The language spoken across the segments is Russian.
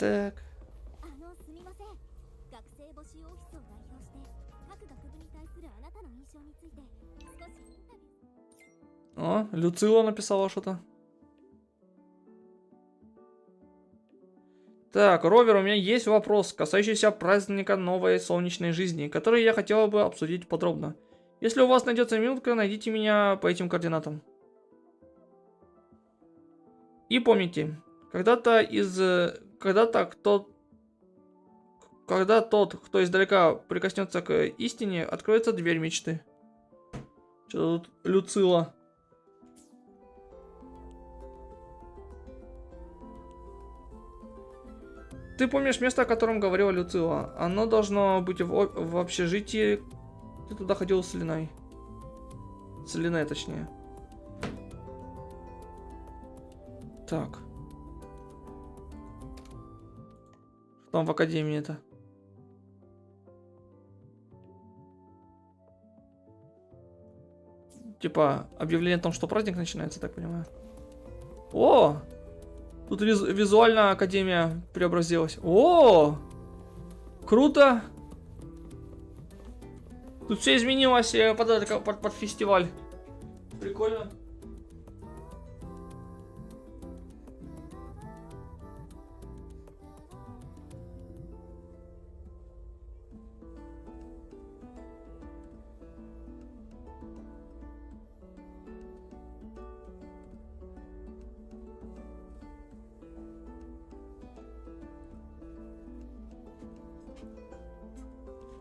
Так. О, Люцила написала что-то. Так, Ровер, у меня есть вопрос, касающийся праздника новой солнечной жизни, который я хотела бы обсудить подробно. Если у вас найдется минутка, найдите меня по этим координатам. И помните, когда тот, кто издалека прикоснется к истине, откроется дверь мечты. Что тут Люцила? Ты помнишь место, о котором говорила Люцила? Оно должно быть в общежитии. Ты туда ходил с Линой. С Линой, точнее. Так. Что там в академии-то? Типа, объявление о том, что праздник начинается, так понимаю. О! Тут визуально академия преобразилась. О! Круто! Тут все изменилось под фестиваль. Прикольно.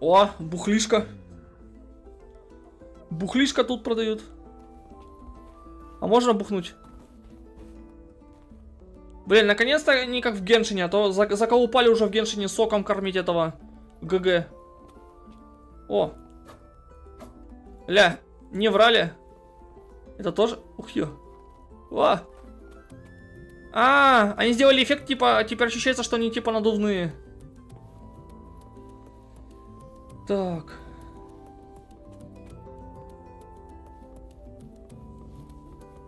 О, бухлишка. Бухлишка тут продают. А можно бухнуть? Блин, наконец-то не как в Геншине, а то заколупали уже в Геншине соком кормить этого ГГ. О. Ля, не врали. Это тоже... Ух ё. О. Они сделали эффект, типа, теперь ощущается, что они типа надувные. Так.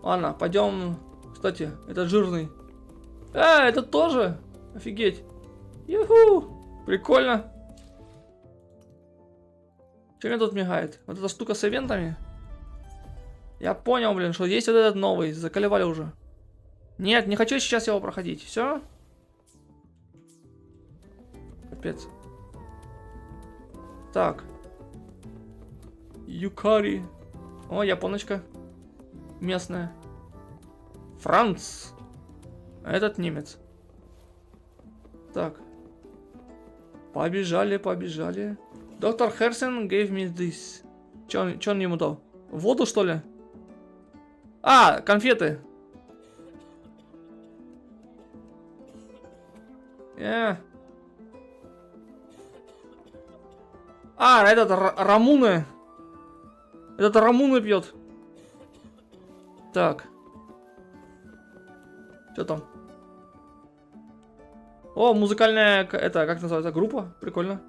Ладно, пойдем. Кстати, это жирный. Это тоже? Офигеть. Юху! Прикольно. Что мне тут мигает? Вот эта штука с ивентами? Я понял, блин, что есть вот этот новый. Заколебали уже. Нет, не хочу сейчас его проходить. Все? Капец. Так. Юкари. О, японочка. Местная. Франц. А этот немец. Так. Побежали, побежали. Доктор Херсен gave me this. Чё он ему дал? Воду, что ли? Конфеты. Этот Рамуны. Этот Рамуны пьет. Так. Что там? О, музыкальная, это, как называется, группа? Прикольно.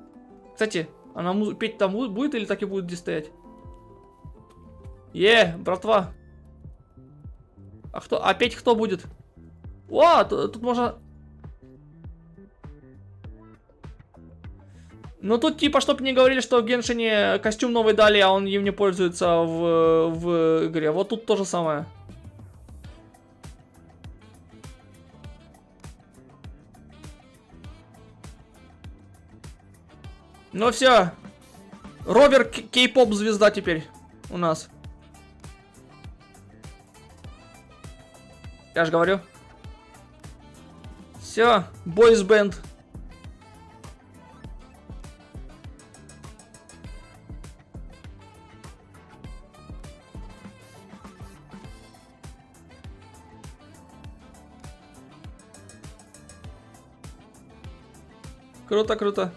Кстати, она петь там будет или так и будет здесь стоять? Братва. А петь кто будет? Тут можно... Ну тут типа, чтоб не говорили, что в Геншине костюм новый дали, а он им не пользуется в игре. Вот тут то же самое. Ну все. Ровер кей-поп звезда теперь у нас. Я же говорю. Все, бойс бенд. Круто, круто.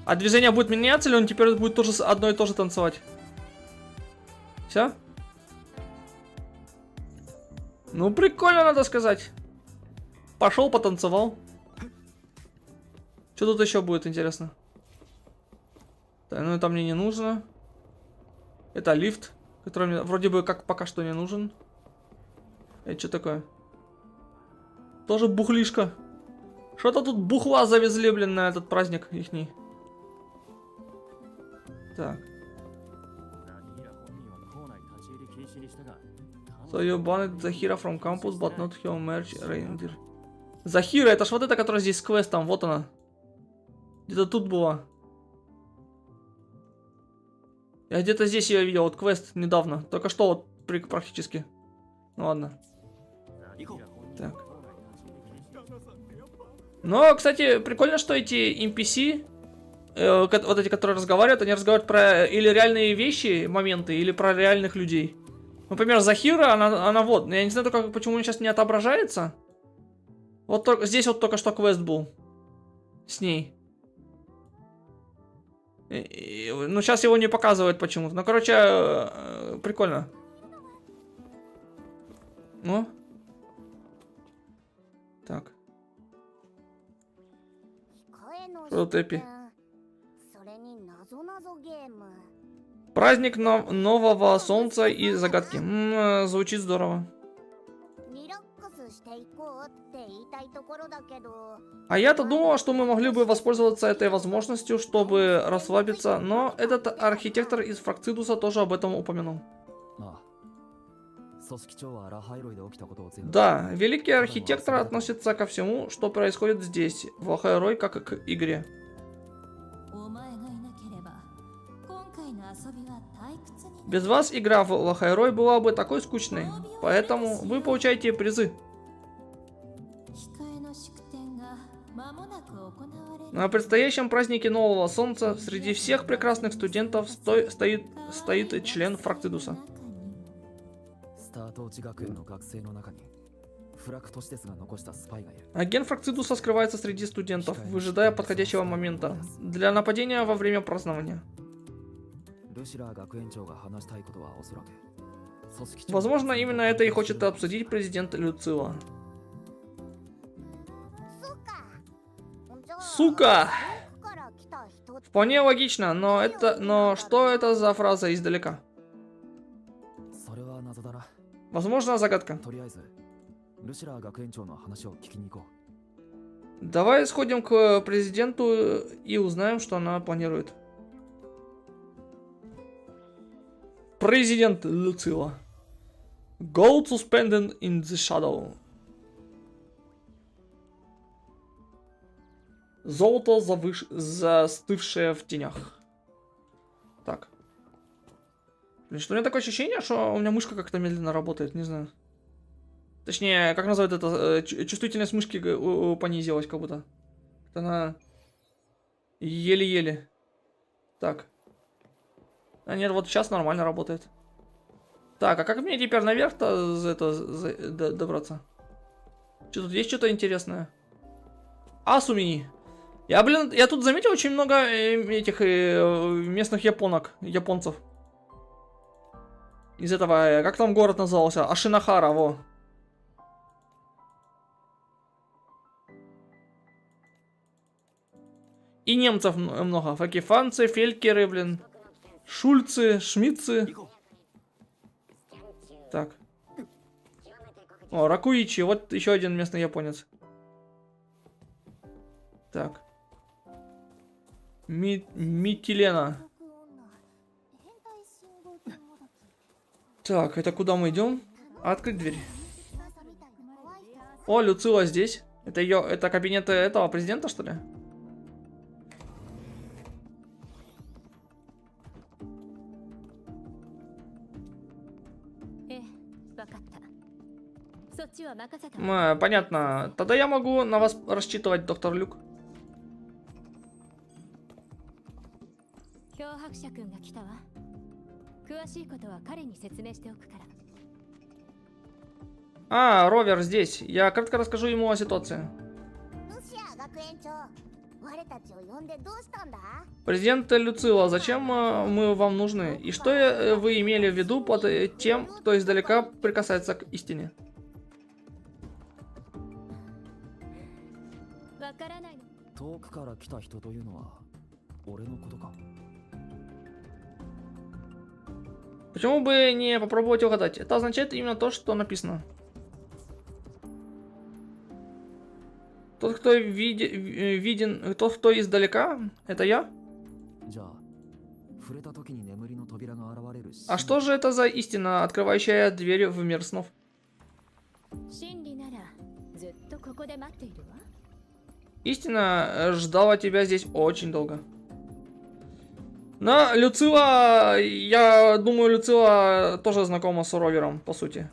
А движение будет меняться, или он теперь будет тоже одно и то же танцевать? Все? Ну, прикольно, надо сказать. Пошел, потанцевал. Что тут еще будет, интересно? Да, ну это мне не нужно. Это лифт, который мне вроде бы как пока что не нужен. Это что такое? Тоже бухлишка. Что-то тут бухла завезли, блин, на этот праздник ихний. Так. So you banned Захира from campus, but not your merch reindeer. Захира, это ж вот это, которая здесь с квестом, вот она. Где-то тут была. Я где-то здесь ее видел, вот квест недавно. Только что вот практически. Ну ладно. Так. Но, кстати, прикольно, что эти NPC, вот эти, которые разговаривают, они разговаривают про или реальные вещи, моменты, или про реальных людей. Например, Захира, она вот, я не знаю только, почему он сейчас не отображается. Вот только, здесь вот только что квест был с ней. Ну, сейчас его не показывают почему-то. Ну, короче, прикольно. Ну. Так. Эпи. Праздник нового солнца и загадки. Звучит здорово. А я-то думала, что мы могли бы воспользоваться этой возможностью, чтобы расслабиться, но этот архитектор из Фракцидуса тоже об этом упомянул. Да, великий архитектор относится ко всему, что происходит здесь, в Лахайрой, как к игре. Без вас игра в Лахайрой была бы такой скучной, поэтому вы получаете призы. На предстоящем празднике Нового Солнца среди всех прекрасных студентов стоит член Фракцидуса. Агент Фракцидуса скрывается среди студентов, выжидая подходящего момента для нападения во время празднования. Возможно, именно это и хочет обсудить президент Люцила. Сука! Вполне логично, но что это за фраза издалека? Возможно, загадка. Давай сходим к президенту и узнаем, что она планирует. Президент Люцила. Go to spend in the shadow. Золото, застывшее в тенях. Так. Блин, что у меня такое ощущение, что у меня мышка как-то медленно работает, не знаю. Точнее, как называют это, чувствительность мышки понизилась как будто. Она еле-еле. Так. А нет, вот сейчас нормально работает. Так, а как мне теперь наверх-то добраться? Что тут есть что-то интересное? Асумини. Я тут заметил очень много этих местных японцев. Из этого, как там город назывался? Ашинахара, во. И немцев много. Факифанцы, фелькеры, блин. Шульцы, шмидцы. Так. О, Ракуичи, вот еще один местный японец. Так. Митилена. Так, это куда мы идем? Открыть дверь. О, Люцила здесь. Это кабинет этого президента, что ли? Понятно. Тогда я могу на вас рассчитывать, доктор Люк. А, Ровер здесь. Я кратко расскажу ему о ситуации. Президент Люцила, зачем мы вам нужны? И что вы имели в виду под тем, кто издалека прикасается к истине? Почему бы не попробовать угадать? Это означает именно то, что написано. Тот, кто виден, тот, кто издалека, это я? А что же это за истина, открывающая дверь в мир снов? Истина ждала тебя здесь очень долго. Но Люцила, я думаю, Люцила тоже знакома с Ровером, по сути.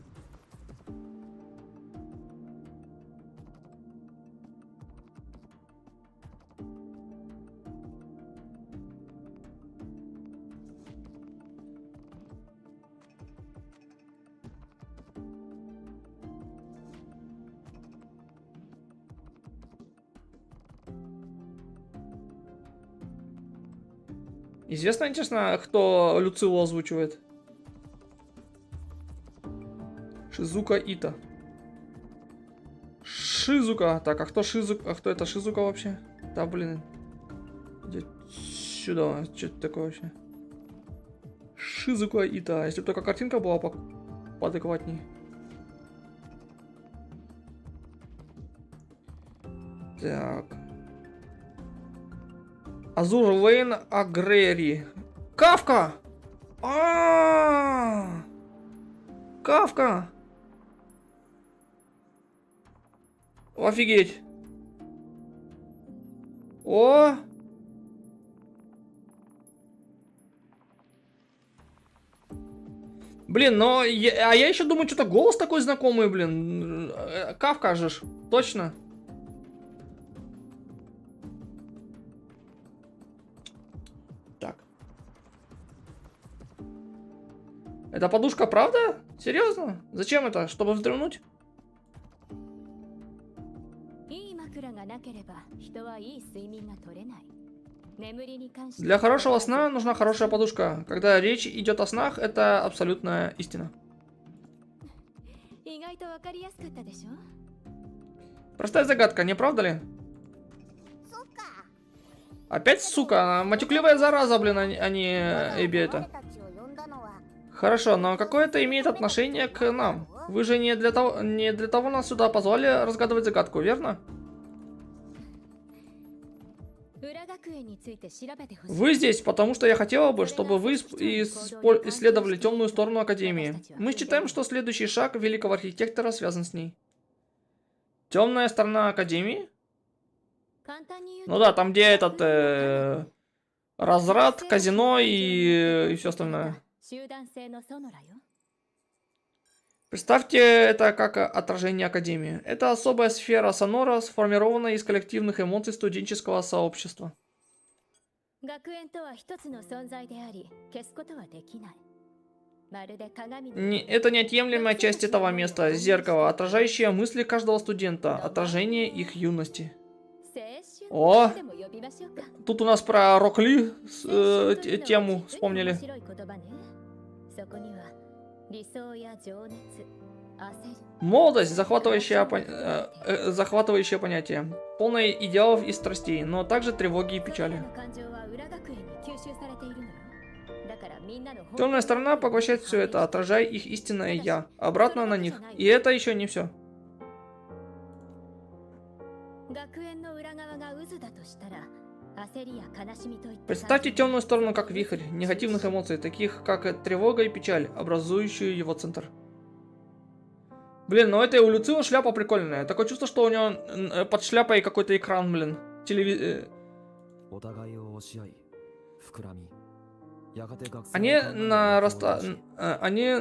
Известно, интересно, кто Люцилу озвучивает? Шизука Ита. Шизука. Так, а кто Шизука? А кто это Шизука вообще? Да, блин. Иди сюда. Что это такое вообще? Шизука Ита. Если бы только картинка была поадекватней. Так. Азур Лейн Агрери. Кафка! Кафка! Офигеть! О! Блин, но я еще думаю, что-то голос такой знакомый, блин. Кафка же ж, точно. Так. Это подушка, правда? Серьезно? Зачем это? Чтобы вздрывнуть? Для хорошего сна нужна хорошая подушка. Когда речь идет о снах, это абсолютная истина. Простая загадка, не правда ли? Опять сука, матюкливая зараза, блин, а не Эбби это. Хорошо, но какое это имеет отношение к нам? Вы же не для того нас сюда позвали разгадывать загадку, верно? Вы здесь, потому что я хотела бы, чтобы вы исследовали темную сторону Академии. Мы считаем, что следующий шаг великого архитектора связан с ней. Темная сторона Академии? Ну да, там где этот разрад, казино и все остальное. Представьте это как отражение Академии. Это особая сфера Сонора, сформированная из коллективных эмоций студенческого сообщества. Это неотъемлемая часть этого места, зеркало, отражающее мысли каждого студента, отражение их юности. О! Тут у нас про Рок Ли тему вспомнили. Молодость, захватывающее понятие, полное идеалов и страстей, но также тревоги и печали. Темная сторона поглощает все это, отражая их истинное я, обратно на них. И это еще не все. Представьте темную сторону как вихрь негативных эмоций, таких как тревога и печаль, образующую его центр. Блин, ну это у Люцио шляпа прикольная. Такое чувство, что у него под шляпой какой-то экран, блин. Они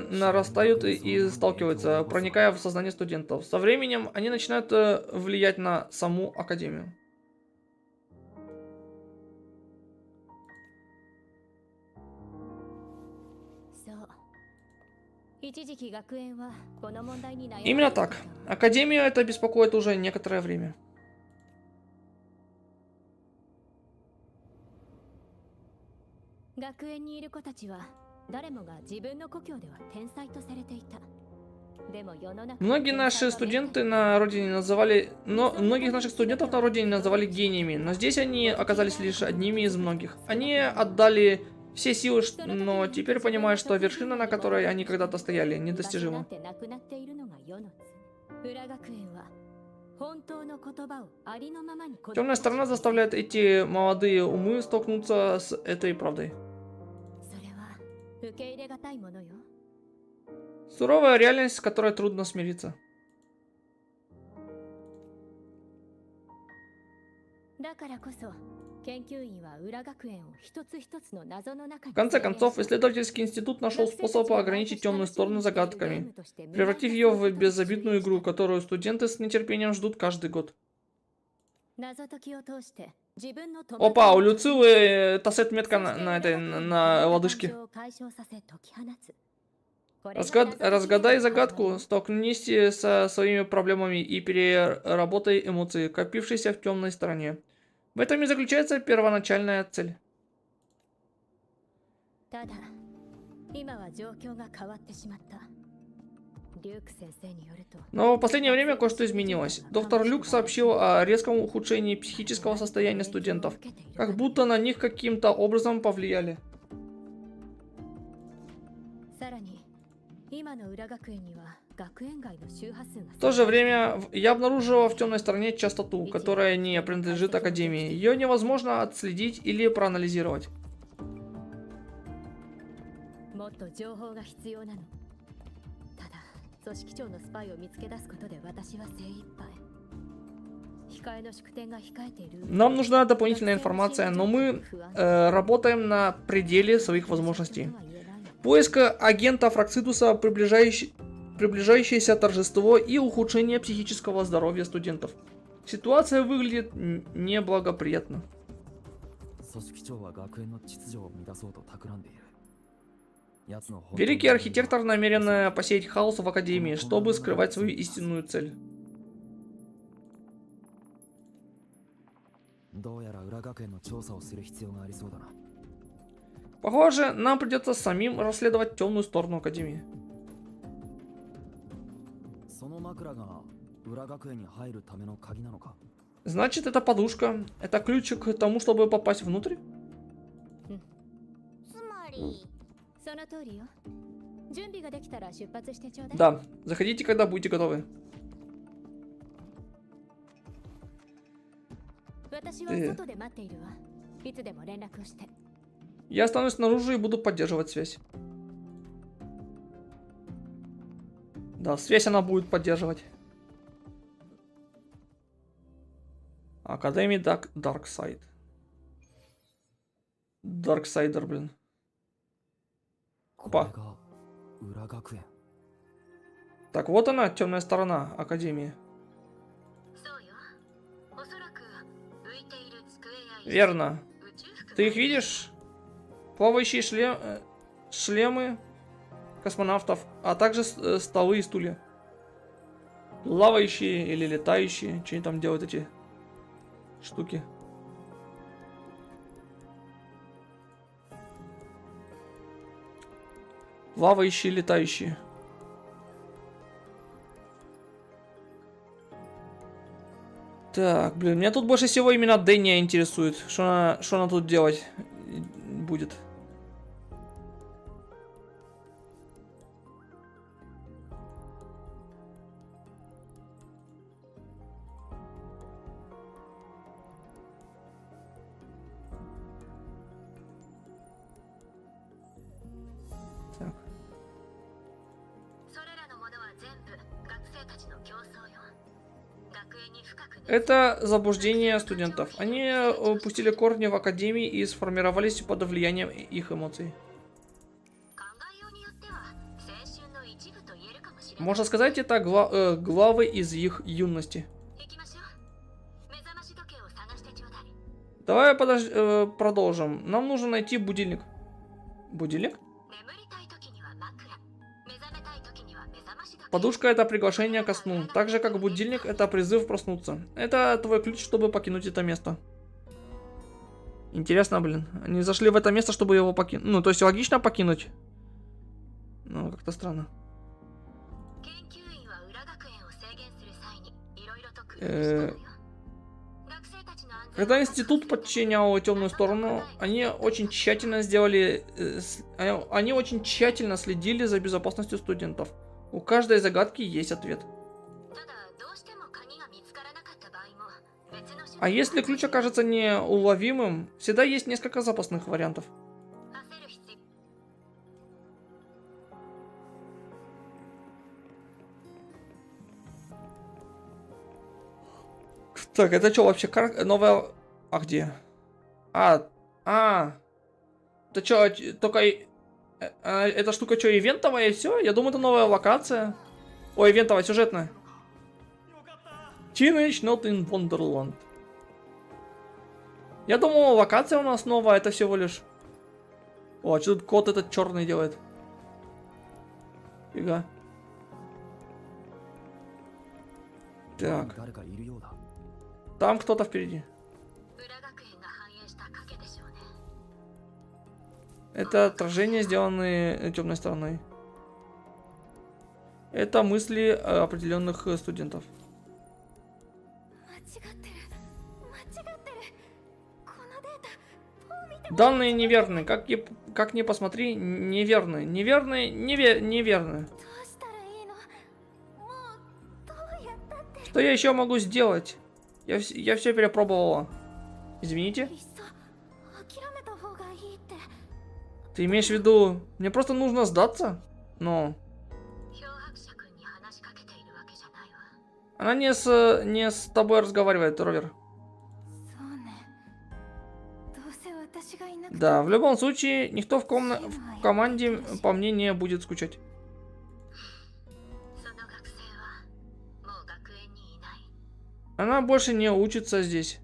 нарастают и сталкиваются, проникая в сознание студентов. Со временем они начинают влиять на саму Академию. Именно так. Академию это беспокоит уже некоторое время. Многие наши студенты на родине называли... многих наших студентов на родине называли гениями, но здесь они оказались лишь одними из многих. Они отдали все силы, но теперь понимают, что вершина, на которой они когда-то стояли, недостижима. Темная сторона заставляет эти молодые умы столкнуться с этой правдой. Суровая реальность, с которой трудно смириться. В конце концов, исследовательский институт нашел способ ограничить темную сторону загадками, превратив ее в безобидную игру, которую студенты с нетерпением ждут каждый год. Опа, у Люцилы тасет метка на лодыжке. Разгадай загадку, столкнись со своими проблемами и переработай эмоции, копившиеся в темной стороне. В этом и заключается первоначальная цель. Но в последнее время кое-что изменилось. Доктор Люк сообщил о резком ухудшении психического состояния студентов, как будто на них каким-то образом повлияли. В то же время я обнаружила в темной стороне частоту, которая не принадлежит Академии. Ее невозможно отследить или проанализировать. Нам нужна дополнительная информация, но мы работаем на пределе своих возможностей. Поиск агента Фракцидуса, приближающееся торжество и ухудшение психического здоровья студентов. Ситуация выглядит неблагоприятно. Великий архитектор намерен посеять хаос в Академии, чтобы скрывать свою истинную цель. Похоже, нам придется самим расследовать темную сторону Академии. Значит, это подушка. Это ключ к тому, чтобы попасть внутрь? Да, заходите, когда будете готовы. Я останусь снаружи и буду поддерживать связь. Да, связь она будет поддерживать. Академия Дарксайд. Дарксайдер, блин. Опа. Так, вот она, темная сторона Академии. Верно. Ты их видишь? Плавающие шлемы космонавтов, а также столы и стулья. Плавающие или летающие. Что они там делают, эти штуки? Плавающие, летающие. Так, блин, меня тут больше всего именно Дэнни интересует. Что она тут делать будет? Так. Это заблуждение студентов. Они пустили корни в Академии и сформировались под влиянием их эмоций. Можно сказать, это главы из их юности. Давай продолжим. Нам нужно найти будильник. Будильник? Подушка — это приглашение ко сну, так же как будильник — это призыв проснуться. Это твой ключ, чтобы покинуть это место. Интересно, блин. Они зашли в это место, чтобы его покинуть. Ну, то есть логично покинуть. Ну, как-то странно. Когда институт подчинял темную сторону, они очень тщательно следили за безопасностью студентов. У каждой загадки есть ответ. А если ключ окажется неуловимым, всегда есть несколько запасных вариантов. Так, это что вообще? Новая... А где? Это что, только... эта штука что, ивентовая и все? Я думаю, это новая локация. Ой, ивентовая, сюжетная. Teenage Not in Wonderland. Я думал, локация у нас новая, это всего лишь... О, а что тут кот этот черный делает? Фига. Так. Там кто-то впереди. Это отражения, сделанные темной стороной. Это мысли определенных студентов. Данные неверны. Как ни посмотри, неверны. Неверны. Что я еще могу сделать? Я все перепробовала. Извините. Ты имеешь в виду, мне просто нужно сдаться? Но... Она не с тобой разговаривает, Ровер. Да, в любом случае, никто в команде по мне не будет скучать. Она больше не учится здесь.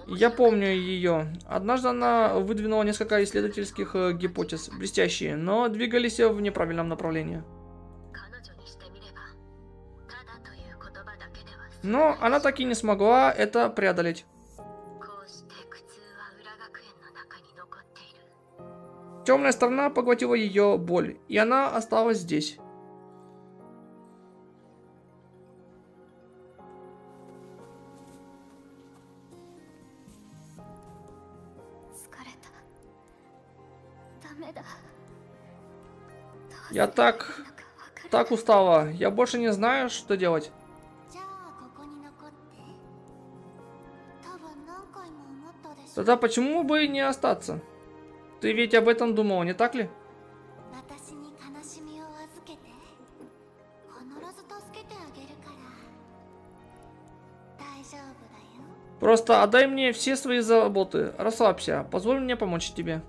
Я помню ее. Однажды она выдвинула несколько исследовательских гипотез, блестящие, но двигались в неправильном направлении. Но она так и не смогла это преодолеть. Темная сторона поглотила ее боль, и она осталась здесь. Я так устала. Я больше не знаю, что делать. Тогда почему бы не остаться? Ты ведь об этом думал, не так ли? Просто отдай мне все свои заботы. Расслабься. Позволь мне помочь тебе.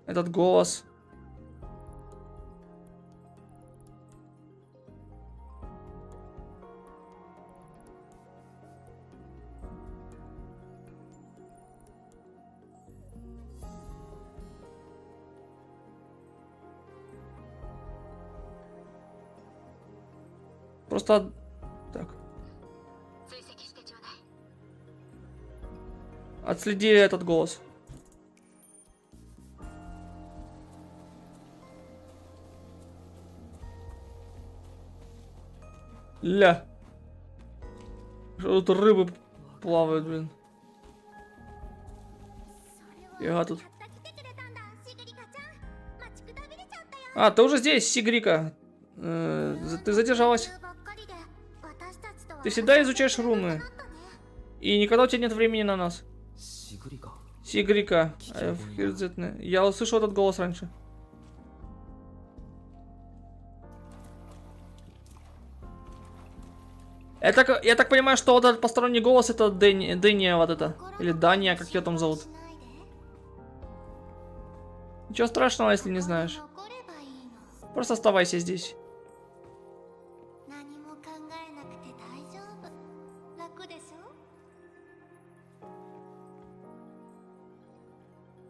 Этот голос. Просто... Так. Отследи этот голос. Ля. Что тут рыбы плавают, блин. Яга тут. А, ты уже здесь, Сигрика. Ты задержалась. Ты всегда изучаешь руны. И никогда у тебя нет времени на нас. Сигрика. Я услышал этот голос раньше. Я так понимаю, что вот этот посторонний голос это Дэния вот это. Или Дания, как ее там зовут. Ничего страшного, если не знаешь. Просто оставайся здесь.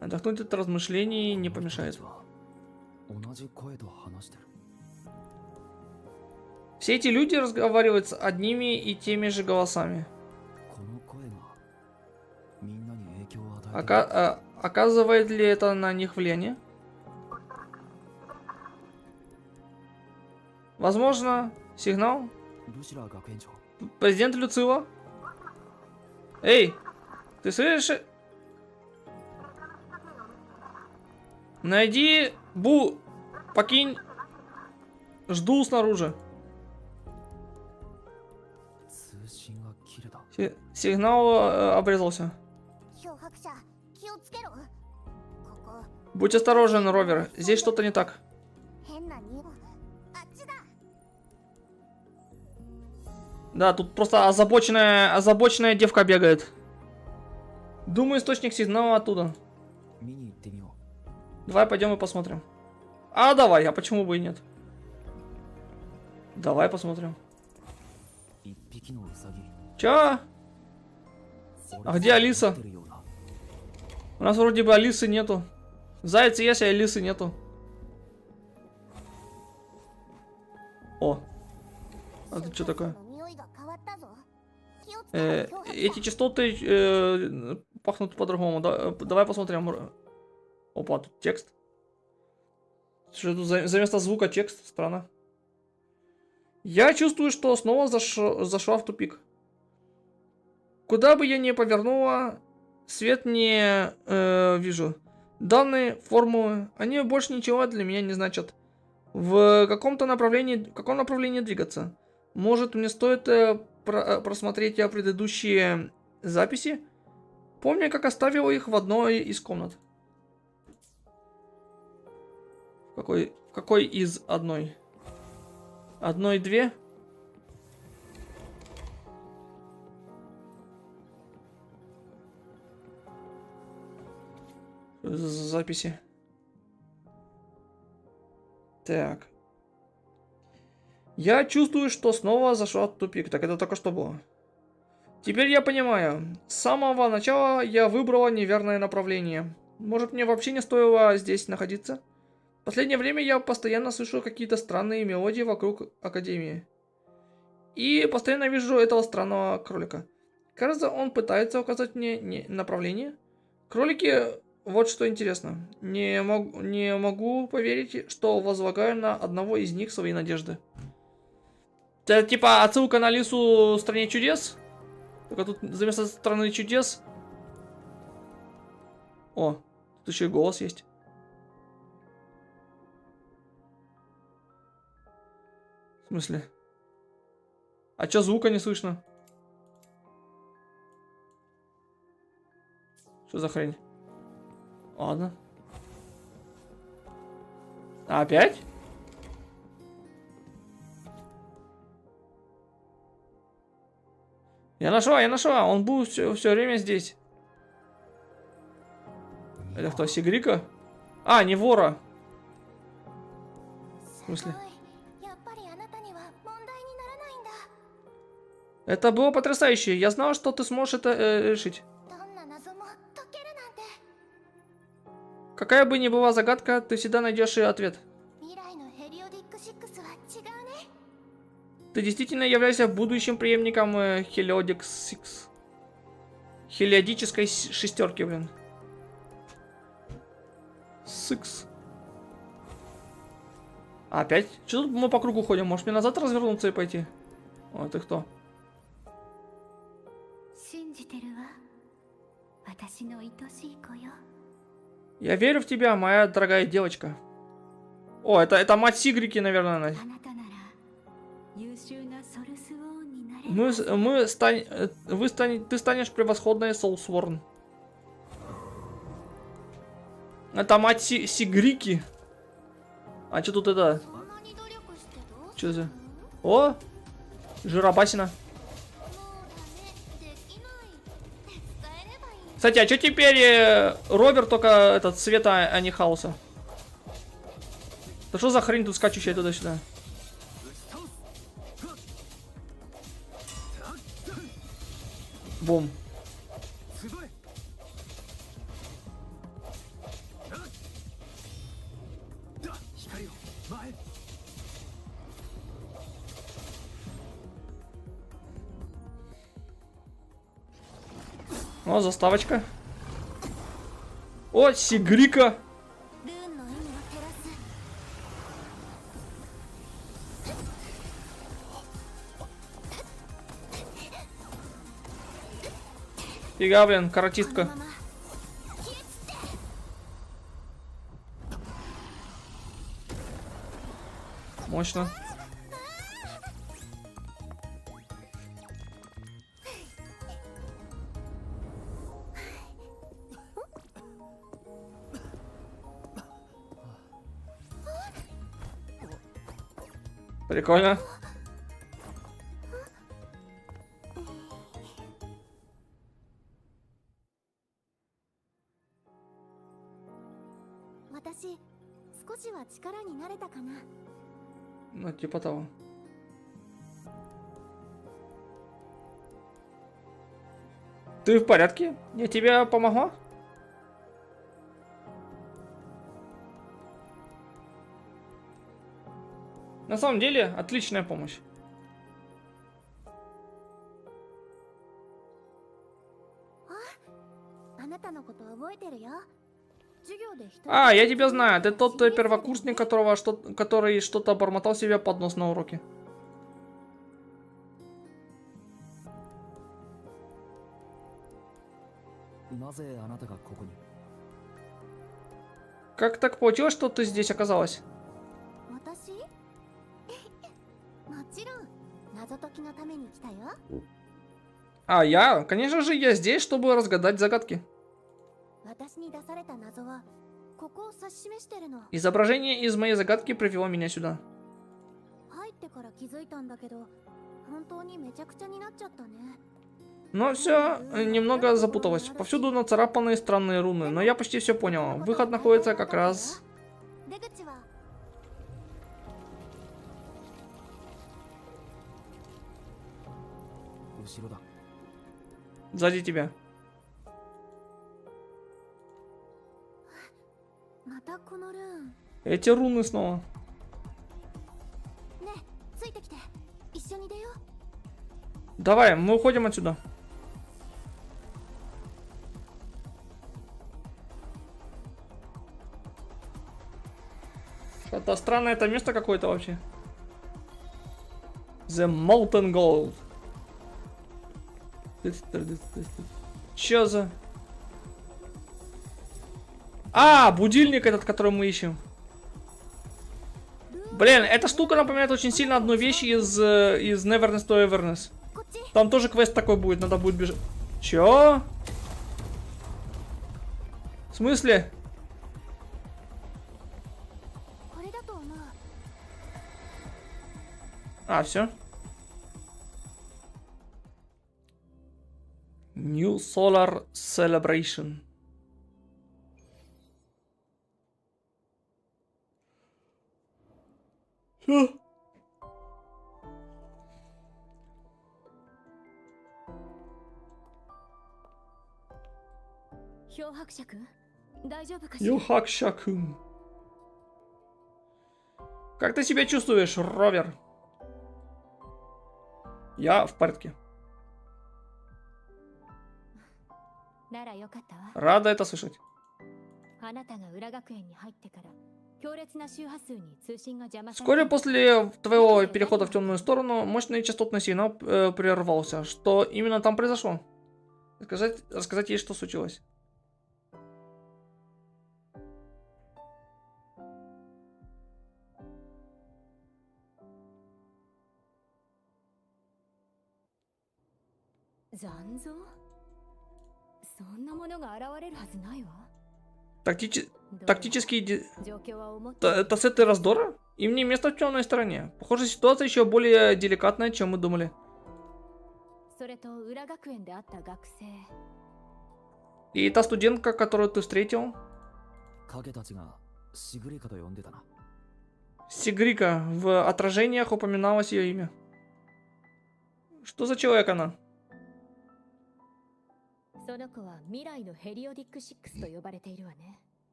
Отдохнуть от размышлений не помешает. Все эти люди разговаривают с одними и теми же голосами. Оказывает ли это на них влияние? Возможно, сигнал? Президент Люцила? Эй, ты слышишь? Найди покинь. Жду снаружи. Сигнал обрезался. 漂白者気をつけろ。ここ Будь осторожен, Ровер. Здесь что-то не так. 変な匂い。あっちだ。 Да, тут просто озабоченная девка бегает. Думаю, источник сигнала оттуда. Давай пойдем и посмотрим. А, давай, а почему бы и нет? Давай посмотрим. Чё? А где Алиса? У нас вроде бы Алисы нету. Зайцы есть, а Алисы нету. О. А тут что такое? 匂いが変わったぞ。気をつけろ。 Эти частоты пахнут по-другому. Давай посмотрим. Опа, тут текст. Что тут за место звука текст? Странно. Я чувствую, что снова зашла в тупик. Куда бы я ни повернула, свет не вижу. Данные формулы, они больше ничего для меня не значат. В каком направлении двигаться? Может, мне стоит просмотреть предыдущие записи? Помню, как оставил их в одной из комнат. В какой из одной? Одной, две? Записи. Так. Я чувствую, что снова зашла в тупик. Так это только что было. Теперь я понимаю. С самого начала я выбрала неверное направление. Может, мне вообще не стоило здесь находиться? В последнее время я постоянно слышу какие-то странные мелодии вокруг Академии. И постоянно вижу этого странного кролика. Кажется, он пытается указать мне направление. Кролики, вот что интересно. Не могу поверить, что возлагаю на одного из них свои надежды. Это типа отсылка на Алису в стране чудес? Только тут вместо страны чудес. О, тут еще и голос есть. В смысле? А чё звука не слышно? Что за хрень? Ладно. Опять? Я нашла. Он был все время здесь. Это кто, Сигрика? А, не вора. В смысле? Это было потрясающе. Я знал, что ты сможешь это решить. Какая бы ни была загадка, ты всегда найдешь и ответ. Ты действительно являешься будущим преемником Heliodix 6. Хелиодической шестерки, блин. Сикс. Опять? Че тут мы по кругу ходим? Может мне назад развернуться и пойти? О, ты кто? Я верю в тебя, моя дорогая девочка. О, это мать Сигрики, наверное. Ты станешь превосходной Soulsworn. Это мать Сигрики. А что тут это? Что за? О! Жиробасина. Кстати, а что теперь Роберт только этот цвета, а не хаоса? Да что за хрень тут скачущая туда-сюда? Бум. О, заставочка. О, Сигрика. Фига, блин, каратистка. Мощно. Прикольно. Ну, типа того. Ты в порядке? Я тебе помогла? На самом деле, отличная помощь. А, я тебя знаю. Ты тот первокурсник, который что-то бормотал себе под нос на уроке. Как так получилось, что ты здесь оказалась? А, я? Конечно же, я здесь, чтобы разгадать загадки. Изображение из моей загадки привело меня сюда. Но все немного запуталось. Повсюду нацарапаны странные руны, но я почти все понял. Выход находится как раз... Сзади тебя. Эти руны снова. Давай, мы уходим отсюда. Что-то странное это место какое-то вообще. The Molten Gold. Чё за... А, будильник этот, который мы ищем. Блин, эта штука напоминает очень сильно одну вещь из Neverness to Everness. Там тоже квест такой будет, надо будет бежать. Чё? В смысле? А, все. New Solar Celebration. Всё. Юхакшакун. Как ты себя чувствуешь, Ровер? Я в порядке. Рада это слышать. Вскоре после твоего перехода в темную сторону мощный частотный сигнал прервался. Что именно там произошло? Рассказать ей, что случилось. Тактические тассеты раздора? Им не место в темной стороне. Похоже, ситуация еще более деликатная, чем мы думали. И та студентка, которую ты встретил? Сигрика. В отражениях упоминалось ее имя. Что за человек она?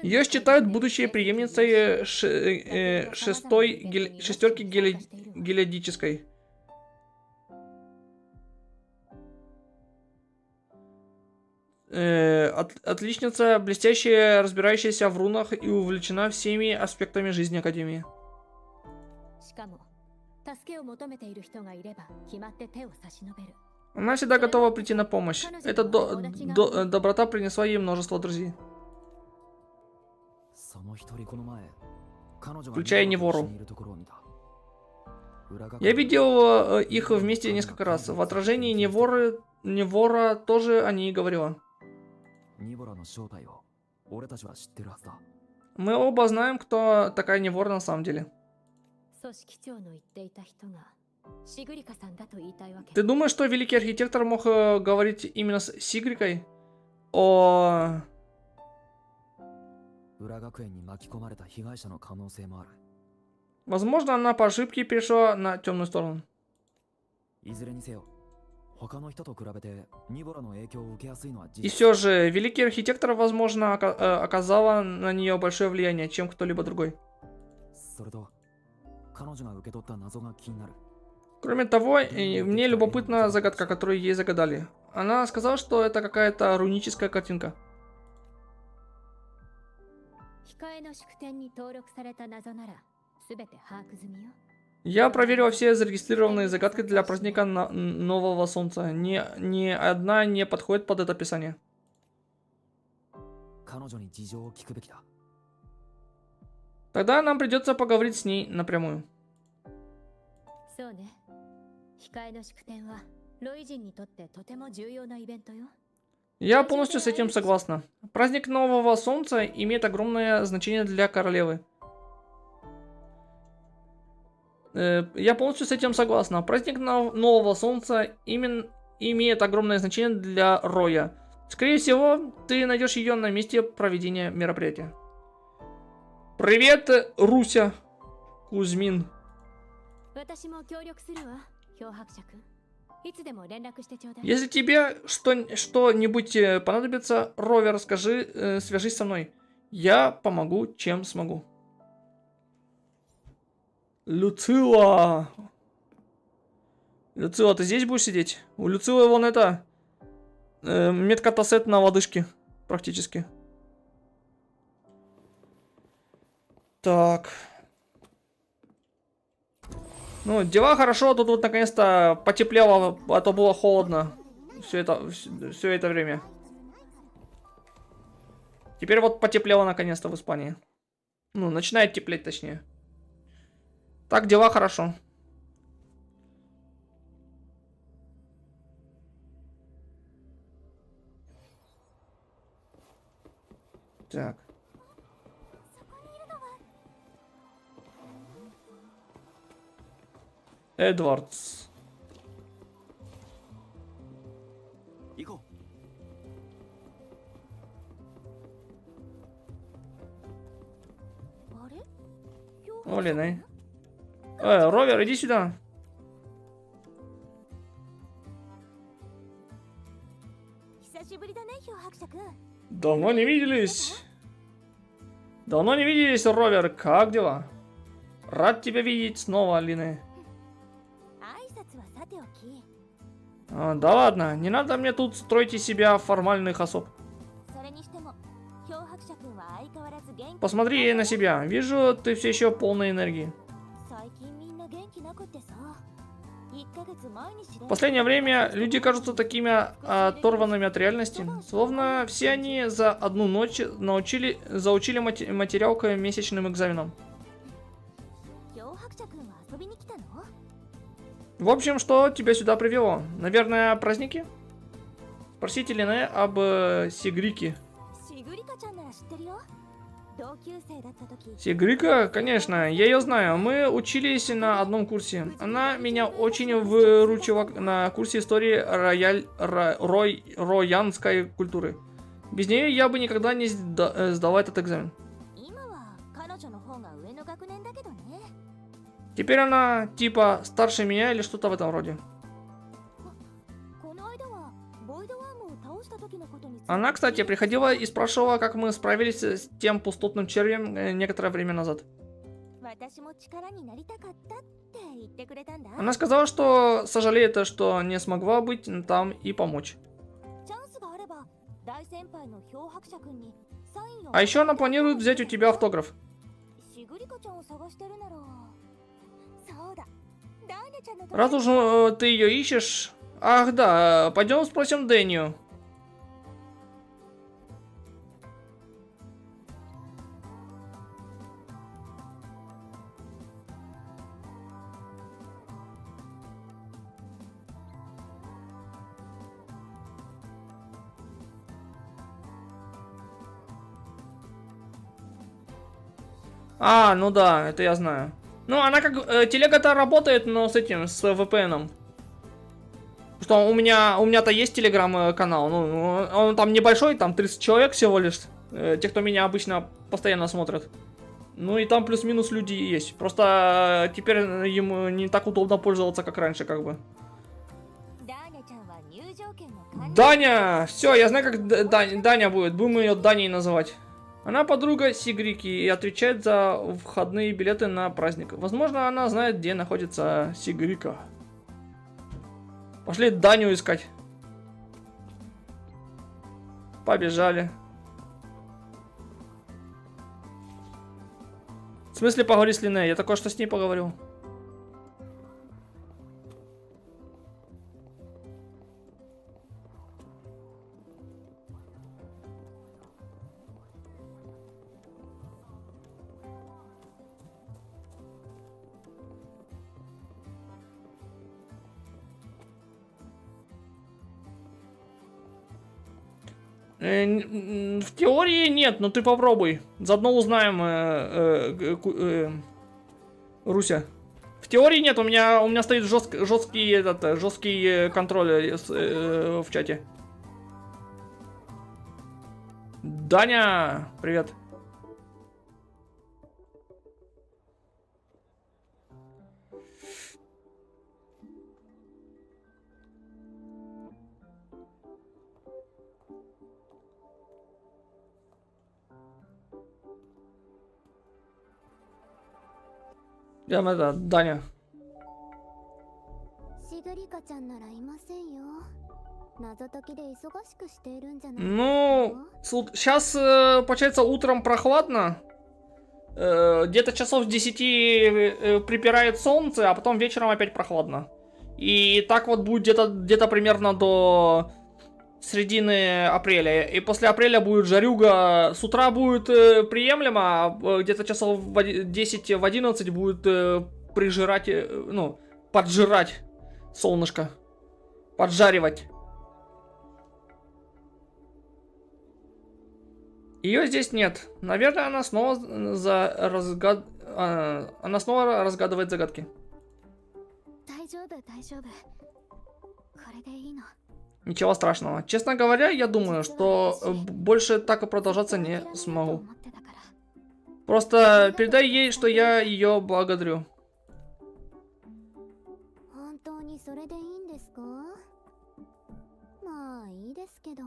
Ее считают будущей преемницей шестерки гелиодической. Отличница, блестящая, разбирающаяся в рунах и увлечена всеми аспектами жизни Академии. Она всегда готова прийти на помощь. Эта доброта принесла ей множество друзей. Включая Невору. Я видел их вместе несколько раз. В отражении Невора тоже о ней говорила. Мы оба знаем, кто такая Невора на самом деле. 組織長の言っていた人がシグリカさんだと言いたいわけ。 Ты думаешь, что великий архитектор мог говорить именно с Сигрикой? О... 裏学園に巻き込まれた被害者の可能性もある。 Возможно, она по ошибке перешла на темную сторону. いずれにせよ、他の人と比べてニボラの影響を受けやすいのは事 И 実。 все же, великий архитектор, возможно, оказала на нее большое влияние, чем кто-либо другой. それと、彼女が受け取った謎が気になる。 Кроме того, мне любопытна загадка, которую ей загадали. Она сказала, что это какая-то руническая картинка. 控えの祝典に登録された謎なら全て把握済みよ。 Я проверил все зарегистрированные загадки для праздника Нового Солнца. Ни одна не подходит под это описание. 彼女に事情を聞くべきだ。 Тогда нам придется поговорить с ней напрямую. そうね。控えの祝典はロイ人にとってとても重要なイベントよ。 Я полностью с этим согласна. Праздник Нового Солнца имеет огромное значение для королевы. Я полностью с этим согласна. Праздник Нового Солнца имеет огромное значение для Роя. Скорее всего, ты найдешь ее на месте проведения мероприятия. Привет, Руся. Кузьмин. 私も協力するわ、漂白者くん。いつでも連絡してちょうだい。 Если тебе что-нибудь понадобится, Ровер, скажи, свяжись со мной. Я помогу, чем смогу. Люцила. Люцила, ты здесь будешь сидеть? У Люцилы вон это... медкатасет на лодыжке. Практически. Так. Ну, дела хорошо, тут вот наконец-то потеплело, а то было холодно все это время. Теперь вот потеплело наконец-то в Испании. Ну, начинает теплеть, точнее. Так, дела хорошо. Так. Эдвардс. 行こあれ Блин, Ровер, иди сюда. 久しぶりだね、漂白者くん。 Давно не виделись. Давно не виделись, Ровер. Как дела? Рад тебя видеть снова, Алина. 挨拶はさておき、 Да ладно, не надо мне тут строить из себя формальных особ. それにしても漂白者くんは相変わらず元気。 Посмотри на себя. Вижу, ты все еще полной энергии. 最近みんな元気なくってさ、1ヶ月前に知れ В последнее время люди кажутся такими оторванными от реальности, словно все они за одну ночь заучили материал к месячным экзаменам. 漂白者くんは遊びに来たの？ В общем, что тебя сюда привело? Наверное, праздники? Спросите Лине об Сигрике. シグリカちゃんなら知ってるよ。同級生だった時、 Сигрика? Конечно, я ее знаю. Мы учились на одном курсе. Она меня очень выручила на курсе истории роянской культуры. Без нее я бы никогда не сдала этот экзамен. 今は彼女の方が上の学年だけどね。 Теперь она типа старше меня или что-то в этом роде. この間はボイドワームを倒した時のことについて。 Она, кстати, приходила и спрашивала, как мы справились с тем пустотным червем некоторое время назад. 私も力になりたかったって言ってくれたんだ。 Она сказала, что сожалеет, что не смогла быть там и помочь. チャンスがあれば大先輩の漂白者くんにサインを。 А еще она планирует взять у тебя автограф. シグリカちゃんを探してるなら。そうだ。ダーニャちゃんの。 Раз уж ты ее ищешь... Ах да, пойдем спросим Дэнию. А, ну да, это я знаю. Ну, она как... телега-то работает, но с этим, с VPN-ом. Что у меня-то есть телеграм-канал. Ну, он там небольшой, там 30 человек всего лишь. Те, кто меня обычно постоянно смотрят. Ну и там плюс-минус люди есть. Просто теперь им не так удобно пользоваться, как раньше, как бы. ダーニャちゃんは入場券の管理 Даня! Все, я знаю, как Даня будет. Будем ее Даней называть. Она подруга Сигрики и отвечает за входные билеты на праздник. Возможно, она знает, где находится Сигрика. Пошли Даню искать. Побежали. В смысле поговори с Линей? Я только что с ней поговорил. В теории нет, но ты попробуй. Заодно узнаем, Руся. В теории нет, у меня стоит жесткий контроль в чате. Даня, привет. Я это, Даня. シグリカちゃんならいませんよ。謎解きで忙しくしているんじゃない？ Ну, сейчас, получается, утром прохладно. Где-то часов с 10 припирает солнце, а потом вечером опять прохладно. И так вот будет где-то примерно до середины апреля. И после апреля будет жарюга. С утра будет приемлемо, а где-то часов в 10 в 11 будет прижирать, ну, поджирать солнышко. Поджаривать. Ее здесь нет. Наверное, она снова она снова разгадывает загадки. 大丈夫、大丈夫。これでいいの。 Ничего страшного. Честно говоря, я думаю, что больше так и продолжаться не смогу. Просто передай ей, что я ее благодарю. 本当にそれでいいんですか？まあいいですけど、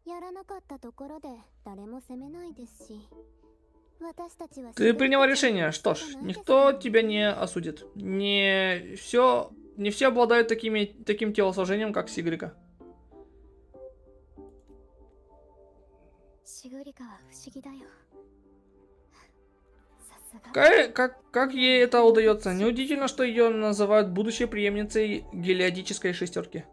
やらなかったところで誰も責めないですし。 Ты приняла решение. Что ж, никто тебя не осудит. Не все обладают таким телосложением, как Сигрика. Как ей это удается? Неудивительно, что ее называют будущей преемницей гелиодической шестерки.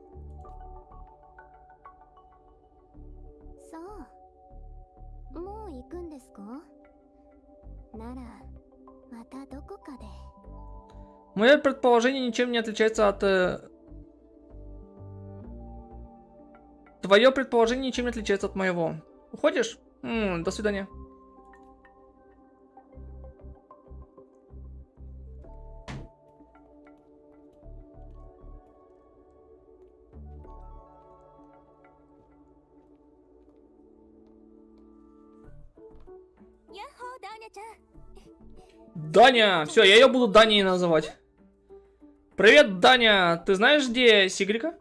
Мое предположение ничем не отличается от... Твое предположение ничем не отличается от моего. Уходишь? До свидания. Даня! Все, я ее буду Даней называть. Привет, Даня! Ты знаешь, где Сигрика?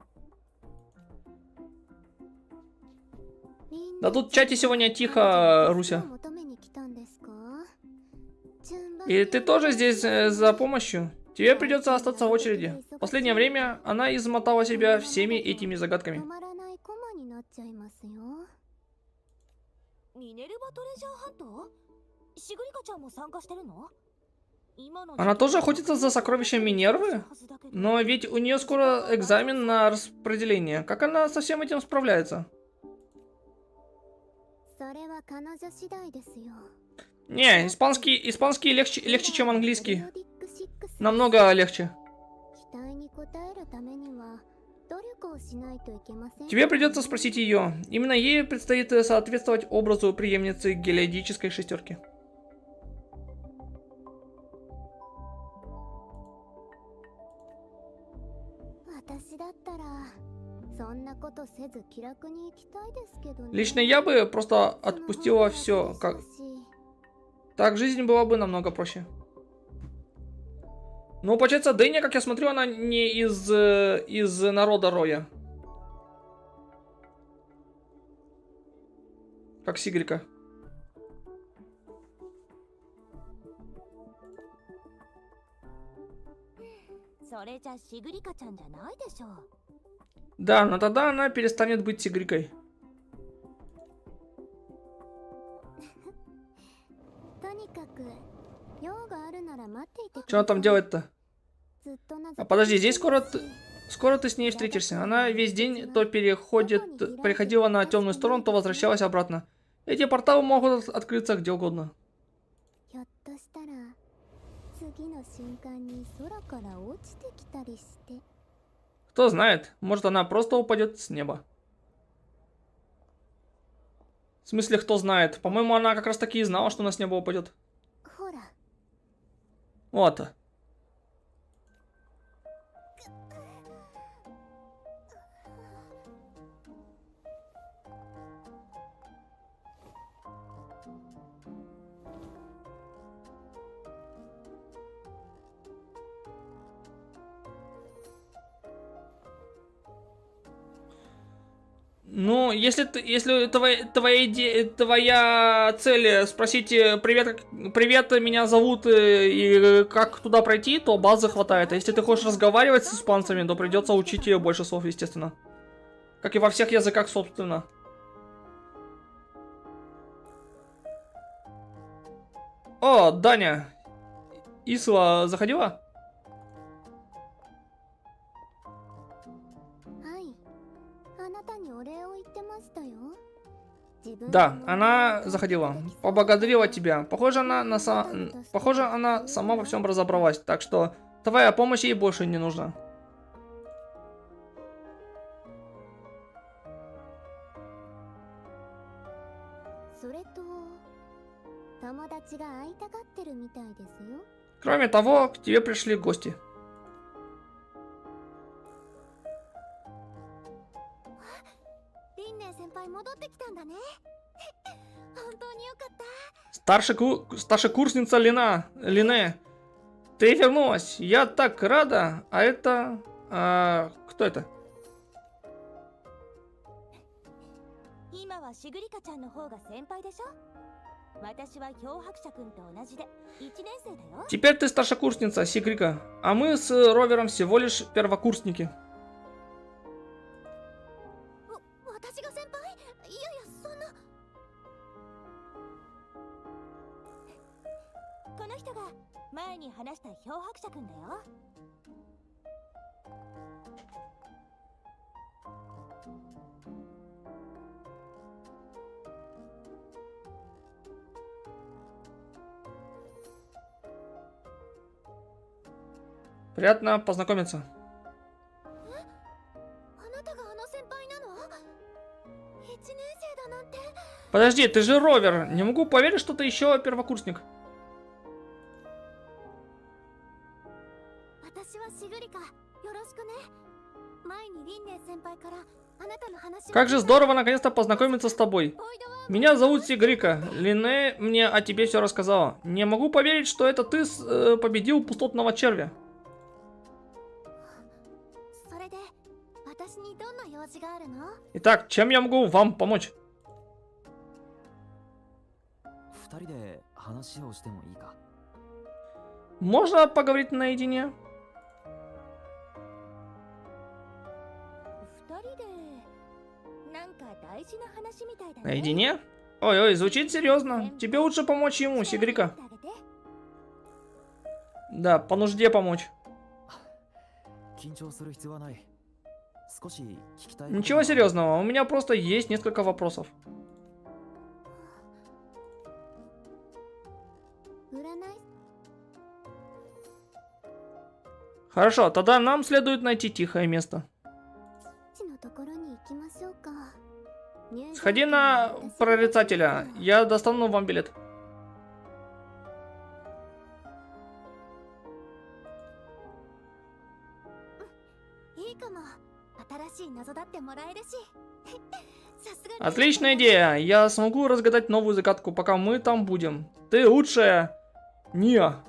Да тут в чате сегодня тихо, Руся. И ты тоже здесь за помощью? Тебе придется остаться в очереди. В последнее время она измотала себя всеми этими загадками. Она тоже охотится за сокровищем Минервы? Но ведь у нее скоро экзамен на распределение. Как она со всем этим справляется? Не, испанский легче, чем английский. Намного легче. Тебе придется спросить ее. Именно ей предстоит соответствовать образу преемницы гелиодической шестерки. 私だったらそんなことせず気楽に行きたいですけどね。 Лично я бы просто отпустила все. Так жизнь была бы намного проще. Ну, получается, Дэнни, как я смотрю, она не из народа Роя. Как Сигрика. それじゃシグリカちゃんじゃないでしょう。 Да, но тогда она перестанет быть Сигрикой. とにかく用があるなら待っていてください。 Что она там делает-то? ずっとなぜ А подожди, здесь скоро ты с ней встретишься. Она весь день то переходила на темную сторону, то возвращалась обратно. Эти порталы могут открыться где угодно. ひょっとしたら次の瞬間に空から落ちてきたりして。 Кто знает, может она просто упадет с неба. В смысле, кто знает? По-моему, она как раз таки и знала, что она с неба упадет. ほら。 Вот. Ну, если твоя цель спросить привет, меня зовут и как туда пройти, то базы хватает. А если ты хочешь разговаривать с испанцами, то придется учить ее больше слов, естественно. Как и во всех языках, собственно. О, Даня. Исла заходила? Да, она заходила. Поблагодарила тебя. Похоже, она сама во всем разобралась. Так что твоя помощь ей больше не нужна. Кроме того, к тебе пришли гости. Старшекурсница Лине, ты вернулась. Я так рада. А это... кто это? Теперь ты старшекурсница, Сигрика. А мы с Ровером всего лишь первокурсники. Приятно познакомиться. Подожди, ты же Ровер. Не могу поверить, что ты еще первокурсник. Как же здорово наконец-то познакомиться с тобой. Меня зовут Сигрика. Лине мне о тебе все рассказала. Не могу поверить, что это ты победил пустотного червя. Итак, чем я могу вам помочь? Можно поговорить наедине? Наедине? Ой-ой, звучит серьезно. Тебе лучше помочь ему, Сигрика. Да, по нужде помочь. Ничего серьезного, у меня просто есть несколько вопросов. Хорошо, тогда нам следует найти тихое место. Сходи на прорицателя, я достану вам билет. いかも。新しい謎だってもらえるし。さすがに Отличная идея. Я смогу разгадать новую загадку, пока мы там будем. Ты лучшая. Ния.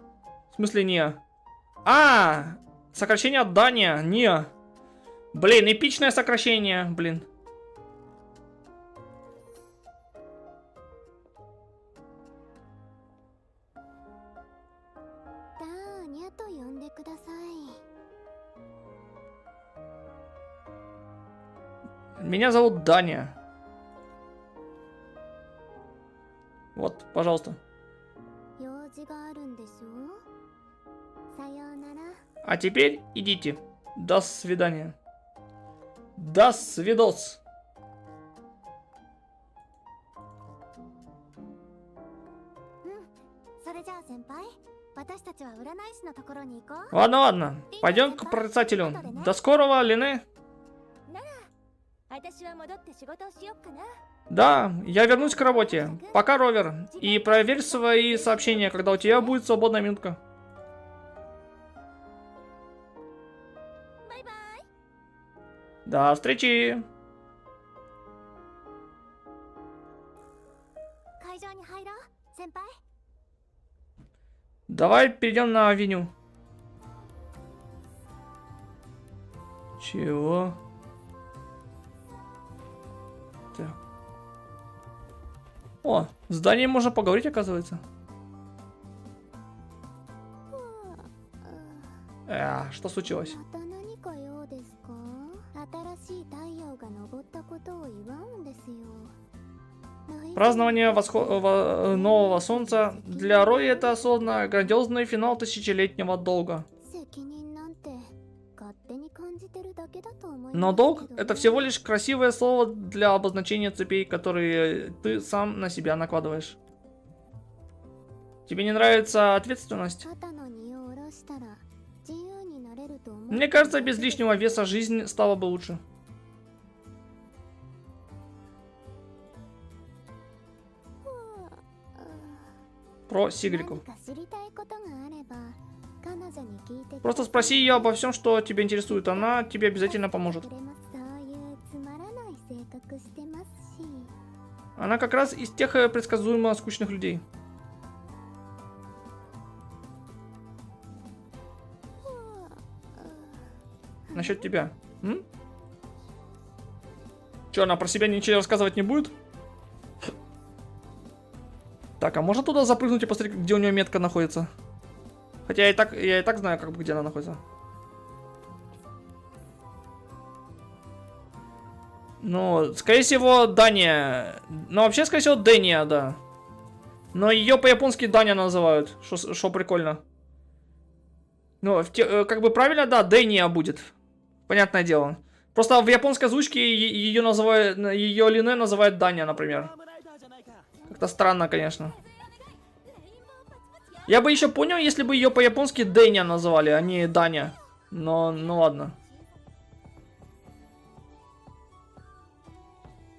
В смысле Ния? А, сокращение от Дания. Ния. Блин, эпичное сокращение. Блин. Таня と呼んでください。 Меня зовут Даня. Вот, пожалуйста. 用事があるんでしょ。さようなら。 А теперь идите. До свидания. До свидос. それじゃあ先輩、私たちは占い師のところに行こう。 Ладно, ладно. Пойдем к прорицателю. До скорого, Лене. 私は戻って仕事をしよっかな。 Да, я вернусь к работе. Пока, Ровер. И проверь свои сообщения, когда у тебя будет свободная минутка. バイバイ。 До встречи. 会場に入ろう、先輩。 Давай перейдем на авеню. Чего? Так. О, с зданием можно поговорить, оказывается. Что случилось? また何か用ですか？新しい太陽が昇ったことを祝うんですよ。 Празднование нового солнца. Для Роя это словно грандиозный финал тысячелетнего долга. 責任なんて勝手に感じてるだけだと思いますけど。 Но долг это всего лишь красивое слово для обозначения цепей, которые ты сам на себя накладываешь. Тебе не нравится ответственность? 肩の荷を下ろしたら自由になれると思う。 Мне кажется, без лишнего веса жизнь стала бы лучше. Про Сигрику. 何か知りたいことがあれば彼女に聞いて。 Просто спроси ее обо всем, что тебя интересует. Она тебе обязательно поможет. そういうつまらない性格してますし。 Она как раз из тех предсказуемо скучных людей. Насчет тебя. М? Че, она про себя ничего рассказывать не будет? Так, а можно туда запрыгнуть и посмотреть, где у нее метка находится? Хотя я и так знаю, как бы, где она находится. Ну, скорее всего, Дания. Ну, вообще, скорее всего, Дэния, да. Но ее по-японски Даня называют, что прикольно. Ну, как бы правильно, да, Дэния будет. Понятное дело. Просто в японской озвучке ее называют, ее Лине называют Даня, например. Как-то странно, конечно. Я бы еще понял, если бы ее по-японски Дэня называли, а не Даня. Но, ну ладно.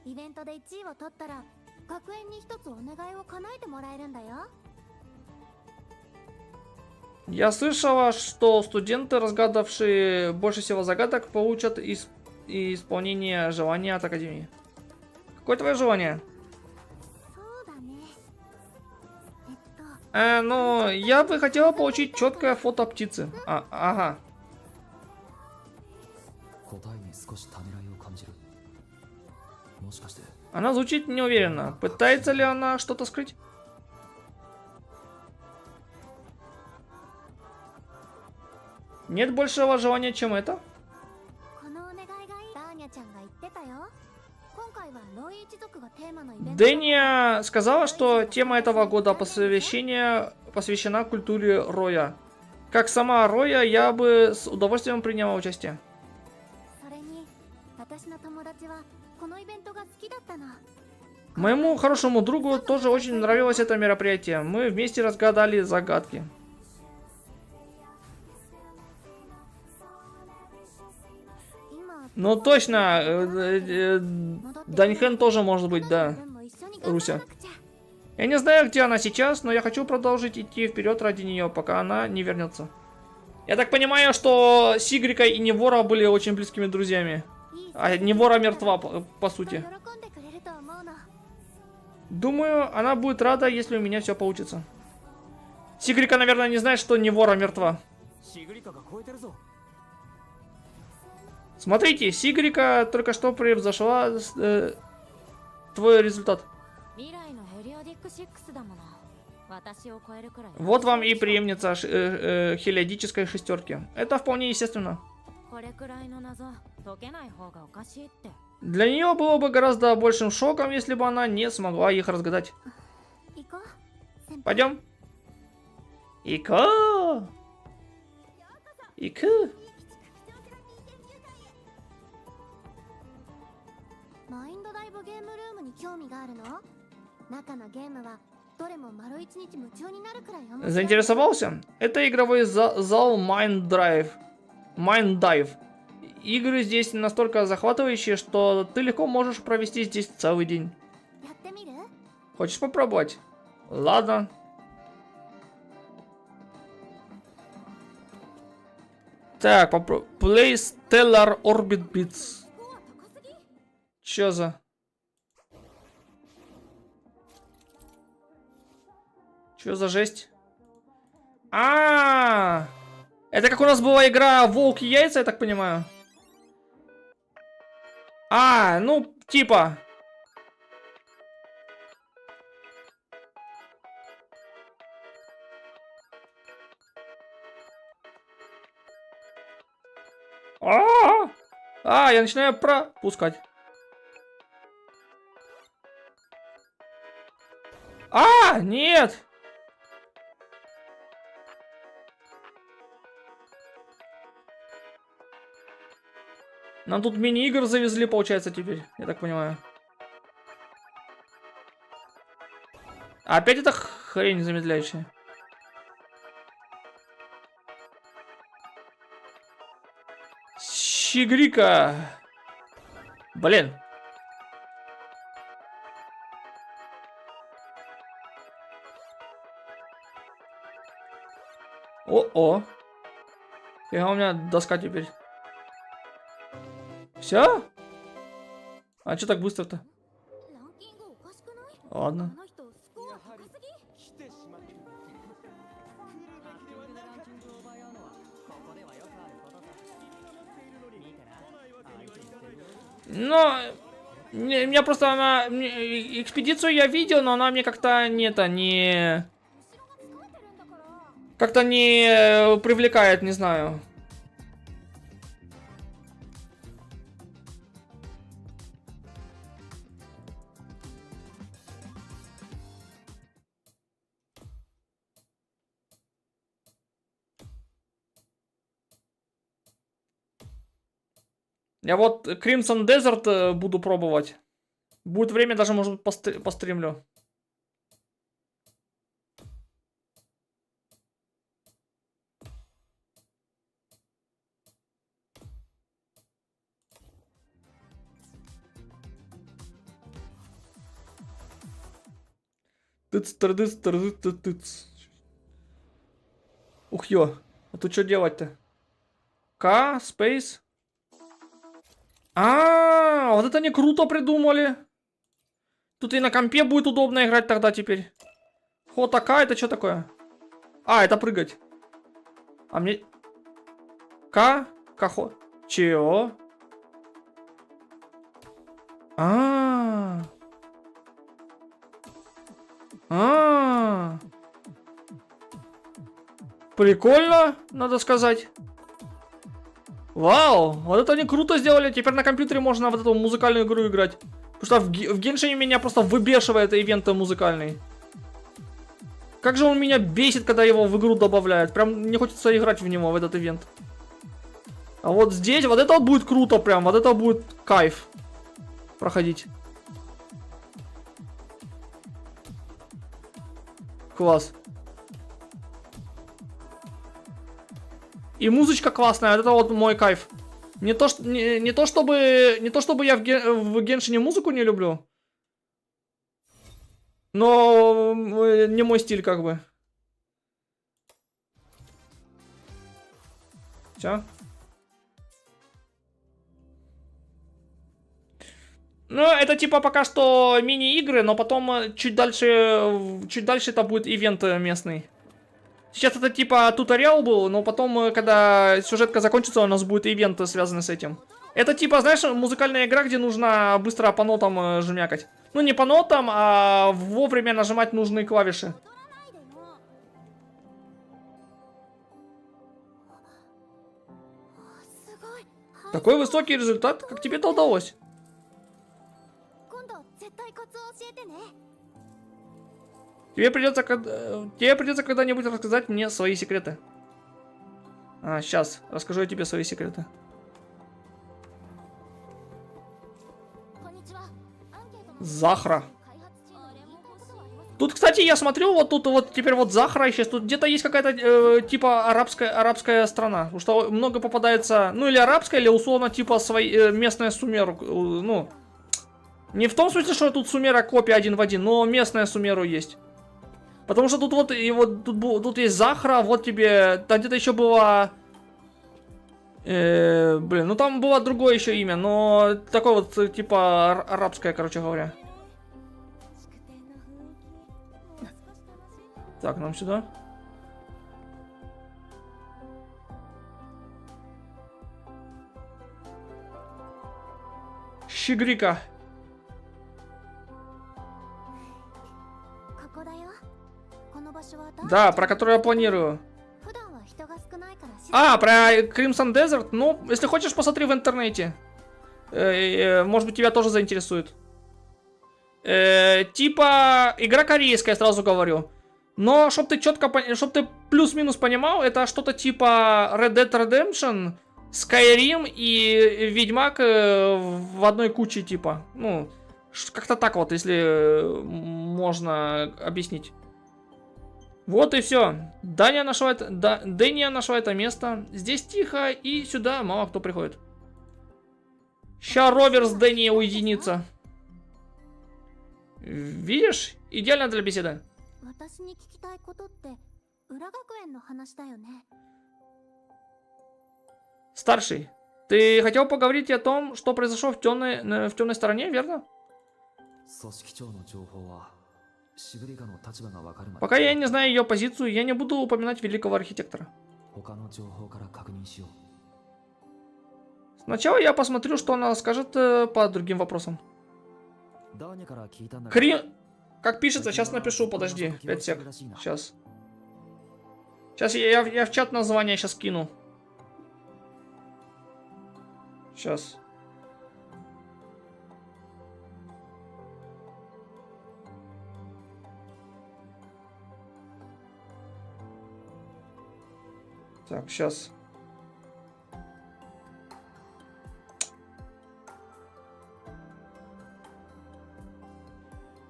イベントで1位を取ったら学園に一つお願いを叶えてもらえるんだよ。 Я слышала, что студенты, разгадавшие больше всего загадок, получат исполнение желания от Академии. Какое твое желание? そうだね。Ну, я бы хотела получить четкое фото птицы. Ага. 答えに少しためらいを感じる。もしかして Она звучит неуверенно. Пытается ли она что-то скрыть? Нет большего желания, чем это? このお願いがいい。ダーニャちゃんが言ってたよ。今回はロイ一族がテーマのイベント。 Дэния сказала, что тема этого года посвящена культуре Роя. Как сама Роя, я бы с удовольствием приняла участие. それに私の友達はこのイベントが好きだったの。 Моему хорошему другу тоже очень нравилось это мероприятие. Мы вместе разгадали загадки. Ну точно, Даньхэн тоже может быть, да, Руся. Я не знаю, где она сейчас, но я хочу продолжить идти вперед ради нее, пока она не вернется. Я так понимаю, что Сигрика и Невора были очень близкими друзьями. いい А Невора мертва, по сути. 喜んでくれると思うの。 Думаю, она будет рада, если у меня все получится. Сигрика, наверное, не знает, что Невора мертва. シグリカが超えてるぞ。 Смотрите, Сигрика только что превзошла твой результат. 未来のヘリオディック6だもの。私を超えるくらい。 Вот вам и преемница хелиодической шестерки. Это вполне естественно. これくらいの謎解けない方がおかしいって。 Для нее было бы гораздо большим шоком, если бы она не смогла их разгадать. 行こう。先輩。 Пойдем. Ико. Ико. マインドダイブゲームルームに興味があるの？中のゲームはどれも丸一日夢中になるくらい面白い。 Заинтересовался? Это игровой зал Mind Drive. Mind Dive. Игры здесь настолько захватывающие, что ты легко можешь провести здесь целый день. やってみる？ Хочешь попробовать? Ладно. Так, Play Stellar Orbit Beats. ここは高すぎ？ Чё за? Чё за жесть? Это как у нас была игра Волк и Яйца, я так понимаю. Ну, типа. Я начинаю пропускать. Нет! Нам тут мини-игр завезли, получается, теперь, я так понимаю. Опять эта хрень замедляющая. Сигрика. Блин. О-о. Фига у меня доска теперь. Все? А что так быстро-то? ランキングおかしくない？ Ладно. あの人スコア高すぎ？ Но меня просто экспедицию я видел, но она мне как-то не как-то не привлекает, не знаю. Я вот Crimson Desert буду пробовать. Будет время, даже, может быть, постримлю. Тыц. Ух ё. А тут что делать-то? К, Space. Вот это они круто придумали. Тут и на компе будет удобно играть тогда теперь. Хотака, это что такое? Это прыгать. А мне... Кахо. Чего? Прикольно, надо сказать. Вау, вот это они круто сделали. Теперь на компьютере можно вот эту музыкальную игру играть. Потому что в Геншине меня просто выбешивает ивент музыкальный. Как же он меня бесит, когда его в игру добавляют. Прям не хочется играть в него, в этот ивент. А вот здесь, вот это вот будет круто прям. Вот это будет кайф проходить. Класс. И музычка классная, это вот мой кайф. Не то чтобы я в Геншине музыку не люблю. Но не мой стиль, как бы. Все. Ну, это типа пока что мини-игры, но потом чуть дальше это будет ивент местный. Сейчас это типа туториал был, но потом, когда сюжетка закончится, у нас будет ивент, связанный с этим. Это типа, знаешь, музыкальная игра, где нужно быстро по нотам жмякать. Ну, не по нотам, а вовремя нажимать нужные клавиши. Такой высокий результат, как тебе это удалось? Тебе придется когда-нибудь рассказать мне свои секреты. А, сейчас расскажу я тебе свои секреты. Захра. Тут, кстати, я смотрю, вот тут вот теперь вот Захра исчез. Тут где-то есть какая-то типа арабская страна. Потому что много попадается, ну или арабская, или условно типа местная Сумеру. Ну, не в том смысле, что тут Сумера копия один в один, но местная Сумеру есть. Потому что тут вот, и вот тут есть Захра, вот тебе, там где-то еще было... блин, ну там было другое еще имя, но такое вот, типа, арабское, короче говоря. Так, нам сюда. Щегрика. Да, про которую я планирую. А, про Crimson Desert? Ну, если хочешь, посмотри в интернете. Может быть, тебя тоже заинтересует. Типа, игра корейская, сразу говорю. Но, чтоб ты четко, чтоб ты плюс-минус понимал, это что-то типа Red Dead Redemption, Skyrim и Ведьмак в одной куче, типа. Ну, как-то так вот, если можно объяснить. Вот и все. Дания нашла это место. Здесь тихо, и сюда мало кто приходит. Ща ровер с Дэнни уединится. Видишь? Идеально для беседы. Старший, ты хотел поговорить о том, что произошло в темной стороне, верно? Пока я не знаю ее позицию, я не буду упоминать великого архитектора. Сначала я посмотрю, что она скажет по другим вопросам. Как пишется, сейчас напишу, подожди, 5 сек. Сейчас. Сейчас я в чат название сейчас кину. Сейчас. Так, сейчас.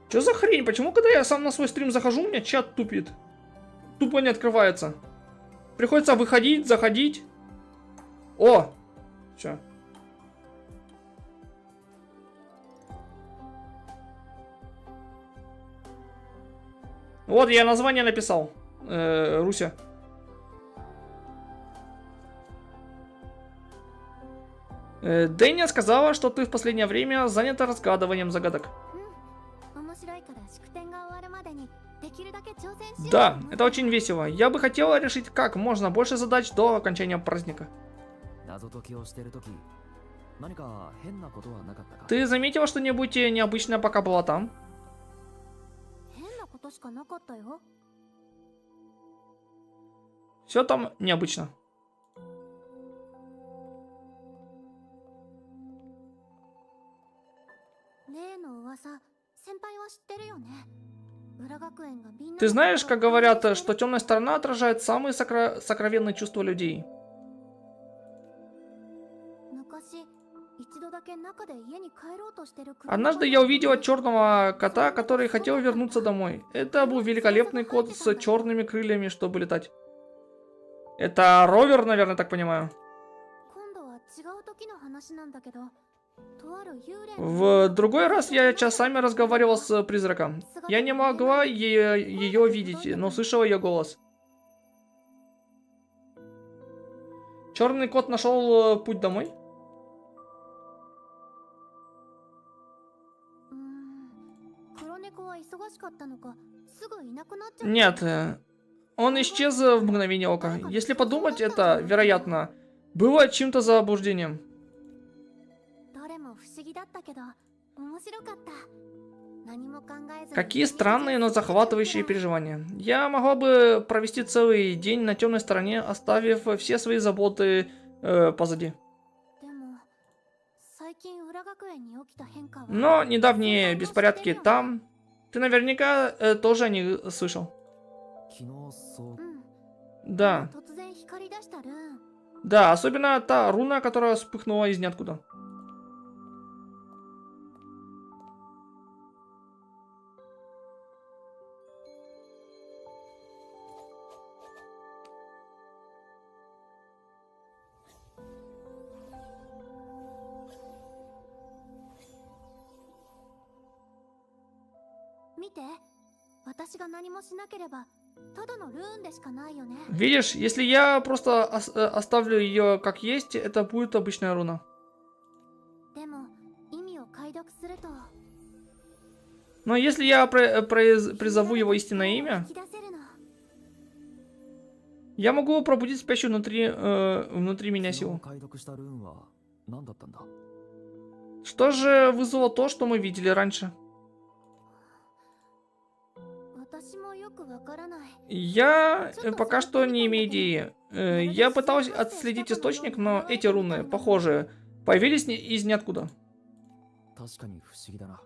Что за хрень? Почему, когда я сам на свой стрим захожу, у меня чат тупит? Тупо не открывается. Приходится выходить, заходить. О! Все. Вот, я название написал. Руся. Дэнни сказала, что ты в последнее время занята разгадыванием загадок. Да, это очень весело. Я бы хотела решить как можно больше задач до окончания праздника. Ты заметила что-нибудь необычное, пока была там? Все там необычно. Ты знаешь, как говорят, что темная сторона отражает самые сокровенные чувства людей? Однажды я увидела черного кота, который хотел вернуться домой. Это был великолепный кот с черными крыльями, чтобы летать. Это ровер, наверное, так понимаю. В другой раз я часами разговаривал с призраком. Я не могла ее видеть, но слышала ее голос. Черный кот нашел путь домой. 黒猫は忙しかったのかすぐいなくなっちゃった。 Нет, он исчез в мгновение ока. Если подумать, это, вероятно, было чьим-то заблуждением. どれも不思議だったけど面白かった。何も考えずに Какие странные, но захватывающие переживания. Я могла бы провести целый день на темной стороне, оставив все свои заботы позади. でも最近浦学園に起きた変化は Но недавние беспорядки там... Ты наверняка тоже о них слышал. 昨日そう Да. 突然光り出したルーン。 Да, особенно та руна, которая вспыхнула из ниоткуда. Видишь, если я просто оставлю ее как есть, это будет обычная руна. Но если я призову его истинное имя, я могу пробудить спящую внутри меня 昨日 силу. 解読したルーンは何だったんだ Что же вызвало то, что мы видели раньше? Я пока что не имею идеи. Я пытался отследить источник, но эти руны, похоже, появились из ниоткуда. 確かに不思議だな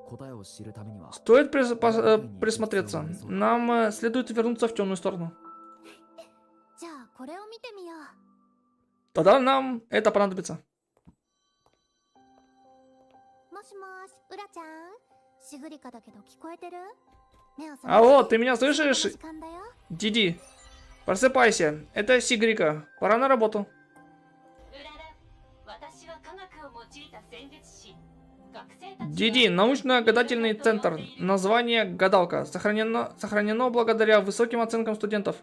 答えを知るためには Стоит присмотреться. Нам следует вернуться в темную сторону. Тогда нам это понадобится. Алло, ты меня слышишь? Диди, просыпайся. Это Сигрика. Пора на работу. Диди, научно-гадательный центр. Название гадалка. Сохранено благодаря высоким оценкам студентов.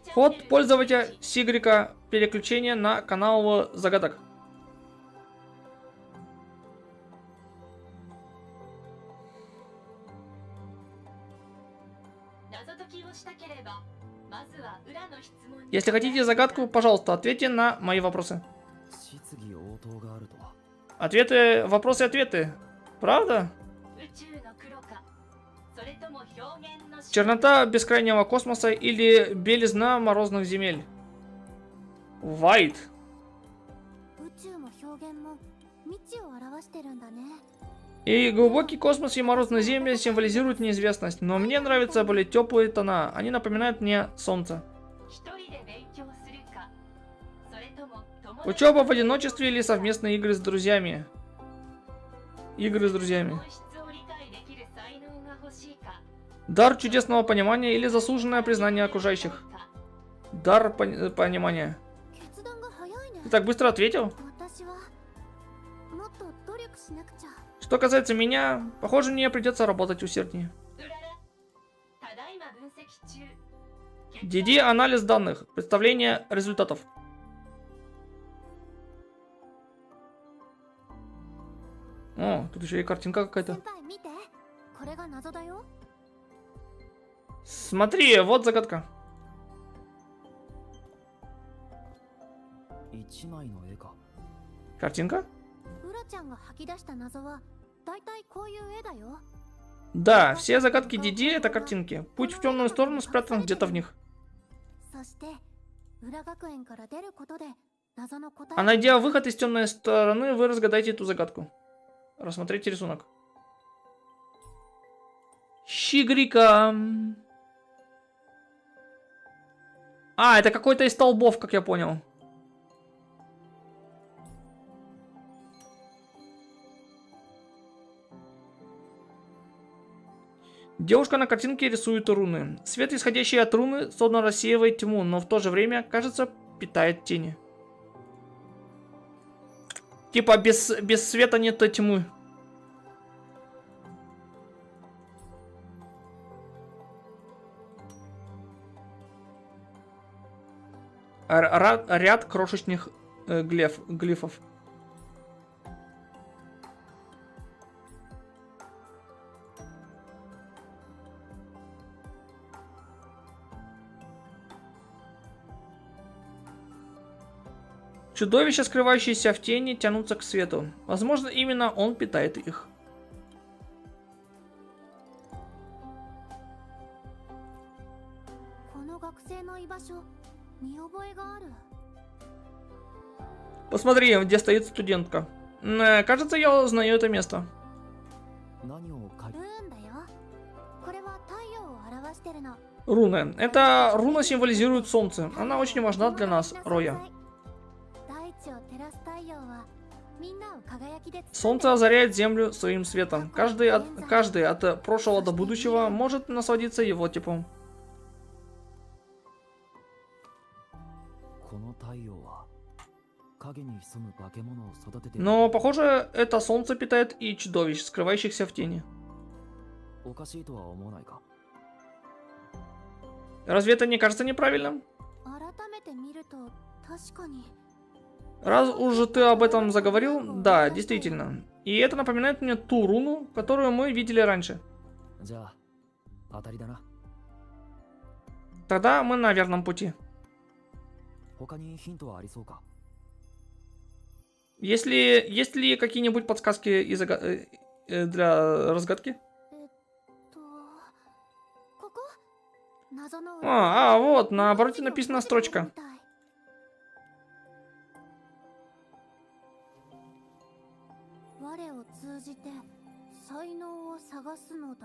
Вход пользователя Сигрика. Переключение на канал загадок. Если хотите загадку, пожалуйста, ответьте на мои вопросы. 質疑応答があるとは Ответы, вопросы, ответы. Правда? Чернота бескрайнего космоса или белизна морозных земель? White. И глубокий космос и морозные земли символизируют неизвестность, но мне нравятся более теплые тона, они напоминают мне солнце. Учеба в одиночестве или совместные игры с друзьями? Игры с друзьями. Дар чудесного понимания или заслуженное признание окружающих? Дар понимания. Ты так быстро ответил? Что касается меня, похоже, мне придется работать усерднее. Диди, анализ данных. Представление результатов. О, тут еще и картинка какая-то. Смотри, вот загадка. 一枚の絵か Картинка? Да, все загадки Диди это картинки. Путь в темную сторону спрятан где-то в них. А найдя выход из темной стороны, вы разгадаете эту загадку. Рассмотрите рисунок. Щигрика. А, это какой-то из столбов, как я понял. Девушка на картинке рисует руны. Свет, исходящий от руны, словно рассеивает тьму, но в то же время, кажется, питает тени. Типа без света нет тьмы. ряд крошечных глифов. Чудовища, скрывающиеся в тени, тянутся к свету. Возможно, именно он питает их. Посмотри, где стоит студентка. Кажется, я узнаю это место. 何を書いて Руны. Эта руна символизирует солнце. Она очень важна для нас, Роя. Солнце озаряет землю своим светом. Каждый от прошлого до будущего может насладиться его теплом. この太陽は影に潜む化け物を育てている Но, похоже, это солнце питает и чудовищ, скрывающихся в тени. おかしいとは思わないか Разве это не кажется неправильным? Раз уже ты об этом заговорил, да, действительно. И это напоминает мне ту руну, которую мы видели раньше. じゃあ当たりだな Тогда мы на верном пути. 他にヒントはありそうか Есть ли какие-нибудь подсказки для разгадки? Вот, на обороте написана строчка.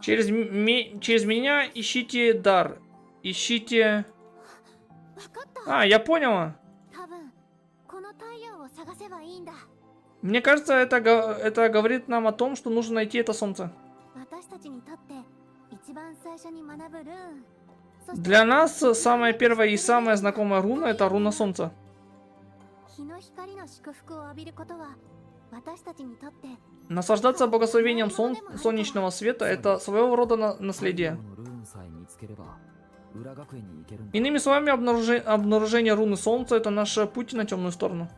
Через меня ищите дар. Ищите... я поняла. Мне кажется, это говорит нам о том, что нужно найти это солнце. Для нас самая первая и самая знакомая руна — это руна солнца. Наслаждаться благословением солнечного света — это своего рода наследие. 太陽のルーンさえ見つければ裏学園に行けるんだ Иными словами, обнаружение руны солнца — это наш путь на темную сторону.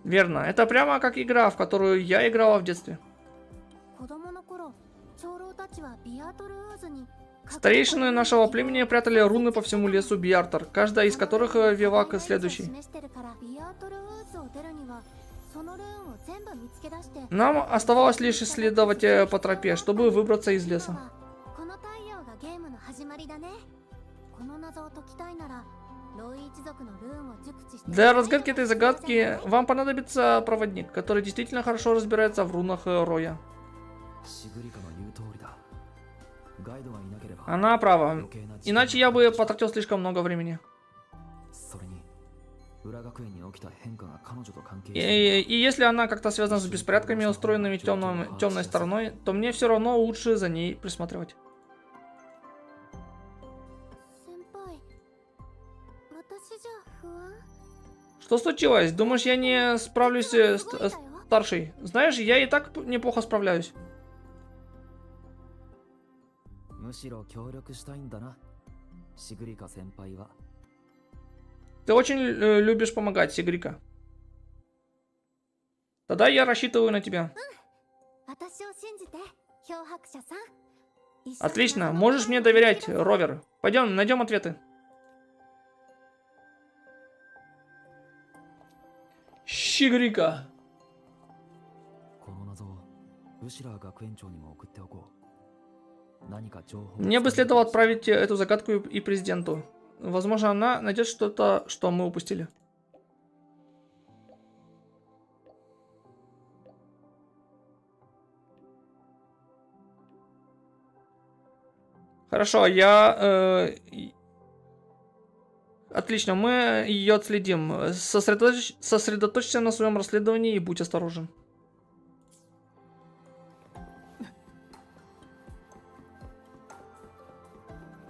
Верно, это прямо как игра, в которую я играла в детстве. Старейшины нашего племени прятали руны по всему лесу Биартар, каждая из которых вела к следующей. Нам оставалось лишь исследовать по тропе, чтобы выбраться из леса. Для разгадки этой загадки вам понадобится проводник, который действительно хорошо разбирается в рунах Роя. シグリカの言う通りだガイドがいなければ Она права. 余計な時間 Иначе я бы потратил слишком много времени. それに裏学園に起きた変化が彼女と関係 И если она как-то связана с беспорядками, устроенными темной стороной, то мне все равно лучше за ней присматривать. Что случилось? Думаешь, я не справлюсь с старшей? Знаешь, я и так неплохо справляюсь. むしろ協力したいんだなシグリカ先輩は Ты очень любишь помогать, Сигрика. Тогда я рассчитываю на тебя. Отлично, можешь мне доверять, Ровер. Пойдем, найдем ответы. Сигрика. この謎をウシラー学園長にも送っておこう何か情報を Мне бы следовало отправить эту загадку и президенту. Возможно, она найдет что-то, что мы упустили. Хорошо, Отлично, мы ее отследим. Сосредоточься на своем расследовании и будь осторожен.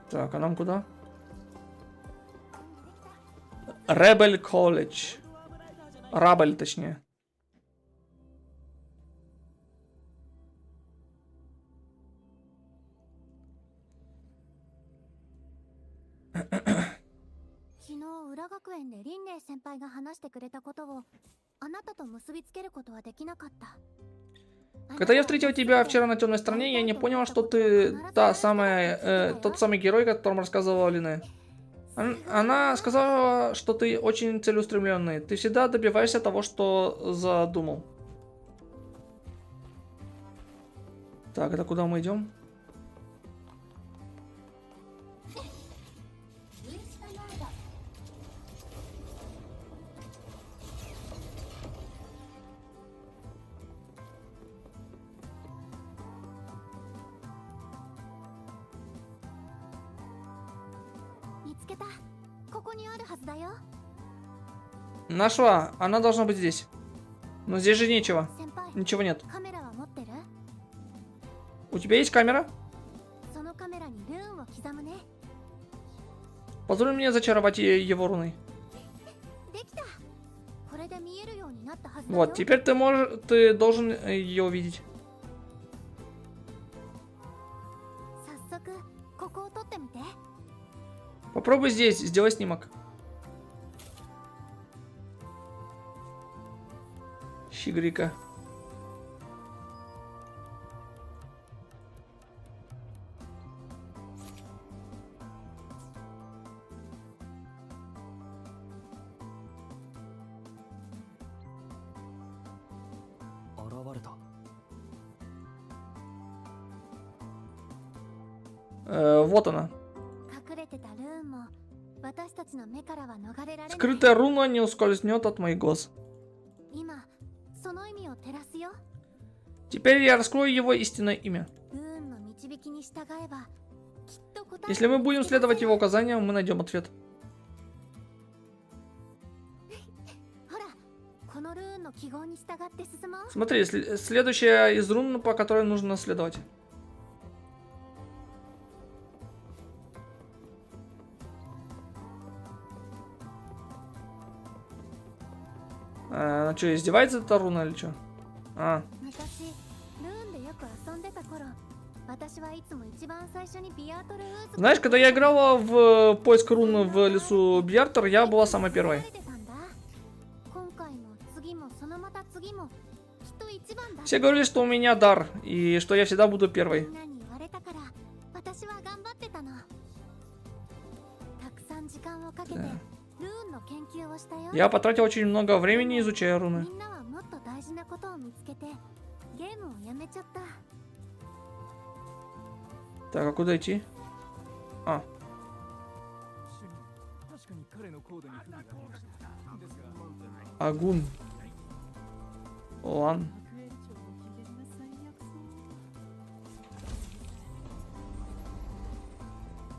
Так, а нам куда? Rebel College. Рабель, точнее. 裏学園で凛音先輩が話してくれたことをあなたと結びつけることはできなかった。 Когда я встретил тебя вчера на темной стороне, я не понял, что ты тот самый герой, о котором рассказывала Лине. Она сказала, что ты очень целеустремленный. Ты всегда добиваешься того, что задумал. Так, это куда мы идем? Нашла. Она должна быть здесь. Но здесь же нечего. Ничего нет. У тебя есть камера? Позволь мне зачаровать его руной. Вот, теперь ты должен ее увидеть. Попробуй здесь, сделай снимок. Щигрика. Вот она. Скрытая руна не ускользнет от моих глаз. Теперь я раскрою его истинное имя. Если мы будем следовать его указаниям, мы найдем ответ. Смотри, следующая из рун, по которой нужно следовать. Она что, издевается эта руна или что? А. Знаешь, когда я играла в поиск рун в лесу Бьяртер, я была самой первой. Все говорили, что у меня дар, и что я всегда буду первой. Да. Я потратил очень много времени, изучая руны. Так, а куда идти? А. Агун. Лан.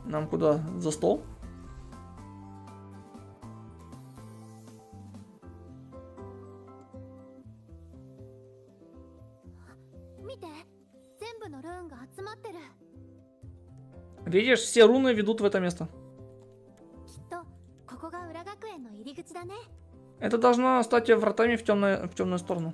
Нам куда? За стол? Видишь, все руны ведут в это место. Это должно стать вратами в темную сторону.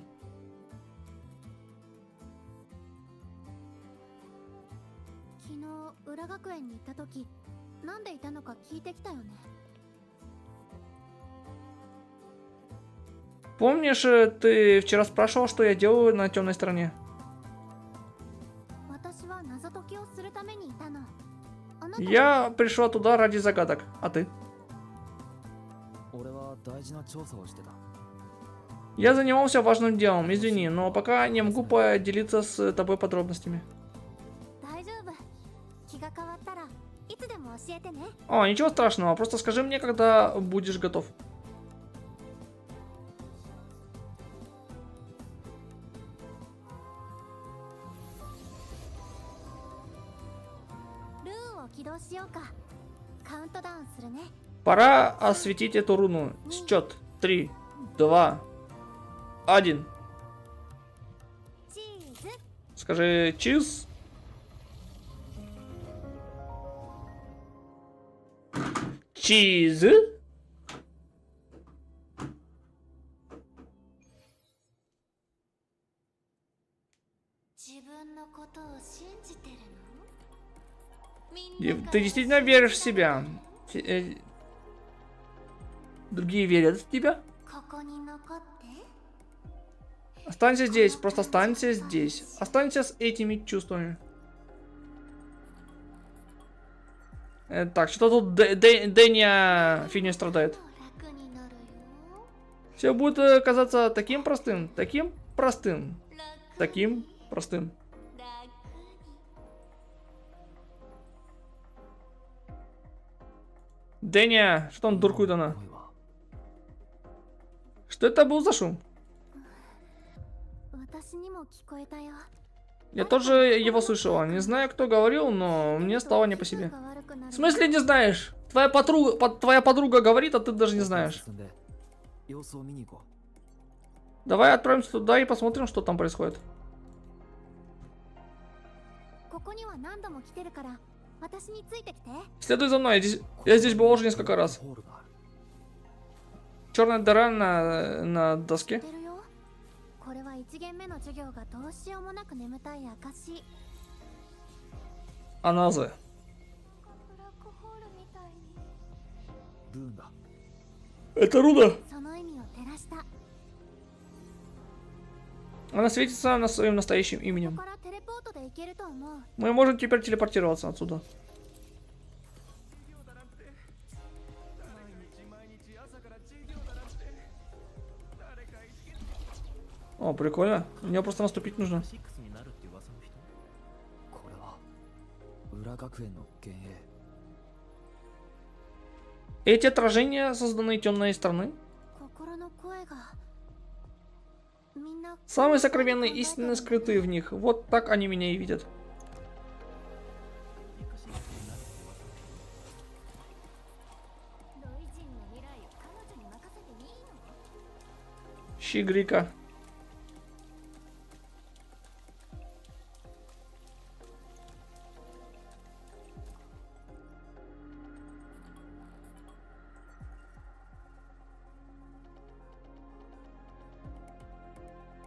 Помнишь, ты вчера спрашивал, что я делаю на темной стороне? Я пришла туда ради загадок, а ты? Я занимался важным делом, извини, но пока не могу поделиться с тобой подробностями. О, ничего страшного, просто скажи мне, когда будешь готов. Пора осветить эту руну. Счет. 3, 2, 1. Скажи чиз. Чиз. Ты действительно веришь в себя? Другие верят в тебя. ここに残って Останься здесь, просто останься здесь. Останься с этими чувствами. Так, что-то тут Дэня фигня страдает. 楽になるよ Все будет казаться таким простым, таким простым, 楽 таким простым. 楽に Дэня, что там дуркует она? 声は Что это был за шум? 私にも聞こえたよ Я тоже его слышала. Не знаю, кто говорил, но мне стало не по себе. В смысле не знаешь? Твоя подруга говорит, а ты даже не знаешь. 進んで様子を見に行こ Давай отправимся туда и посмотрим, что там происходит. ここには何度も来てるから私についてきて Следуй за мной. Я здесь был уже う несколько раз. ホールがある Черная дыра на 知 доске. ってるよこれは1限目の授業がどうしようもなく眠たい証 Аназы. ブラックホールみたいに ルーンだ Это руна. その意味を照らした Она светится на своим настоящим ここ именем. からテレポートで行けると思う Мы можем теперь телепортироваться отсюда. О, прикольно. Мне просто наступить нужно. 6になるって噂の人これは裏学園の幻影 Эти отражения созданы темной стороны. 心の声がみんな Самые сокровенные истины скрыты в них. Вот так они меня и видят. ロイ人の未来を彼女に任せていいの Щигрика.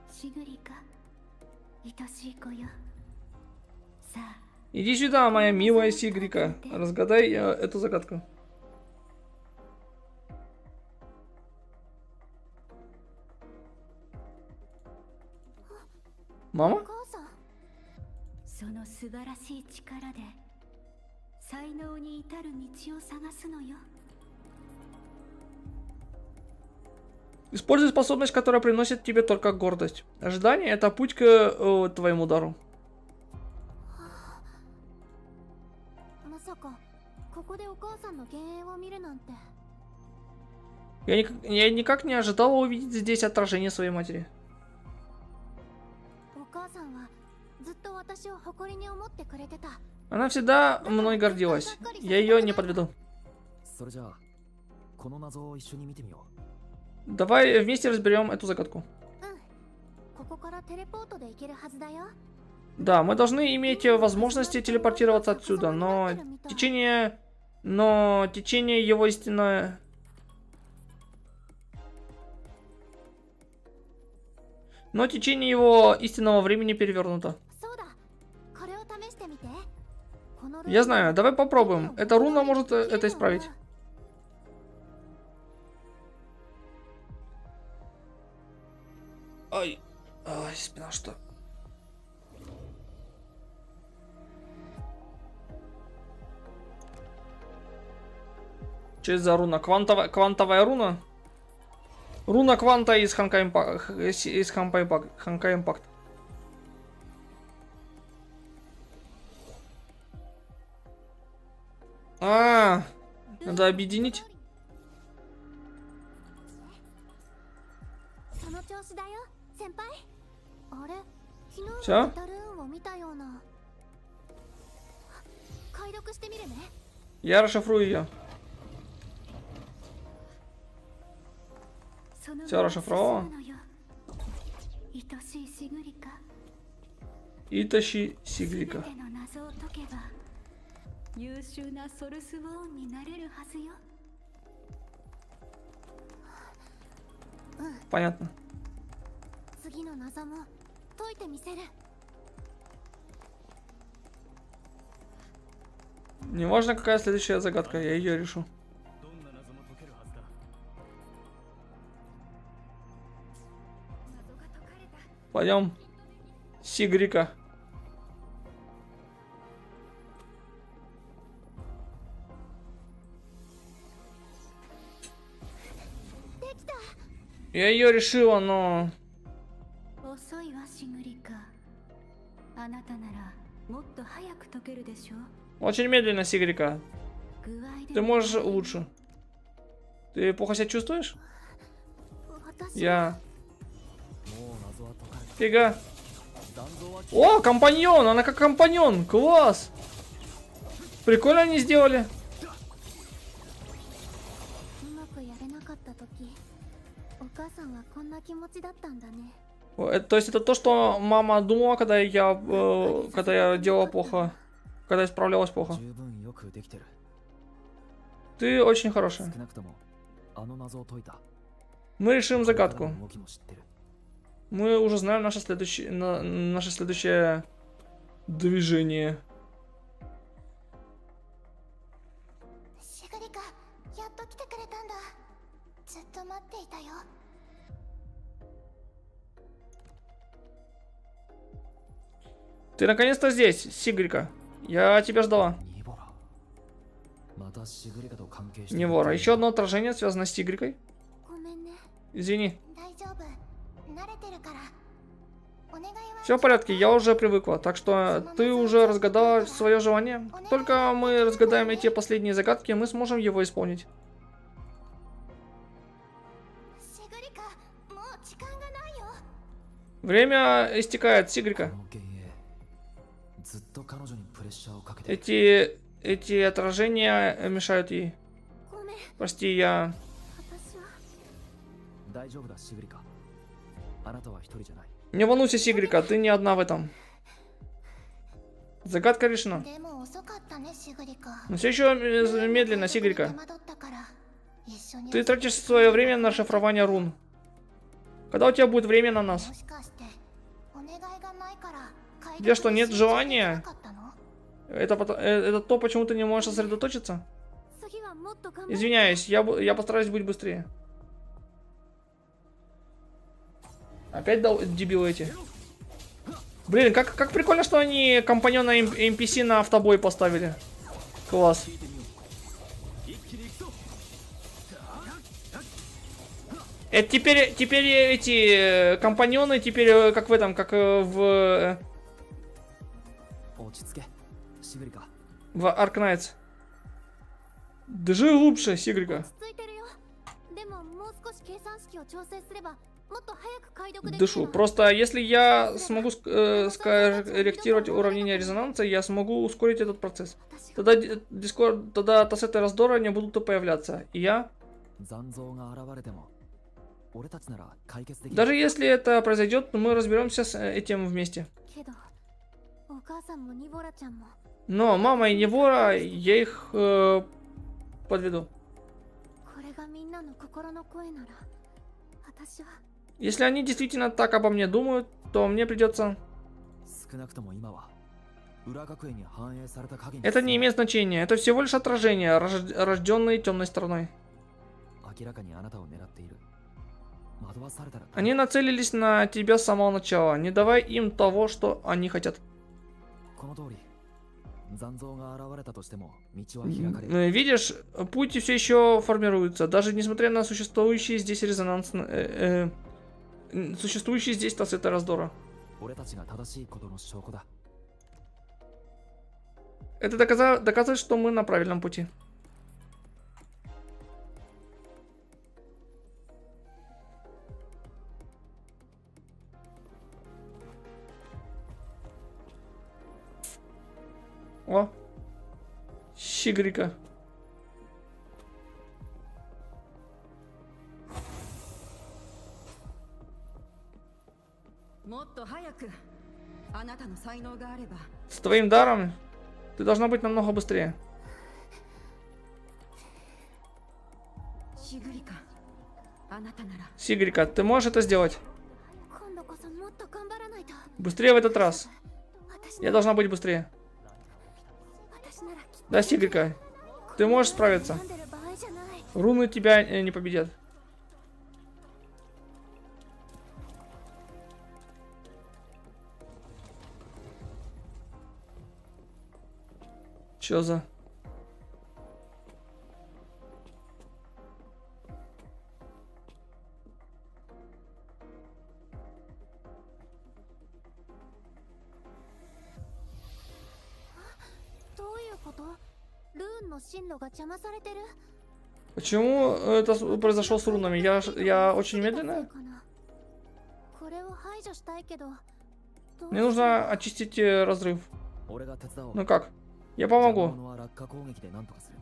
Сигурика, 愛しい子よ。さあ、 Иди сюда, моя милая Сигрика. Разгадай эту загадку. Мама? お母さん。その素晴らしい力で才能に至る道を探すのよ Используй способность, которая приносит тебе только гордость. Ожидание — это путь к твоему дару. まさか、ここでお母さんの幻影を見るなんて。 Я никак не ожидала увидеть здесь отражение своей матери. お母さんはずっと私を誇りに思ってくれてた。 Она всегда мной гордилась. Я ее не подведу. それじゃあこの謎を一緒に見てみよ Давай вместе разберем эту загадку. ここからテレポートで行けるはずだよ。 Да, мы должны иметь возможности телепортироваться отсюда, но течение его истинное... Но течение его истинного времени перевернуто. そうだ。これを試してみて。この Я знаю, давай попробуем. Эта руна может это исправить. Ай, спина что? Что это за руна? Квантовая руна? Руна кванта из Ханка Импакт. Надо объединить. その調子だよ、先輩。あれ、昨日 Всё? のタルーンを見たような。解読してみるね。 Я расшифрую ее. その Всё расшифровала? 進むのよ愛しいシグリカ Итащи Сигрика. 全ての謎を解けば優秀なソルスウォーンになれるはずよ Понятно. 次の謎も解いてみせる。 Неважно, какая следующая загадка, я ее решу. Пойдем. Сигрика. Я ее решила, но... 遅いわシグリカ。あなたならもっと早く解けるでしょ。 Очень медленно, Сигрика. 具合で Ты можешь лучше. Ты плохо себя чувствуешь? 私 Я... もう謎は解かれた。 Фига. 残像は О, компаньон! Она как компаньон! Класс! Прикольно они сделали. うまくやれなかった時お母さんはこんな気持ちだったんだね。 То есть это то, что мама думала, когда я делала плохо. Когда я справлялась плохо. 十分よくできてる。 Ты очень хорошая. 少なくともあの謎を解いた。 Мы решим これから загадку. の動きも知ってる。 Мы уже знаем наше следующее движение. シグリカ、やっと来てくれたんだ。ずっと待っていたよ。 Ты наконец-то здесь, Сигрика. Я тебя ждала. ニボラ。またシグリカと関係してる。 Невора. Еще одно отражение связано с Сигрикой. ごめんね。 Извини. 大丈夫。慣れてるから。お願いは Все в порядке, я уже привыкла. Так что ты уже разгадала свое желание. Только мы разгадаем эти последние загадки, мы сможем его исполнить. シグリカ、もう時間がないよ。 Время истекает, こ Сигрика. の幻影。ずっと彼女にプレッシャーをかけてる。 Эти отражения мешают ей. ごめん、 Прости, я... 私は。大丈夫だシグリカ。あなたは一人じゃない。 Не волнуйся, Сигрика, ты не одна в этом. Загадка решена. でも遅かったね、シグリカ。 Но все еще медленно, Сигрика. 手間取ったから一緒に Ты тратишь свое время на шифрование рун. Когда у тебя будет время на нас? もしかしてお願いがないから解 У тебя что, нет 読に集中でき желания? なかったの？ Это то, почему ты не можешь сосредоточиться? 次はもっと頑張って。 Извиняюсь, я постараюсь быть быстрее. Опять дебилы эти. Блин, как прикольно, что они компаньона NPC на автобой поставили. Класс. Это теперь эти компаньоны теперь как в этом, как в 落ち着けシグリカ。 Ark Knights. Даже лучше, Сигрика. 落ち着いてるよ。でももう少し計算式を調整すればもっと早く解読できる Дышу. の。 Просто если я смогу скорректировать уравнение резонанса, я смогу ускорить этот процесс. 私が Тогда тассеты раздора не будут и появляться. И я... 残像が現れても俺たちなら解決できる。 Даже если это произойдет, мы разберемся с этим вместе. けどお母さんもニボラちゃんも Но мама и Невора, я их подведу. これがみんなの心の声なら私は Если они действительно так обо мне думают, то мне придется... 少なくとも今は裏学園に反映された影に Это не имеет значения. Это всего лишь отражение, рожденные темной стороной. 明らかにあなたを狙っている。惑わされたら Они нацелились на тебя с самого начала. Не давай им того, что они хотят. この通り残像が現れたとしても道は開かれる。 Видишь, путь все еще формируется, даже несмотря на существующий здесь резонанс, существующий здесь тассеты раздора. 俺たちが正しいことの証拠だ。 Это доказывает, что мы на правильном пути. О, Сигрика. もっと早くあなたの才能があれば С твоим даром ты должна быть намного быстрее. シグリカあなたなら Сигрика, ты можешь это сделать? 今度こそもっと頑張らないと Быстрее в этот раз. 私 Я должна быть быстрее. 私ならきっと Да, Сигрика, ты можешь справиться. 悩んでる場合じゃない Руны тебя не победят. Чё за... Почему это произошло с рунами? Я очень медленная? Мне нужно очистить разрыв. 俺が手伝おう。 Ну как? Я 邪魔 помогу. 者は落下攻撃で何とかする。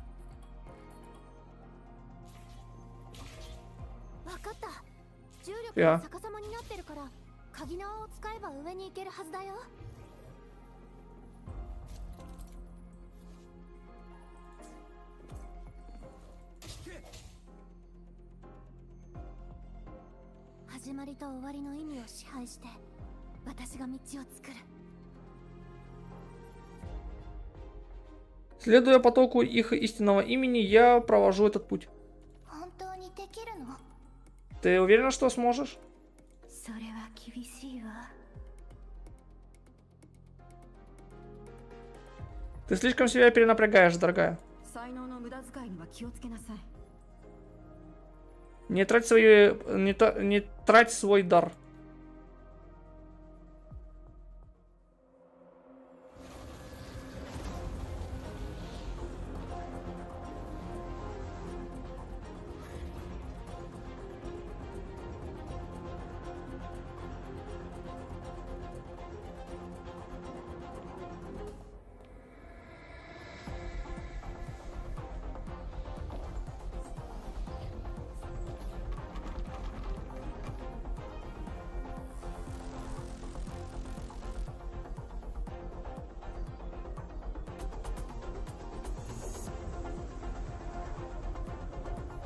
わかった重力いやが逆さまになってるから鍵縄を使えば上に行けるはずだよ始まりと終わりの意味を支配して私が道を作る Следуя потоку их истинного имени, я провожу этот путь. 本当にできるの Ты уверена, что сможешь? それは厳しいわ Ты слишком себя перенапрягаешь, дорогая. 才能の無駄遣いには気をつけなさい。 Не трать не трать свой дар.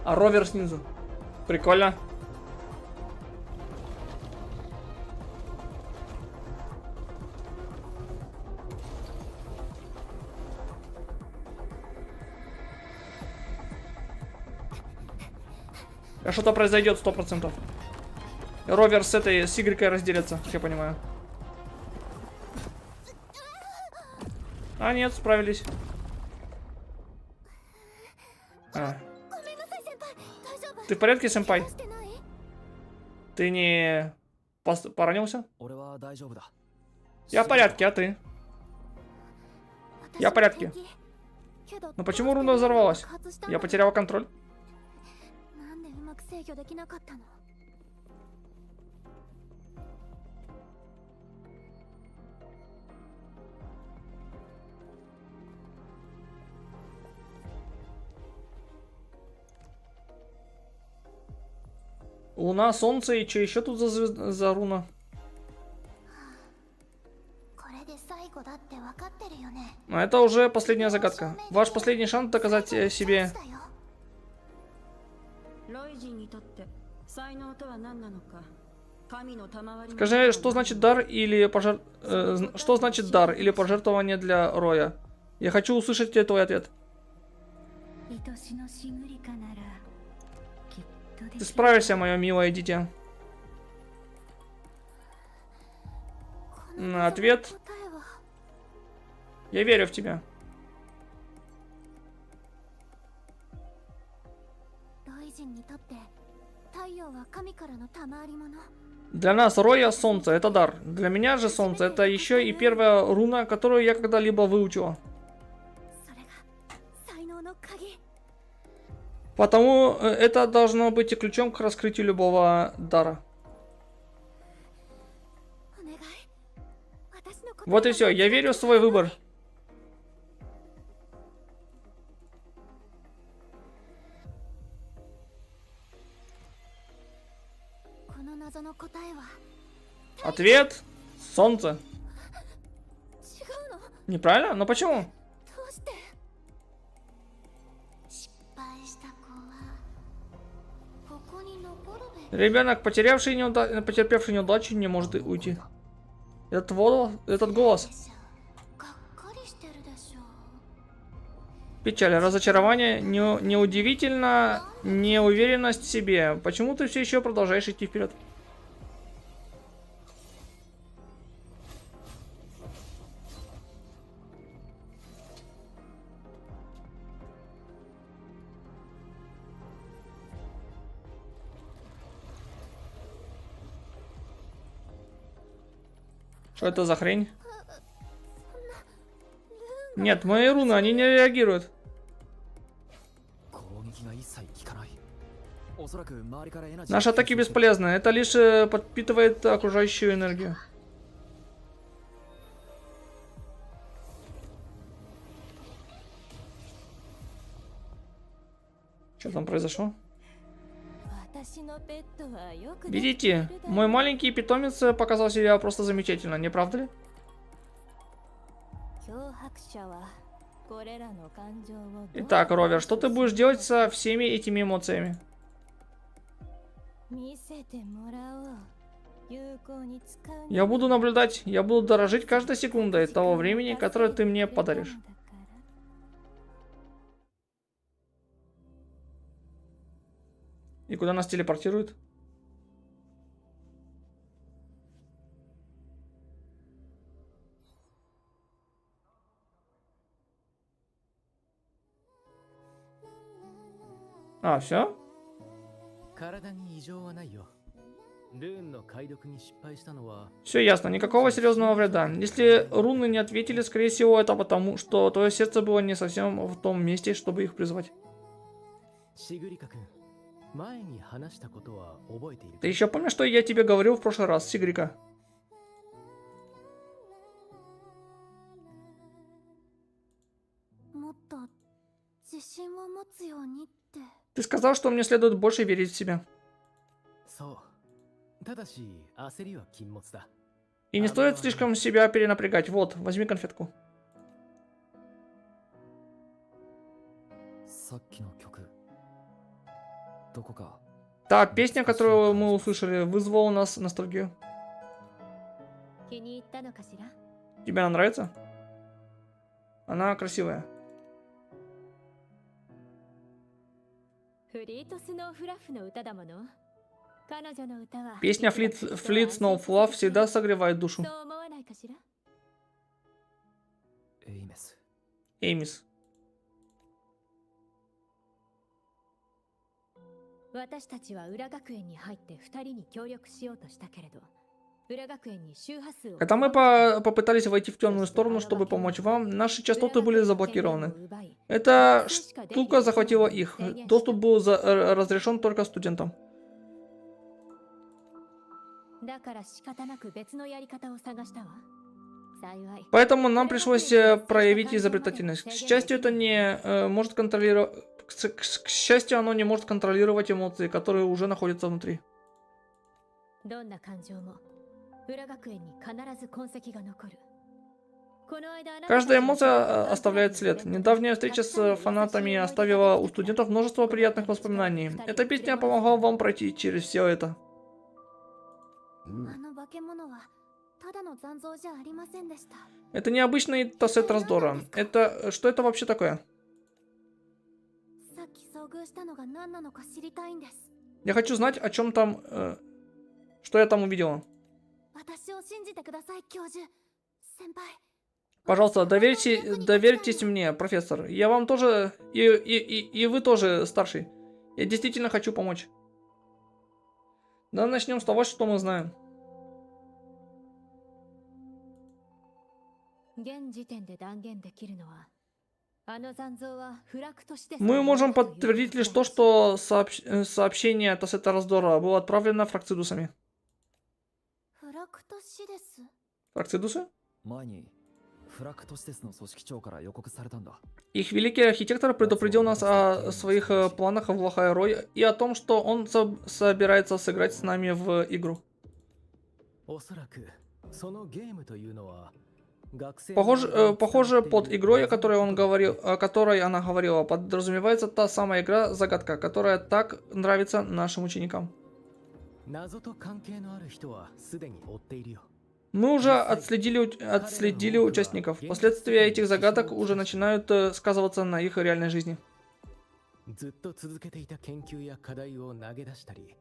А ровер снизу. Прикольно. А что-то произойдет 100%. Ровер с этой, с Y разделится, как я понимаю. А, нет, справились. А. Ты в порядке, сэмпай? Ты не поранился? 俺は大丈夫だ。 Я в порядке, а ты? Я в порядке. Но почему руна взорвалась? Я потерял контроль. なんでうまく制御できなかったの Луна, солнце и что еще тут за руна? これで最後だって分かってるよね А это уже последняя загадка. Ваш последний шанс доказать себе. ロイジンにとって才能とは何なのか。神の賜り。 Скажи, что значит дар или что значит дар или пожертвование для Роя? Я хочу услышать твой ответ. Ты справишься, мое милое дитя. Ответ. Я верю в тебя. Для нас Роя солнце это дар. Для меня же солнце это еще и первая руна, которую я когда-либо выучила. Потому это должно быть и ключом к раскрытию любого дара. Вот и все, я верю в свой выбор. Ответ — солнце. Неправильно? Но почему? Ребенок, потерпевший неудачу, не может уйти. Этот голос. Печаль, разочарование, неудивительно, неуверенность в себе. Почему ты все еще продолжаешь идти вперед? Что это за хрень? Нет, мои руны, они не реагируют. 攻撃が一切効かない。おそらく周りからエナジー Наши атаки бесполезны. Это лишь подпитывает окружающую энергию. Что там произошло? 私のペットはよくできている Видите, だろう мой маленький питомец показал себя просто замечательно, не правда ли? 脅迫者はこれらの感情をどう Итак, Ровер, что ты будешь делать со всеми этими эмоциями? 見せてもらおう。有効に使う Я буду наблюдать, я буду дорожить каждой секундой того времени, которое ты мне подаришь. И куда нас телепортируют? А, все? 体に異常はないよ。ルーンの解読に失敗したのは Все ясно, никакого серьезного вреда. Если руны не ответили, скорее всего, это потому, что твое сердце было не совсем в том месте, чтобы их призвать. シグリカ君、前に話したことは覚えている Ты еще помнишь, что я тебе говорил в прошлый раз, Сигрика? もっと自信を持つようにって。 Ты сказал, что мне следует больше верить в себя. そうただし焦りは禁物だ И не стоит слишком себя перенапрягать. Вот, возьми конфетку. さっきの曲どこか Та песня, которую мы услышали, вызвала у нас ностальгию. 気に入ったのかしら Тебе она нравится? Она красивая. フリートスノーフラッフの歌だもの。彼女の歌は Песня Fleet Snow Fluff всегда согревает душу. そう思わないかしら。エイメス Эймис. 私たちは裏学園に入って2人に協力しようとしたけれど、裏学園に周波数を Когда мы попытались войти в темную сторону, чтобы помочь вам, наши частоты были заблокированы. Эта штука захватила их. Доступ был разрешен только студентам. だから仕方なく別のやり方を探したわ。幸い。 Поэтому нам пришлось проявить изобретательность. К счастью, это не может контролировать... К счастью, оно не может контролировать эмоции, которые уже находятся внутри. どんな感情も裏学園に必ず痕跡が残る。この間あなたたち Каждая эмоция оставляет след. Недавняя встреча с фанатами оставила у студентов множество приятных воспоминаний. Эта песня помогла вам пройти через все это. あの化け物はただの残像じゃありませんでした。 Это необычный тассет раздора. Это... Что это вообще такое? さっき遭遇したのが何なのか知りたいんです。 Я хочу знать, о чем там... что я там увидела. 私を信じてください、教授。先輩。 Пожалуйста, доверьтесь мне, профессор. Я вам тоже... И вы тоже, старший. Я действительно хочу помочь. Да, начнем с того, что мы знаем. 現時点で断言できるのは、あの残像はフラクトして Мы можем подтвердить лишь то, что сообщение тассета раздора было отправлено фракцидусами. フラクトシデス。 Фракцидусы? 前にフラクトシテスの組織長から予告されたんだ Их великий архитектор предупредил нас о своих планах в Лохай-Рой и о том, что он собирается сыграть с нами в игру. おそらくそのゲームというのは Похоже, под игрой, о которой она говорила, подразумевается та самая игра-загадка, которая так нравится нашим ученикам. 謎と関係のある人はすでに追っているよ Мы уже отследили участников. Последствия этих загадок уже начинают сказываться на их реальной жизни. ずっと続けていた研究や課題を投げ出したり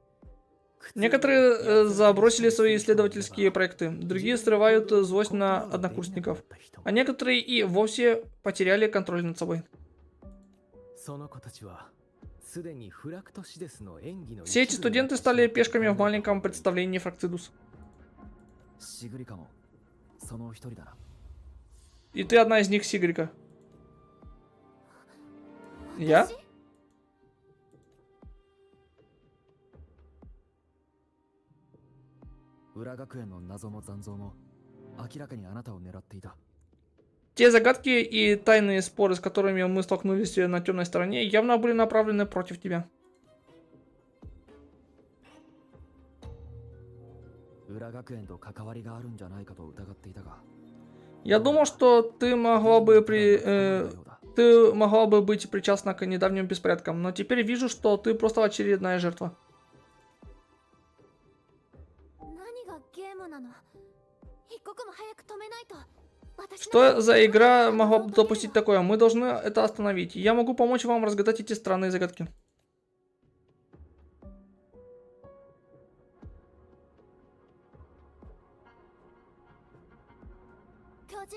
Некоторые забросили свои исследовательские проекты, другие срывают злость на однокурсников, а некоторые и вовсе потеряли контроль над собой. その子たちはすでにフラクトシデスの演技の Все эти студенты стали пешками в маленьком представлении Фракцидус. シグリカもその一人だな。 И ты одна из них, Сигрика. Я? 私裏学園の謎も残像も明らかにあなたを狙っていた。 Те загадки и тайные споры, с которыми мы столкнулись на темной стороне, явно были направлены против тебя. 裏学園と関わりがあるんじゃないかと疑っていたが。 Я думал, что ты могла бы быть причастна к недавним беспорядкам, но теперь вижу, что ты просто очередная жертва. 何がゲームなの？一刻も早く止めないと。私 Что за игра могла бы допустить такое? Мы должны это остановить. Я могу помочь вам разгадать эти странные загадки. 教授、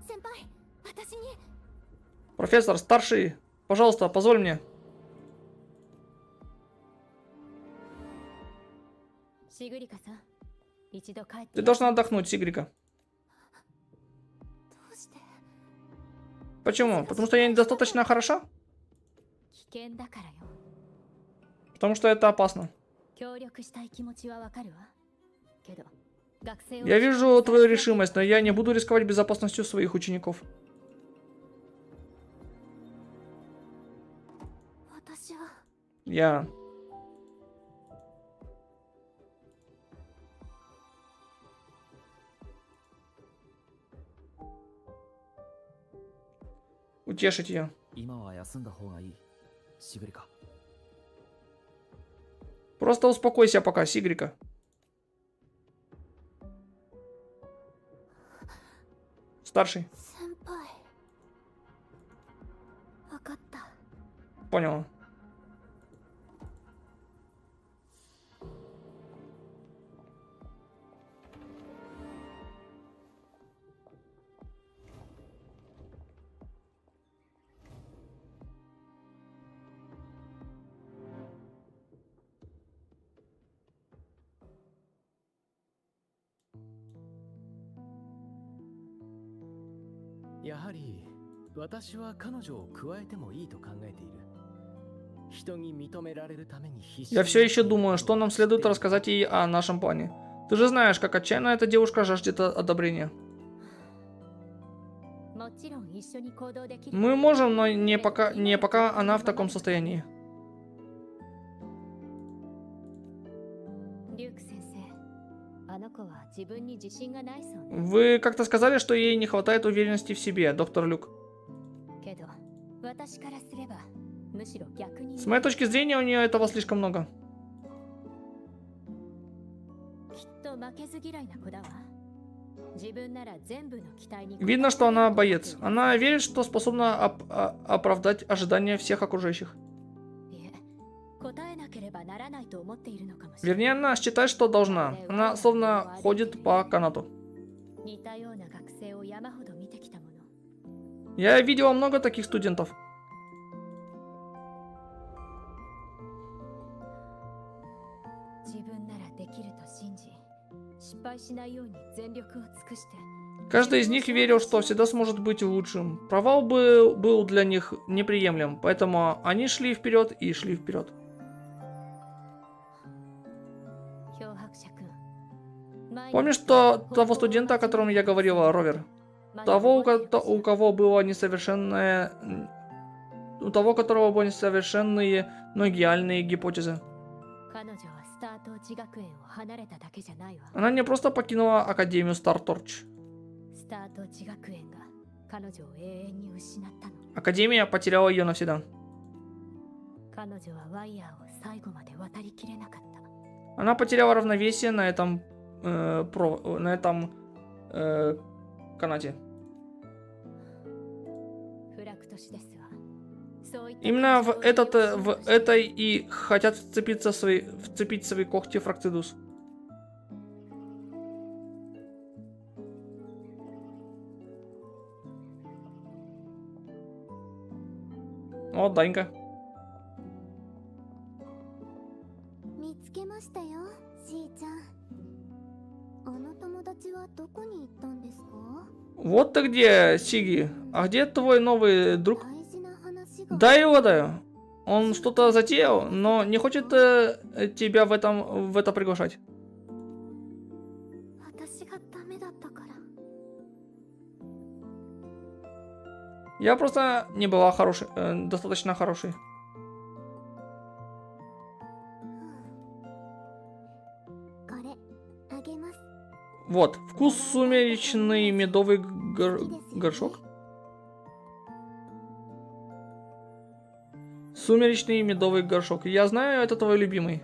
先輩、私に Профессор, старший, пожалуйста, позволь мне. シグリカさん、一度帰って Ты должна отдохнуть, Сигрика. どうして？ Почему? Потому что я недостаточно хороша? 危険だからよ。 Потому что это опасно. 協力したい気持ちはわかるわ。けど、学生を Я вижу твою решимость, но я не буду рисковать безопасностью своих учеников. 私は Я... Утешить ее. 今は休んだ方がいい。シグリカ。 Просто успокойся пока, Сигрика. 'Старший. 先輩。わかった。 Понял. "やはり私は彼女を加えてもいいと考えている。人に認められるために必死 Я все еще думаю, что нам следует рассказать ей о нашем плане. Ты же знаешь, как отчаянно эта девушка жаждет одобрения. もちろん一緒に行動できる。 Мы можем, но не пока она в таком состоянии. リューク先生、あの子は自分に自信がないそうね。 Вы как-то сказали, что ей не хватает уверенности в себе, доктор Люк. けど、私からすれば、むしろ逆に。 С моей точки зрения, у нее этого слишком много. きっと負けず嫌いな子だわ。自分なら全部の期待に。 Видно, что она боец. Она верит, что способна оправдать ожидания всех окружающих. いえ、答えなければならないと思っているのかもしれない。 Вернее, она считает, что должна. Она словно ходит по канату. 似たような学生を山ほど見てきたもの。 Я видела много таких студентов. 自分ならできると信じ、失敗しないように全力を尽くして。 Каждый из них верил, что всегда сможет быть лучшим. Провал был для них неприемлем, поэтому они шли вперед и шли вперед. 漂白者君。 Помнишь того студента, о котором я говорила, Ровер? Того, у кого было несовершенное... У того, у которого были несовершенные, но идеальные гипотезы. 彼女はスタートーチ学園を離れただけじゃないわ。 Она не просто покинула Академию Старторч. スタートーチ学園が彼女を永遠に失ったの。 Академия потеряла ее навсегда. 彼女はワイヤーを最後まで渡りきれなかった。 Она потеряла равновесие на этом канате. フラクトシですわ。そういった Именно в этой и хотят вцепить свои когти Фрактидус. О, Данька. 見つけましたよ、しーちゃん。あの友友達はどこに行ったんですか？ Вот ты где, Сиги. А где твой новый друг? 大事な話が。 Дай угадаю. Он что-то затеял, но не хочет тебя в это приглашать. 私がダメだったから。 Я просто не была достаточно хорошей. これあげます。 Вот, вкус сумеречный медовый горшок. Сумеречный медовый горшок. Я знаю, это твой любимый.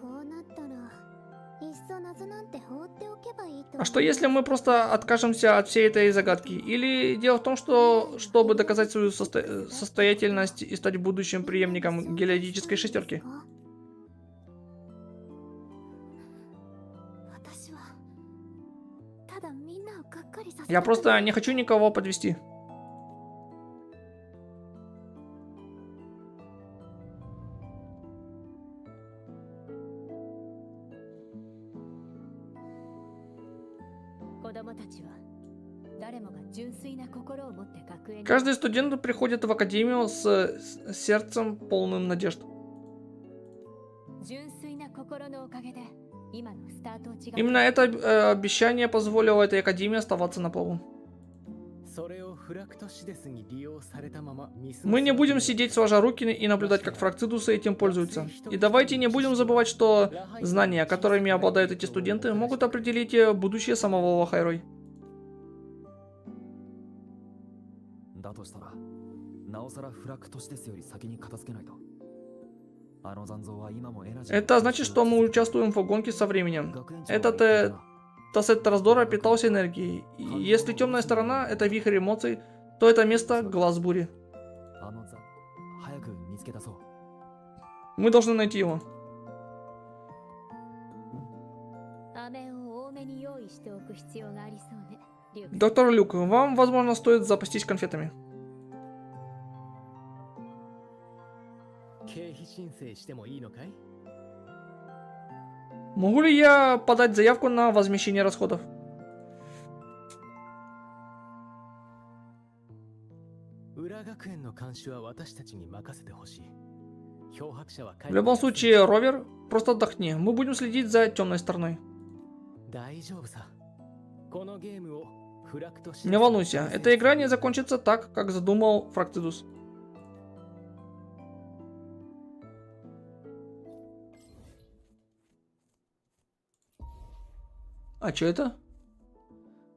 こうなったらいっそ謎なんて放っておけばいいと。 А что если мы просто откажемся от всей этой загадки? Или дело в том, что чтобы доказать свою состоятельность и стать будущим преемником гелиодической шестерки? 私はただみんなをがっかりさせたくない。 Я просто не хочу никого подвести. Каждый студент приходит в академию с сердцем полным надежд. Именно это обещание позволило этой академии оставаться на плаву. Мы не будем сидеть сложа руки и наблюдать, как фракцидусы этим пользуются. И давайте не будем забывать, что знания, которыми обладают эти студенты, могут определить будущее самого Лохайрой. だとしたら、なおさらフラクトシデスより先に片付けないと。あの残像は今もエナジー。 Это значит, что мы участвуем в гонке со временем. Этот Тассет раздора питался энергией. И если темная сторона — это вихрь эмоций, то это место — глаз бури. Мы должны найти его. Доктор Люк, вам, возможно, стоит запастись конфетами. Могу ли я подать заявку на возмещение расходов? В любом случае, Ровер, просто отдохни. Мы будем следить за темной стороной. Не волнуйся, эта игра не закончится так, как задумал Фрактидус. А что это?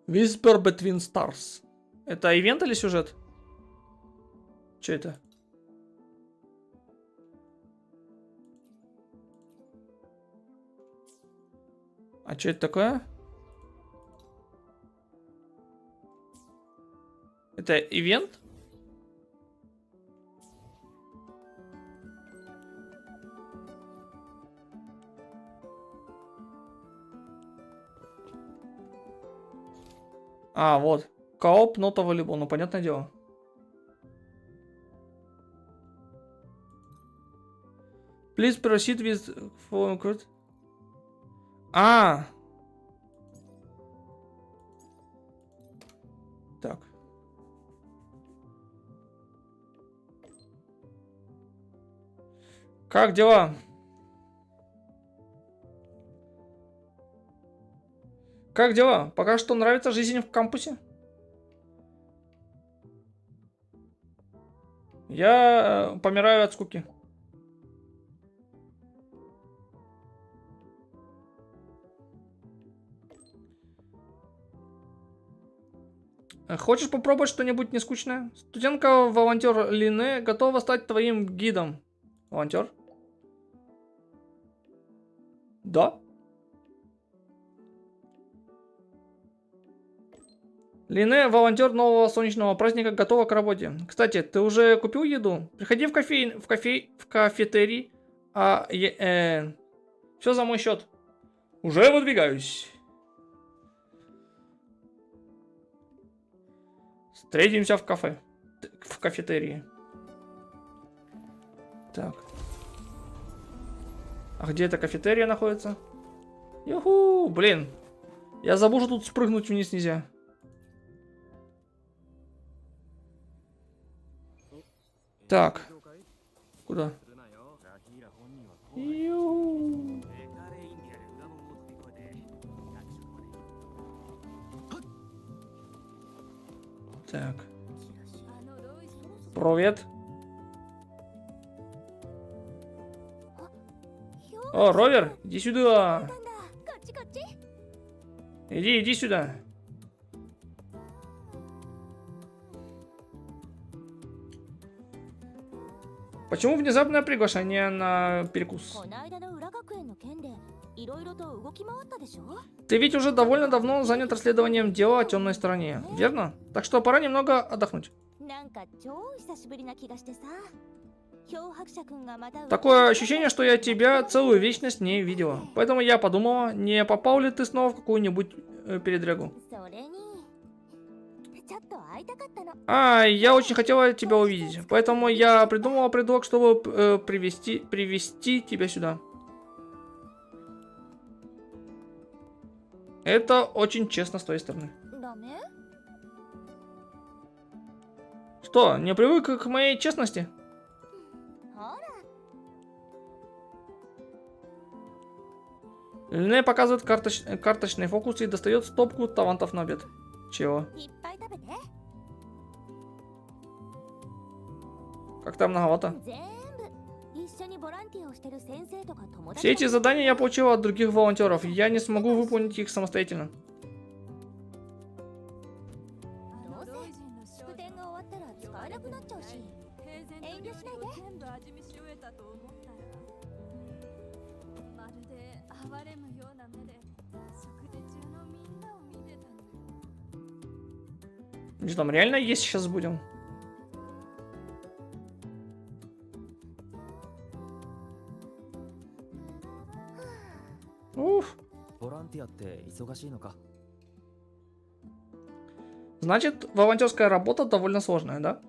Whisper Between Stars. Это ивент или сюжет? Что это? А что это такое? Это ивент? А, вот. Кооп, not available. Ну, понятное дело. Please proceed with phone code. А. Так. Как дела? Как дела? Пока что нравится жизнь в кампусе? Я помираю от скуки. Хочешь попробовать что-нибудь нескучное? Студентка-волонтер Лине готова стать твоим гидом. Волонтер? Да? Лине, волонтер нового солнечного праздника, готова к работе. Кстати, ты уже купил еду? Приходи в кафетерий. Все за мой счет. Уже выдвигаюсь. Встретимся в кафе. В кафетерии. Так. А где эта кафетерия находится? Юху, блин. Я забыл, что тут спрыгнуть вниз нельзя. Так. Куда? Ю. Так. Привет. О, Ровер, иди сюда. こっちこっち。 Иди сюда. Почему внезапное приглашение на перекус? この間の裏学園の件でいろいろと動き回ったでしょ。 Ты ведь уже довольно давно занят расследованием дела о темной стороне, верно? Так что пора немного отдохнуть. なんか超久しぶりな気がしてさ。漂白者くんがまた。 Такое ощущение, что я тебя целую вечность не видела. Поэтому я подумала, не попал ли ты снова в какую-нибудь передрягу. それにちょっと会いたかったの。 А, я очень хотела тебя увидеть. Поэтому я придумала предлог, чтобы привести тебя сюда. Это очень честно с твоей стороны. ダメ？ Что, не привык к моей честности? ほら。 Лине показывает карточные фокусы и достает стопку талантов на обед. Чего? いっぱい食べて。 Как-то многовато. 全部一緒にボランティアをしてる先生とか友達。 Все эти задания я получила от других волонтеров. Я не смогу выполнить их самостоятельно. どうせ祝典が終わったら使えなくなっちゃうし。遠慮しないで。全部味見し終えたと思ったらまるで哀れむような目で食事中のみんなを見てたの。 Что там, реально есть сейчас будем? Уф. ボランティアって忙しいのか？ Значит, волонтерская работа довольно сложная, да?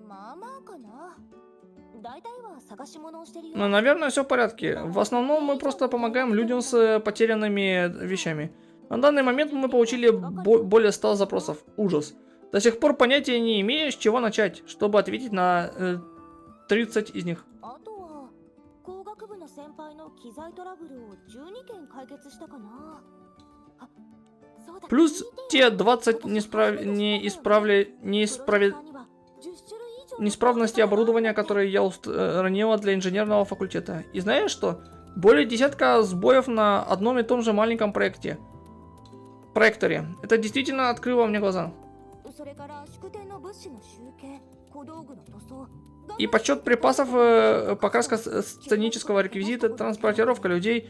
まあまあかな。大体は探し物をしてるよ。 Ну, наверное, все в порядке. В основном мы просто помогаем людям с потерянными вещами. На данный момент мы получили более 100 запросов. Ужас. До сих пор понятия не имею, с чего начать, чтобы ответить на 30 из них. あとは工学部の先輩の機材トラブルを12件解決したかな。あ、そうだ。 Плюс те 20 неисправности оборудования, которые я устранила для инженерного факультета. И знаешь что? Более десятка сбоев на одном и том же маленьком проекторе. Это действительно открыло мне глаза. И подсчет припасов, покраска сценического реквизита, транспортировка людей,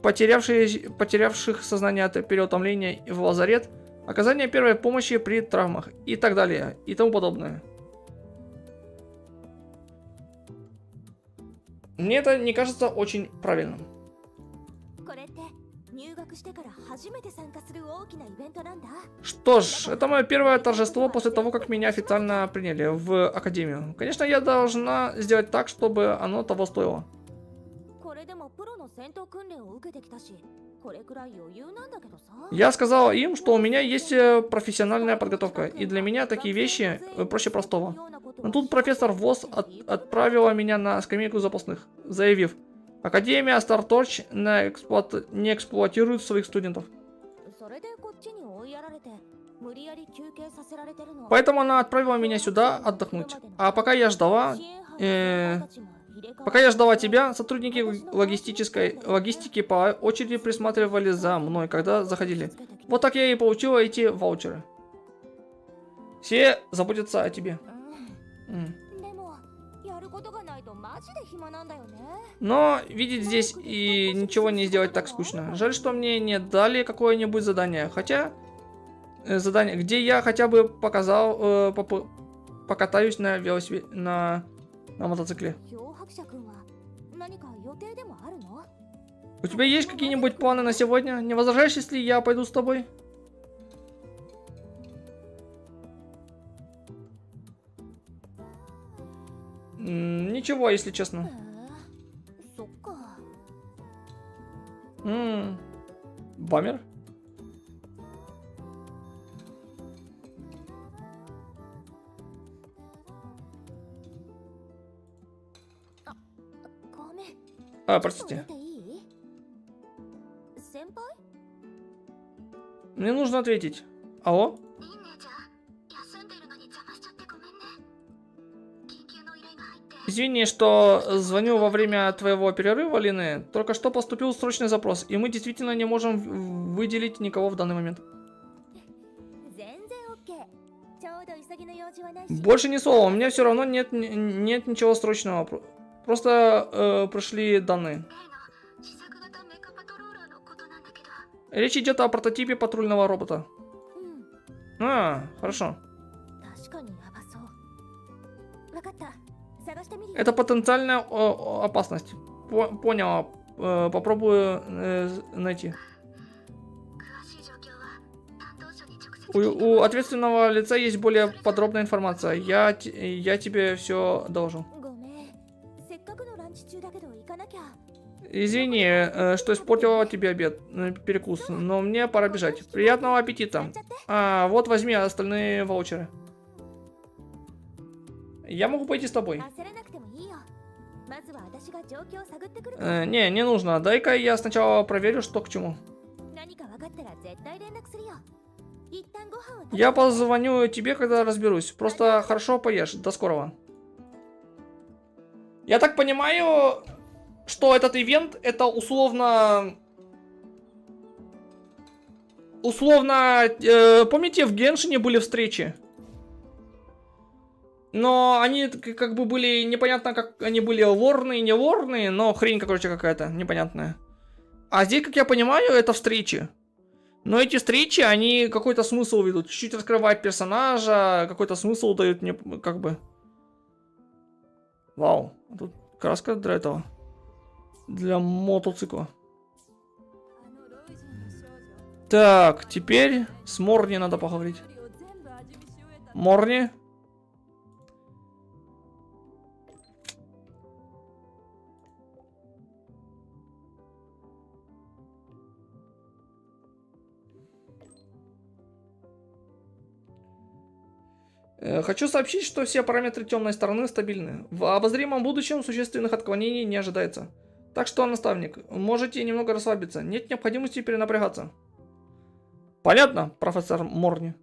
потерявших сознание от переутомления в лазарет, оказание первой помощи при травмах и так далее, и тому подобное. Мне это не кажется очень правильным. Что ж, это мое первое торжество после того, как меня официально приняли в академию. Конечно, я должна сделать так, чтобы оно того стоило. Я сказала им, что у меня есть профессиональная подготовка, и для меня такие вещи проще простого. Но тут профессор ВОЗ отправила меня на скамейку запасных, заявив: Академия StarTorch не эксплуатирует своих студентов. Поэтому она отправила меня сюда отдохнуть. А пока я ждала тебя, сотрудники логистики по очереди присматривали за мной, когда заходили. Вот так я и получила эти ваучеры. Все заботятся о тебе. Но видеть здесь и ничего не сделать так скучно. Жаль, что мне не дали какое-нибудь задание. Хотя задание, где я хотя бы покатаюсь на велосипеде, на мотоцикле. У тебя есть какие-нибудь планы на сегодня? Не возражаешь, если я пойду с тобой? Ничего, если へ честно. えそっか。 Бамер? А, ごめん。 А, ちょっと простите. 出ていい？先輩？ Мне нужно ответить. Алло? リン姉ちゃん、休んでるのに邪魔しちゃってごめんね。緊急の依頼が入って。 Извини, что звоню во время твоего перерыва, Лины. Только что поступил срочный запрос, и мы действительно не можем выделить никого в данный момент. 全然オッケー。ちょうど急ぎの用事はないし。 Больше ни слова, у меня все равно нет ничего срочного. Просто пришли данные. 例の試作型メカパトローラーのことなんだけど。 Речь идет о прототипе патрульного робота. うん。 А, хорошо. 確かにやばそう。わかった。探してみるよ。 Это потенциальная опасность. Понял. Попробую найти. 詳しい状況は担当者に直接。 У ответственного лица есть более подробная информация. Я тебе все должу. ごめん。せっかくのランチ中だけど行かなきゃ。 Извини, что испортила тебе обед, перекус, но мне пора бежать. Приятного аппетита. А, вот возьми остальные ваучеры. Я могу пойти с тобой. 焦らなくてもいいよ。まずは私が状況を探ってくるから。 Не нужно. Дай-ка я сначала проверю, что к чему. 何か分かったら絶対連絡するよ。一旦ご飯を食べ。 Я позвоню тебе, когда разберусь. Просто хорошо поешь. До скорого. Я так понимаю, что этот ивент это условно... помните, в Геншине были встречи? Но они как бы были, непонятно, как они были ворные, не ворные, но хрень, короче, какая-то непонятная. А здесь, как я понимаю, это встречи. Но эти встречи, они какой-то смысл ведут. Чуть-чуть раскрывают персонажа, какой-то смысл дают мне, как бы. Вау, тут краска для этого. Для мотоцикла. あのロイジンの少女 Так, теперь с Морни надо поговорить. 料理を全部味見し終えた。 Морни. Хочу сообщить, что все параметры темной стороны стабильны. В обозримом будущем существенных отклонений не ожидается. Так что, наставник, можете немного расслабиться. Нет необходимости перенапрягаться. Понятно, профессор Морни?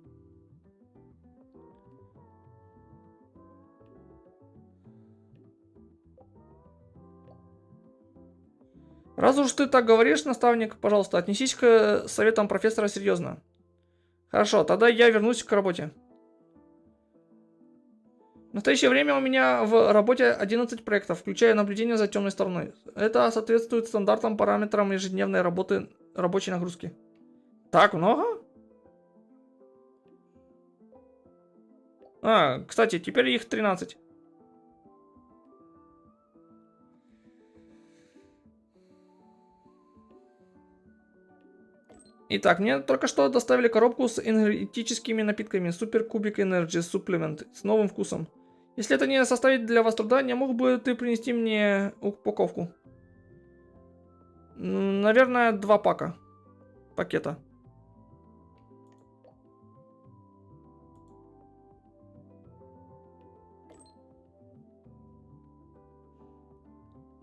Раз уж ты так говоришь, наставник, пожалуйста, отнесись к советам профессора серьезно. Хорошо, тогда я вернусь к работе. В настоящее время у меня в работе 11 проектов, включая наблюдение за темной стороной. Это соответствует стандартам параметрам ежедневной работы рабочей нагрузки. Так много? А, кстати, теперь их 13. Итак, мне только что доставили коробку с энергетическими напитками Super Cubic Energy Supplement с новым вкусом. Если это не составит для вас труда, не мог бы ты принести мне упаковку? Наверное, 2 пакета.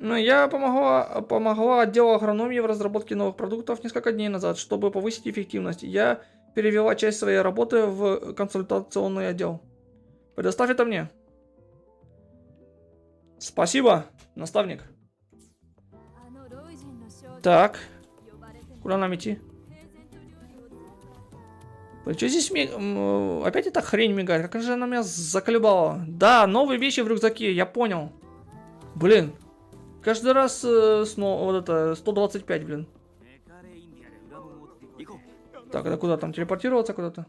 Я помогла отделу агрономии в разработке новых продуктов несколько дней назад, чтобы повысить эффективность. Я перевела часть своей работы в консультационный отдел. Предоставь это мне. Спасибо, наставник. あのロイジンの少女 Так, 呼ばれても куда нам идти? 平然と料理を全部 Что здесь опять эта хрень мигает? Как же она меня заколебала? Да, новые вещи в рюкзаке, я понял. Блин. Каждый раз снова вот это 125, блин. Так, это куда там? Телепортироваться куда-то?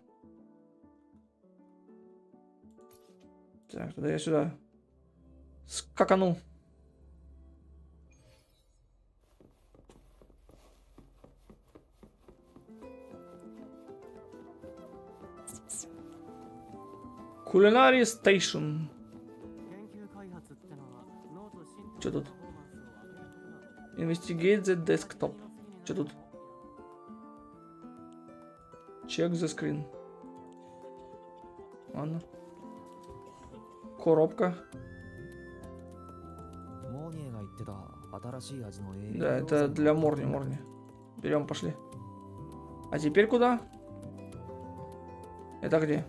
Так, тогда я сюда скакану. Culinary Station. 研究開発ってのは Что тут? Investigate the desktop. Что тут? Check the screen. Ладно. Коробка. Да, это для Морни. Берем, пошли. А теперь куда? Это где?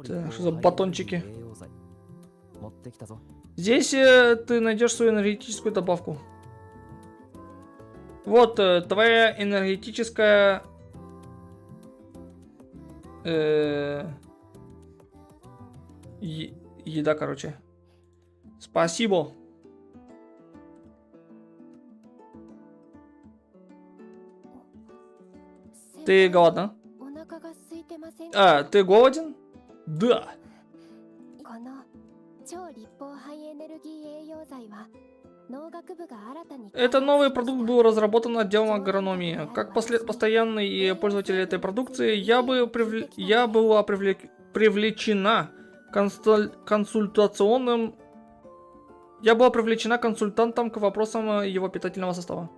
Так, что за батончики? Здесь ты найдешь свою энергетическую добавку. Вот твоя энергетическая еда, короче. Спасибо. Ты голодна? お腹が空いてませんか？ А, ты голоден? Да. この超立方ハイエネルギー栄養剤は農学部が新たに Это новый продукт был разработан отделом агрономии. Как постоянный пользователь этой продукции, я была привлечена консультационным... Я была привлечена консультантом к вопросам его питательного состава.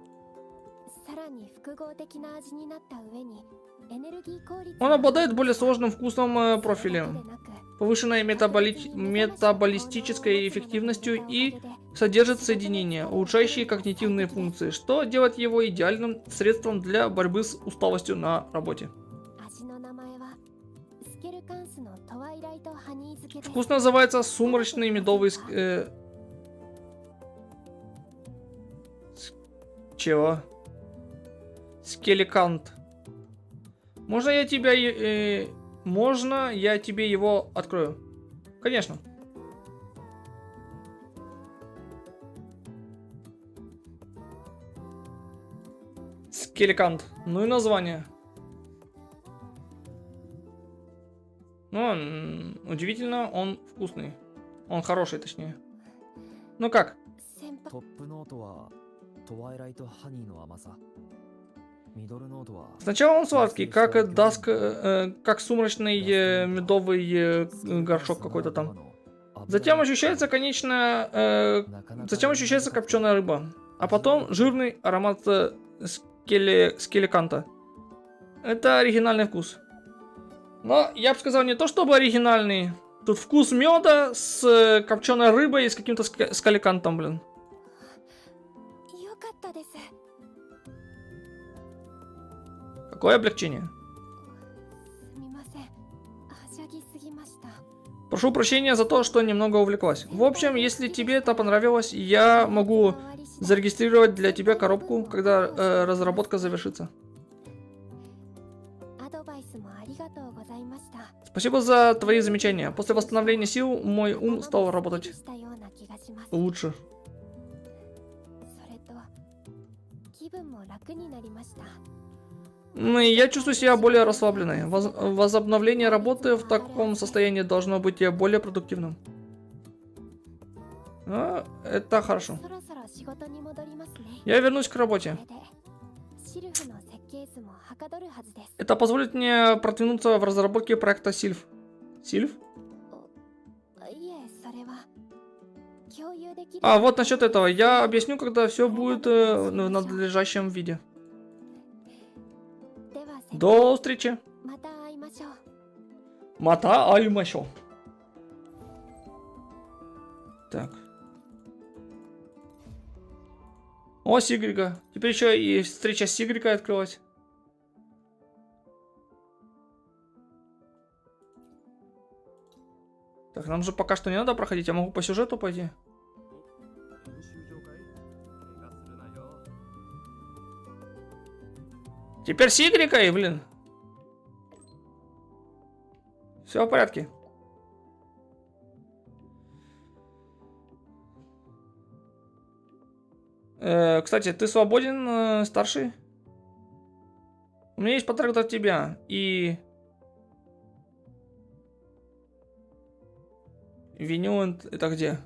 さらに複合的な味になった上にエネルギー効率 Он обладает более сложным вкусным профилем, повышенной метаболистической эффективностью и содержит соединения, улучшающие когнитивные функции, что делает его идеальным средством для борьбы с усталостью на работе. 味の名前はスケルカンスのトワイライトハニー漬けです。 Вкус называется сумрачный медовый... Чего? Скеликант. Можно я тебе его открою? Конечно. Скеликант. Ну и название. Ну, удивительно, он вкусный. Он хороший, точнее. Ну как? 先輩トップノートはトワイライトハニーの甘さ。ミドルノートは Сначала он сладкий, как как сумрачный медовый горшок какой-то там. Затем ощущается ощущается копченая рыба. А потом жирный аромат скеликанта. Это оригинальный вкус. Но я бы сказал, не то чтобы оригинальный. Тут вкус меда с копченой рыбой и с каким-то скеликантом, блин. よかったです。 Какое облегчение. すみません。はしゃぎすぎました。 Прошу прощения за то, что немного увлеклась. В общем, если тебе это понравилось, я могу зарегистрировать для тебя коробку, когда разработка завершится. アドバイスもありがとうございました。 Спасибо за твои замечания. После восстановления сил мой ум стал работать したような気がします。 лучше. それと気分も楽になりました。 Я чувствую себя более расслабленной. Возобновление работы в таком состоянии должно быть более продуктивным. Это хорошо. そろそろ仕事に戻りますね。 Я вернусь к работе. これでシルフの設計図もはかどるはずです。 Это позволит мне продвинуться в разработке проекта Сильф. Сильф? いえ、それは共有できる。 А, вот насчет этого. Я объясню, когда все будет в надлежащем виде. では先輩、 До встречи. また会いましょう。 Мата аймашо. Так. О, Сигрига. Теперь еще и встреча с Сигригой открылась. Так, нам же пока что не надо проходить. Я могу по сюжету пойти. Теперь Сигригой, блин. Все в порядке. Кстати, ты свободен, старший? У меня есть подарок от тебя. И Веню, это где?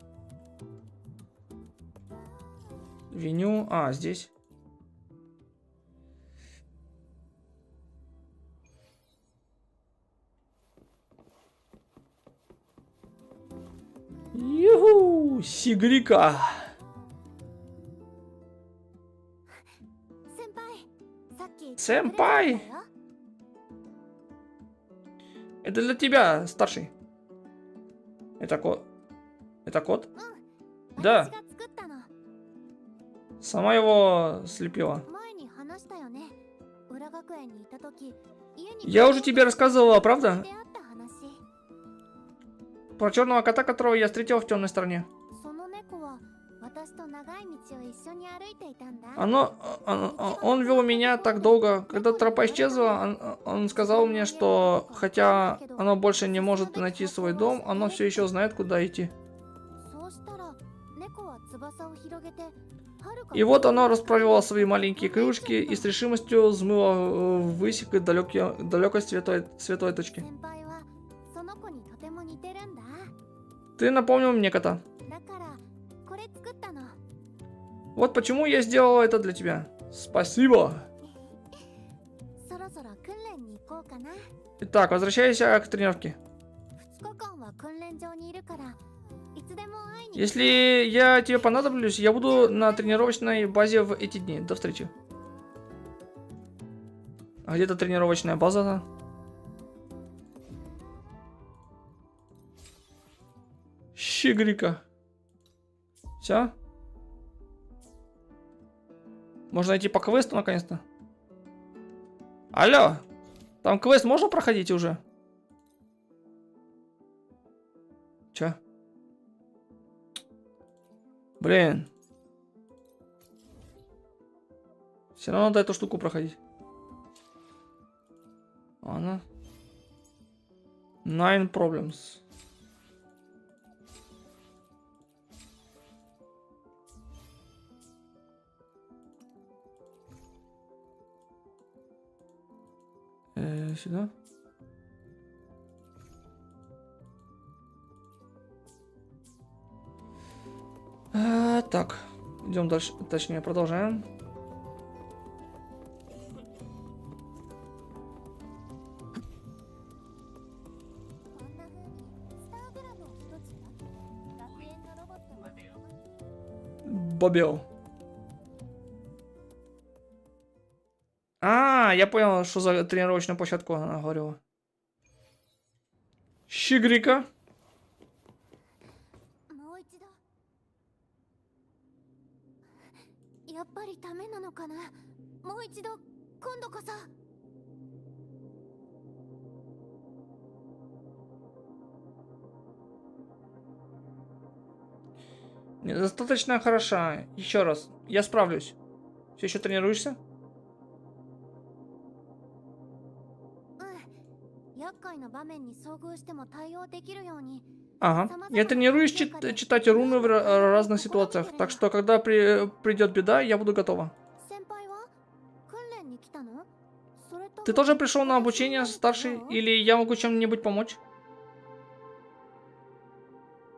Веню, а, здесь. Юху, Сигрика. 先輩さっき Сэмпай! プレゼントだよ Это для тебя, старший. Это кот. Это кот? 私 Да. が作ったの Сама его слепила. 前に話したよね裏学園にいた時家に Я уже тебе рассказывала, правда? 出会った話 Про черного кота, которого я встретил в темной стороне. その猫は私と長い道を一緒に歩いていたんだ Он вел меня так долго. Когда тропа исчезла, он сказал мне, что хотя оно больше не может найти свой дом, оно все еще знает, куда идти. そうしたら猫は翼を広げて И вот оно расправило свои маленькие крылышки и с решимостью взмыло ввысь к далекой светлой точке. 先輩はその子にとても似てるんだ Ты напомнил мне кота. だからこれ作ったの Вот почему я сделала это для тебя. Спасибо. そろそろ訓練に行こうかな Итак, возвращайся к тренировке. 2日間は訓練場にいるからいつでも会いに Если я тебе понадоблюсь, я буду на тренировочной базе в эти дни. До встречи. А где-то тренировочная база-то? Щигрика. Все? Можно идти по квесту наконец-то? Алло! Там квест можно проходить уже? Чё? Блин. Все равно надо эту штуку проходить. Ладно. 9 problems. Сюда. Так, идем дальше, точнее продолжаем. Бобел. А, я понял, что за тренировочную площадку она говорила. Щигрика. もう一度やっぱりダメなのかなもう一度今度こそ Недостаточно хороша. Еще раз. Я справлюсь. Все еще тренируешься? うん厄介な場面に遭遇しても対応できるように Ага. Я тренируюсь читать руны в разных ситуациях. Так что, когда придет беда, я буду готова. 先輩は訓練に来たのそれとも Ты тоже пришел на обучение, старший? Или я могу чем-нибудь помочь?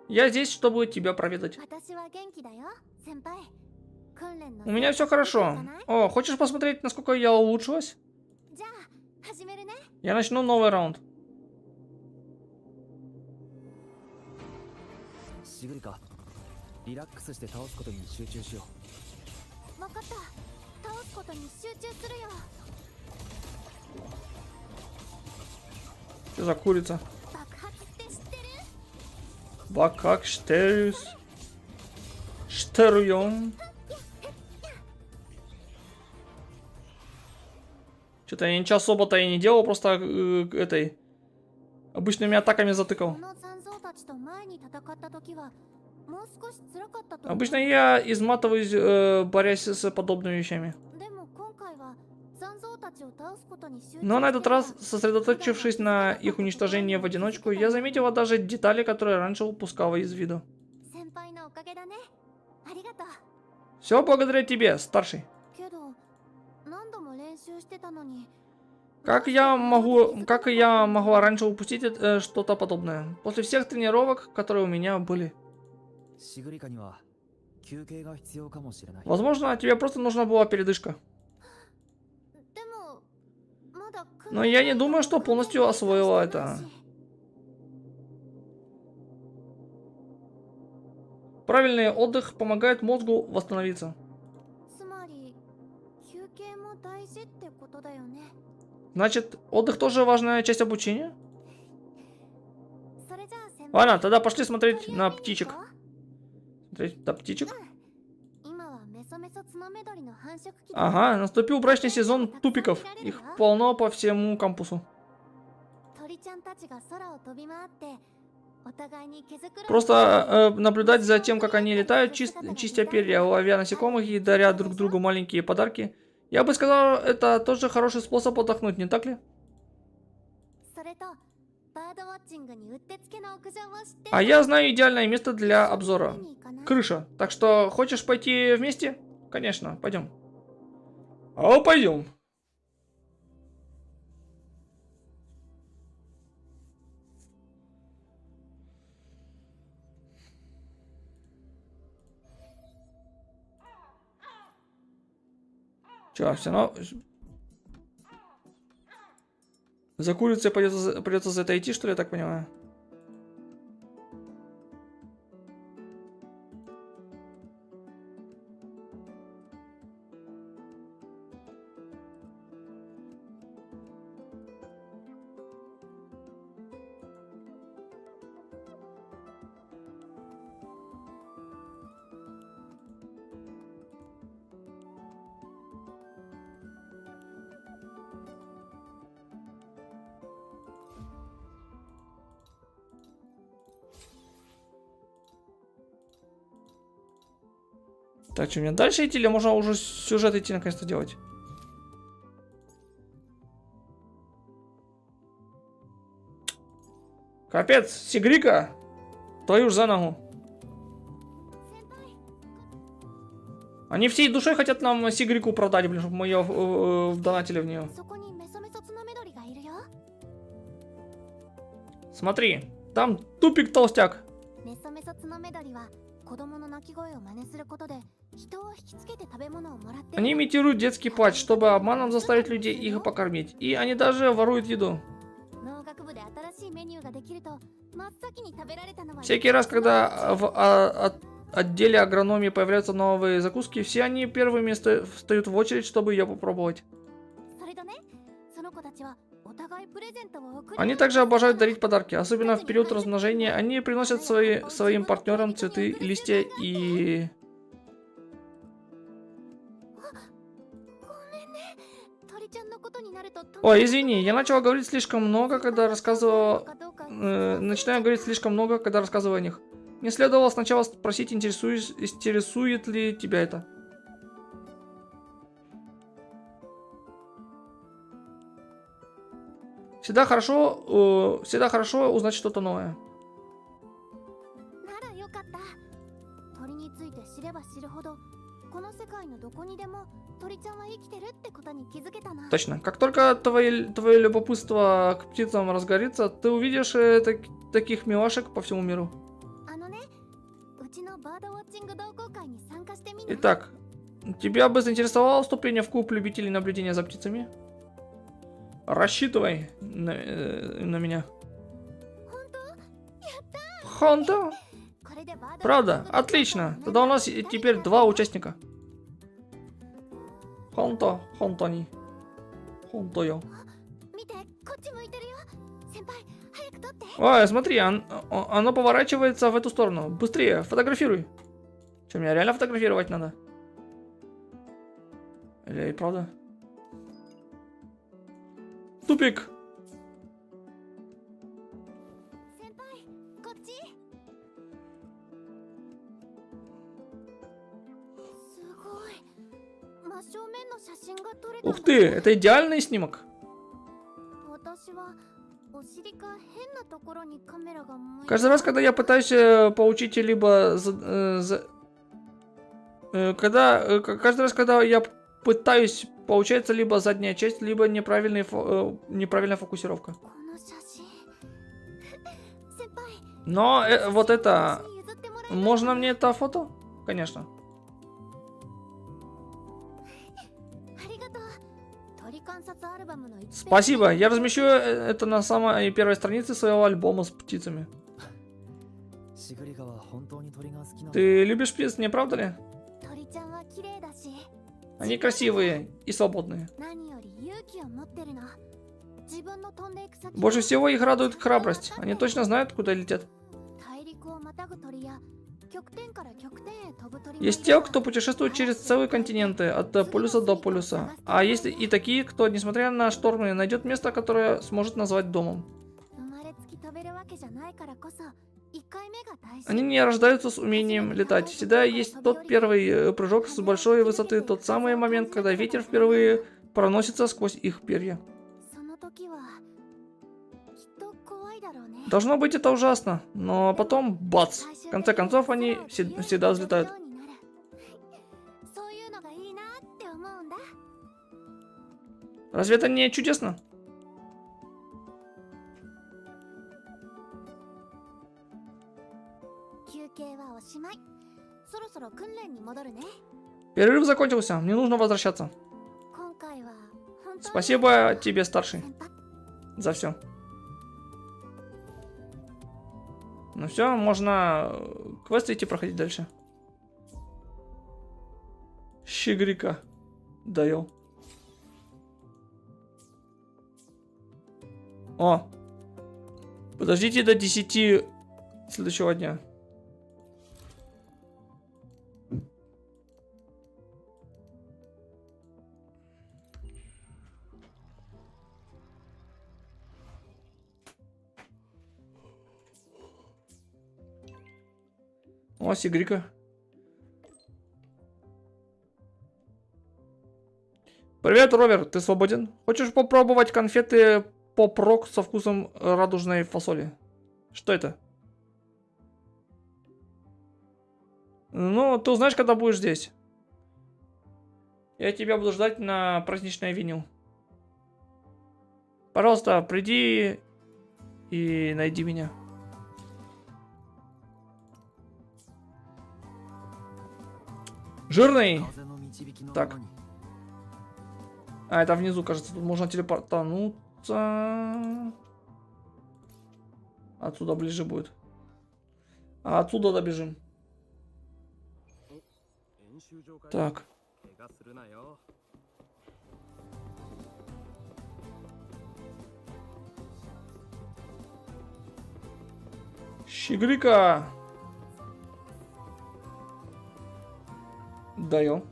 Я здесь, чтобы тебя проведать. 私は元気だよ先輩訓練の У меня все хорошо. О, хочешь посмотреть, насколько я улучшилась? じゃあ始めるね Я начну новый раунд. シグリカ、リラックスして倒すことに集中しよ分かった倒すことに集中するよ Что за курица? 爆発って知ってる Бакак Штерюс. Штеруйон. Что-то я ничего особо-то и не делал, просто этой обычными атаками こ затыкал. の残像たちと前に戦った時はもう少し辛かったと思う Обычно я изматываюсь, борясь с подобными вещами. でも今回は残像たちを倒すことに集中 Но на этот してた раз, сосредоточившись на их уничтожении в одиночку, я заметила даже детали, которые раньше упускала из виду. 先輩のおかげだねありがとう Все благодаря тебе, старший. けど何度も練習してたのに Как я могла раньше упустить что-то подобное? После всех тренировок, которые у меня были. シグリカには休憩が必要かもしれない。 Возможно, тебе просто нужна была передышка. でもまだ Но я не думаю, что полностью освоила это. Правильный отдых помогает мозгу восстановиться. つまり休憩も大事ってことだよね。 Значит, отдых тоже важная часть обучения? それじゃあ先輩 Ладно, тогда пошли смотреть на птичек. Смотреть на птичек. 今はメソメソツノメドリの繁殖期だ。 Ага, наступил брачный сезон тупиков. Их полно по всему кампусу. 鳥ちゃんたちが空を飛び回ってお互いに毛づくろい Просто наблюдать за тем, как они летают, чистя перья, ловя насекомых и даря друг другу маленькие подарки. Я бы сказал, это тоже хороший способ отдохнуть, не так ли? それとバードウォッチングにうってつけの屋上を知って А я знаю идеальное место для обзора. 見に行かない？ Крыша. Так что, хочешь пойти вместе? Конечно, пойдем. А пойдем. Че, все равно... За курицей придется за это идти, что ли, я так понимаю? Так, что, мне дальше идти или можно уже сюжет идти наконец-то делать? Капец, Сигрика! Твою ж за ногу. Они всей душой хотят нам Сигрику продать, блин, чтобы мы ее вдонатили в нее. そこにメソメソツノメドリがいるよ。 Смотри, там тупик толстяк. メソメソツノメドリは子供の鳴き声を真似することで人を引きつけて食べ物をもらってる。 Они имитируют детский плач, чтобы обманом заставить людей их покормить. И они даже воруют еду. 農学部で新しいメニューができると真っ先に食べられたのは Всякий раз, когда в отделе агрономии появляются новые закуски, все они первыми встают в очередь, чтобы ее попробовать. それとね、その子たちはお互いプレゼントを贈り Они также обожают дарить подарки, особенно в период размножения. Они приносят своим партнерам цветы, листья и... ごめんね。鳥ちゃんのことになると Ой, извини, я начала говорить слишком много, когда рассказывала... начинаю говорить слишком много, когда рассказываю о них. Не следовало сначала спросить, интересует ли тебя это. Всегда хорошо узнать что-то новое. ならよかった。鳥について知れば知るほどこの世界のどこにでも鳥ちゃんは生きてるってことに気づけたな。 Точно. Как только твое любопытство к птицам разгорится, ты увидишь таких милашек по всему миру. あのね、うちのバードウォッチング同好会に参加してみない？ Итак, тебя бы заинтересовало вступление в клуб любителей наблюдения за птицами? Рассчитывай на меня. 本当？ Хонто? これでバードウォッチング Правда? 同好会 Отлично. Тогда у нас теперь 2 участника. Хонто, Хонтони. Хонто-йо. 見て、こっち向いてるよ。先輩、早く撮って。 Ой, смотри, оно поворачивается в эту сторону. Быстрее, фотографируй. Что, мне реально фотографировать надо? Или и правда? Тупик. 先輩、こっち。すごい。真正面の写真が撮れたんだ。 Ух ты, это идеальный снимок. 私はお尻か変なところにカメラが向いて Каждый раз, когда я пытаюсь поучить либо... каждый раз, когда я пытаюсь. Получается либо задняя часть, либо неправильная фокусировка. この写真先輩 Но вот это... 私に譲ってもらえない Можно мне это фото? Конечно. ありがとう鳥観察アルバムの1 Спасибо. Я размещу это на самой первой странице своего альбома с птицами. シグリガは本当に鳥が好きなの？ Ты любишь птиц, не правда ли? 鳥ちゃんは綺麗だし Они красивые и свободные. 何より勇気を持ってるの自分の飛んでいく先 Больше всего их радует храбрость. Они точно знают, куда летят. 大陸をまたぐ鳥や極点から極点へ飛ぶ鳥も Есть い те, れば кто путешествует через целые континенты, от полюса до полюса. А есть и такие, кто, несмотря на штормы, найдет место, которое сможет назвать домом. 生まれつき飛べるわけじゃないからこそ1回目が大事 Они не рождаются с умением летать. Всегда есть тот первый прыжок с большой высоты, тот самый момент, когда ветер впервые проносится сквозь их перья. その時はきっと怖いだろうね Должно быть это ужасно, но потом бац! В конце концов они всегда взлетают. そういうのがいいなって思うんだ Разве это не чудесно? 休憩はおしまいそろそろ訓練に戻るね Перерыв закончился, мне нужно возвращаться. 今回は本当に Спасибо тебе, старший, 先輩 за все. Ну все, можно квесты идти проходить дальше. Щегрика даю. О! Подождите до 10 следующего дня. О, Сигрика. Привет, Ровер, ты свободен? Хочешь попробовать конфеты поп-рок со вкусом радужной фасоли? Что это? Ну, ты узнаешь, когда будешь здесь. Я тебя буду ждать на праздничное винил. Пожалуйста, приди и найди меня. Жирный. 風の導きの Так. ままに А, это внизу, кажется. Тут можно телепортануться. Отсюда ближе будет. А отсюда добежим. Так. Щегрика. Даю.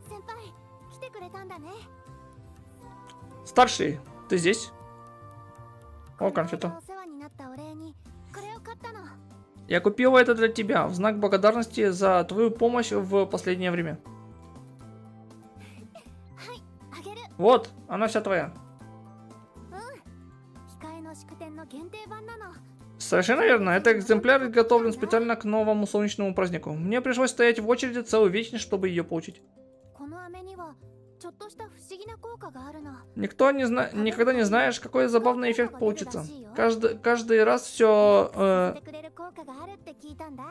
先輩来てくれたんだね Старший, ты здесь? О, конфета. お世話になったお礼にこれを買ったの Я купила это для тебя в знак благодарности за твою помощь в последнее время. はいあげる Вот, она вся твоя. 控えの祝典の限定版なの Совершенно верно. Этот экземпляр изготовлен специально к новому солнечному празднику. Мне пришлось стоять в очереди целую вечность, чтобы ее получить. この飴にはちょっとした不思議な効果があるの Никогда не знаешь, какой забавный эффект получится. Каждый раз все... してくれる効果があるって聞いたんだ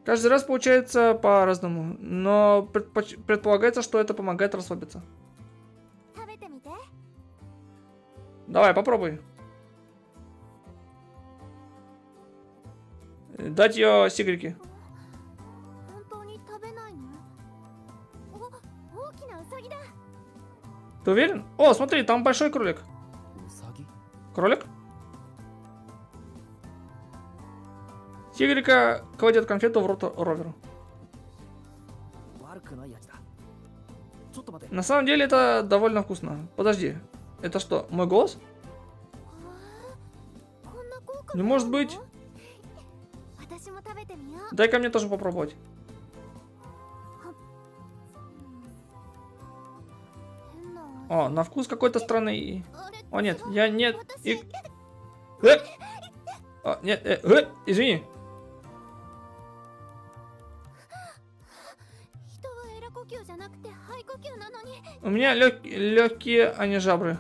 каждый раз получается по-разному. Но предполагается, что это помогает расслабиться. 食べてみて Давай, попробуй. Дать ее Сигрике. 本当に食べないの大きなウサギだ Ты уверен? О, смотри, там большой кролик. ウサギ Кролик? Сигрика кладет конфету в рот Роверу. 悪くない味だちょっと待て На самом деле это довольно вкусно. Подожди, это что, мой голос? こんな効果 Не может быть. 私も食べてみよう Дай-ка мне тоже попробовать. 変な О, на вкус какой-то странный. あれ О, нет, я нет. 私 Нет, извини. 人 У меня легкие, а не жабры.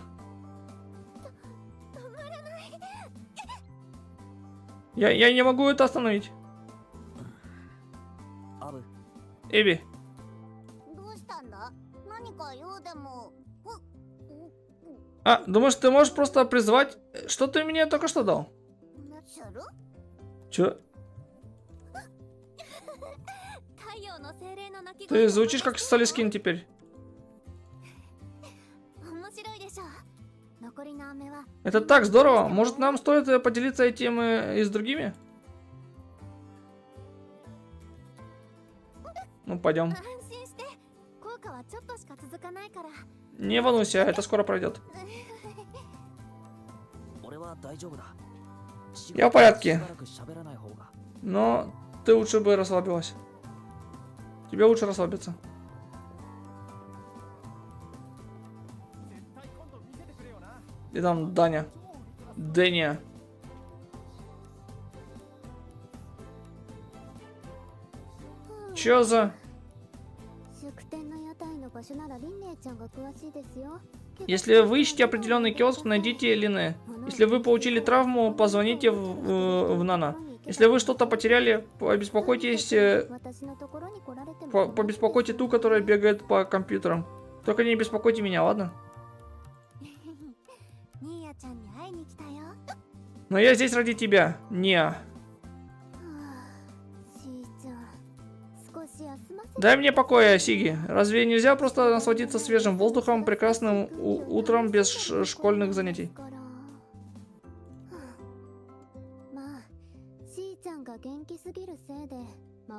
Я не могу это остановить. アブ、 Эби, どうしたんだ？何か用でも。а, думаешь, ты можешь просто призвать? Что ты мне только что дал? する？ Чё? 太陽の精霊の鳴き Ты звучишь как Солискин теперь. 面白いでしょ。残りの飴は Это так здорово. Может, нам стоит поделиться этим и с другими? Ну, пойдем. 安心して。効果はちょっとしか続かないから。 Не волнуйся, это скоро пройдет. 俺は大丈夫だ。 Я в порядке. しばらく喋らない方が。 Но ты лучше бы расслабилась. Тебе лучше расслабиться. И там Даня. Дэня. Чё за... 宿店の屋台の場所ならリンネイちゃんが詳しいですよ。 Если вы ищете определенный киоск, найдите Лине. Если вы получили травму, позвоните в Нана. Если вы что-то потеряли, побеспокойтесь, 私のところに来られても побеспокойте ту, которая бегает по компьютерам. Только не беспокойте меня, ладно? ニーヤちゃんに会いに来たよ。 Но я здесь ради тебя, не. はあ、しーちゃん、少し休ませ Дай мне покоя, Сиги. Разве нельзя просто насладиться свежим воздухом, прекрасным утром без школьных занятий? から。はあ、まあ、しーちゃんが元気すぎるせいで。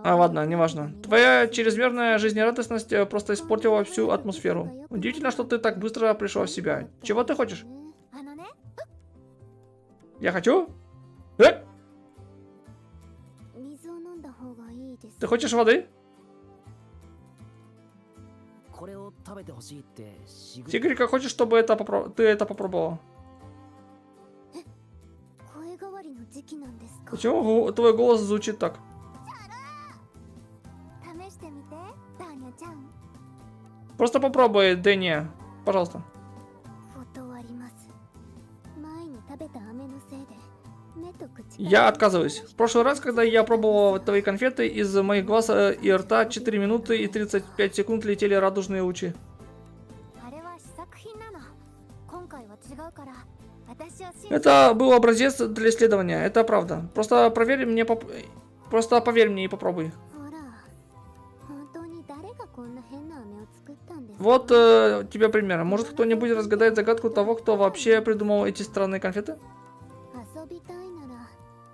А, ладно, неважно. Твоя чрезмерная жизнерадостность просто испортила всю атмосферу. Удивительно, что ты так быстро пришла в себя. Чего ты хочешь? あのね、 Я хочу? 水を飲んだ方がいいです。 Ты хочешь воды? これを食べてほしいってしぐ。 Сигрика, хочешь, чтобы ты это попробовала? 声変わりの時期なんですか？ Почему твой голос звучит так? 試してみて、ダーニャちゃん。 Просто попробуй, Дэнни. Пожалуйста. 断ります。前に食べた飴のせいで目と口が Я отказываюсь. В прошлый раз, когда я пробовал твои конфеты, из моих глаз и рта 4 минуты и 35 секунд летели радужные лучи. あれは試作品なの。今回は違うから、私を信じて。 Это был образец для исследования, это правда. Просто поверь мне, просто поверь мне и попробуй. ほら、本当に誰がこんな変な飴を作ったんですか？ Вот тебе пример. Может, кто-нибудь разгадает загадку того, кто вообще придумал эти странные конфеты? 遊びたいなら、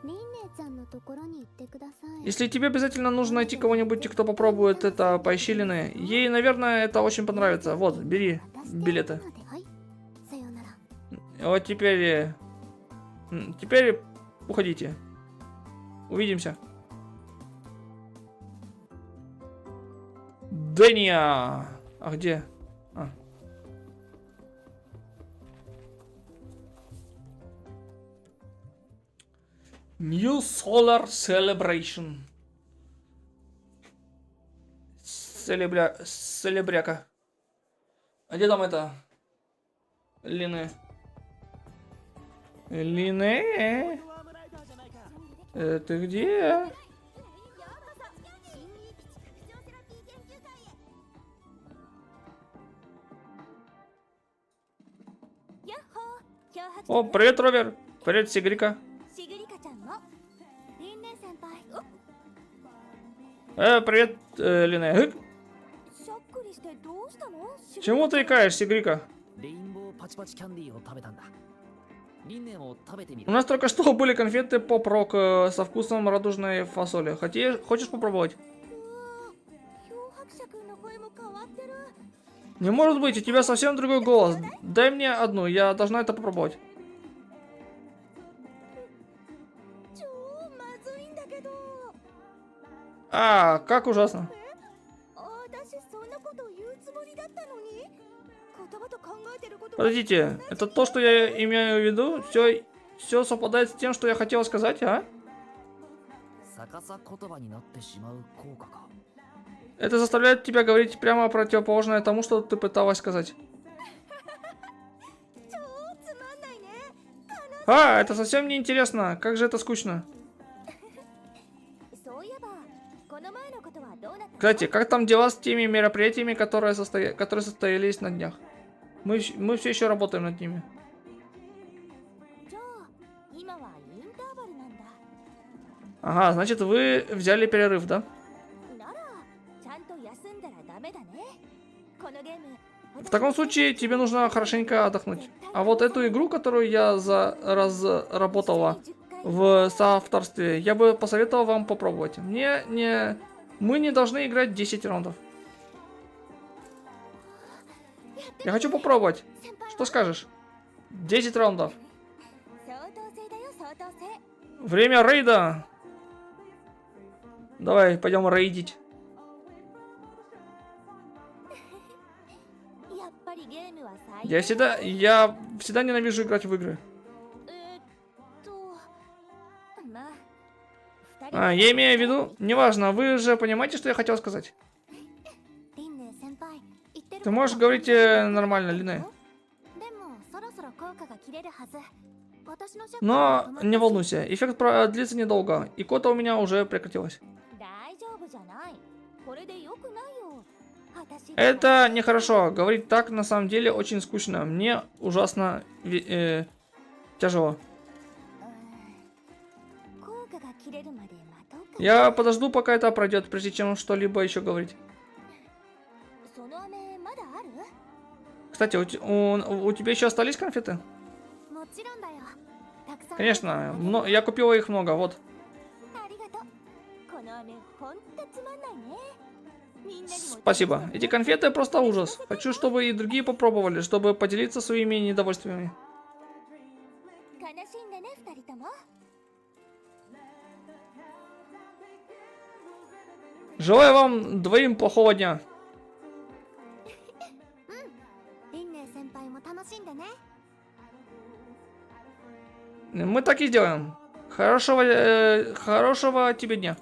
リンネイちゃんのところに行ってください。 Если тебе обязательно нужно найти кого-нибудь, кто попробует это, поищи Лины. Ей, наверное, это очень понравится. Вот, бери билеты. はい、さようなら。 Вот теперь... Теперь уходите. Увидимся. Дэния! А где? А. New Solar Celebration. Селебряка. А где там это? Лине. Лине? Ты где? О, привет, Ровер. Привет, Сигрика. シグリカちゃんのリンネイ先輩。 Привет, Лине. しゃっくりしてどうしたの？ Чему ты икаешь, Сигрика? レインボーパチパチキャンディーを食べたんだ。リンネも食べてみ У る。 нас только что были конфеты поп-рок со вкусом радужной фасоли. Хочешь попробовать? 漂白者くんの声も変わってる。 Не может быть, у тебя совсем другой голос. Дай мне одну, я должна это попробовать. 超まずいんだけど。 А, как ужасно. 私そんなこと言うつもりだったのに。言葉と考えてること。 Подождите, это то, что я имею в виду? Все совпадает с тем, что я хотела сказать, а? 逆さ言葉になってしまう効果か。Это заставляет тебя говорить прямо противоположное тому, что ты пыталась сказать. А, это совсем не интересно. Как же это скучно. そういえばこの前のことはどうなったの？ Кстати, как там дела с теми мероприятиями, которые состоялись на днях? Мы все еще работаем над ними. じゃあ今はインターバルなんだ。 Ага, значит, вы взяли перерыв, да? ならちゃんと休んだらダメだね。このゲーム В таком случае тебе нужно хорошенько отдохнуть. А вот эту игру, которую я разработала в соавторстве, я бы посоветовал вам попробовать. Мы не должны играть 10 раундов. Я хочу попробовать. Что скажешь? 10 раундов. 相当性だよ相当性。 Время рейда. Давай, пойдем рейдить. やっぱりゲームは最 Я всегда ненавижу играть в игры. まあ二人 Я имею в виду, неважно, вы же понимаете, что я хотел сказать. リンネ先輩言ってる Ты можешь говорить нормально, Лине. でもそろそろ効果が切れるはず。私のシャツ Но не волнуйся, эффект продлится недолго, и кота у меня уже прекратилась. 大丈夫じゃない。これで良くないよ。私 Это нехорошо, говорить так на самом деле очень скучно, мне ужасно тяжело. 効果が切れるまで待とうか。 Я подожду, пока это пройдет, прежде чем что-либо еще говорить. その飴まだある？ Кстати, у тебя еще остались конфеты? もちろんだよ。たくさん Конечно, я купила их много, вот. ありがとう。この飴ほんとつまんないね。みんなにも Спасибо. Эти конфеты просто ужас. Хочу, чтобы и другие попробовали, чтобы поделиться своими недовольствиями. 悲しんでね二人とも。 Желаю вам двоим плохого дня. リンネ先輩も楽しんでね。 Мы так и сделаем. Хорошего тебе дня.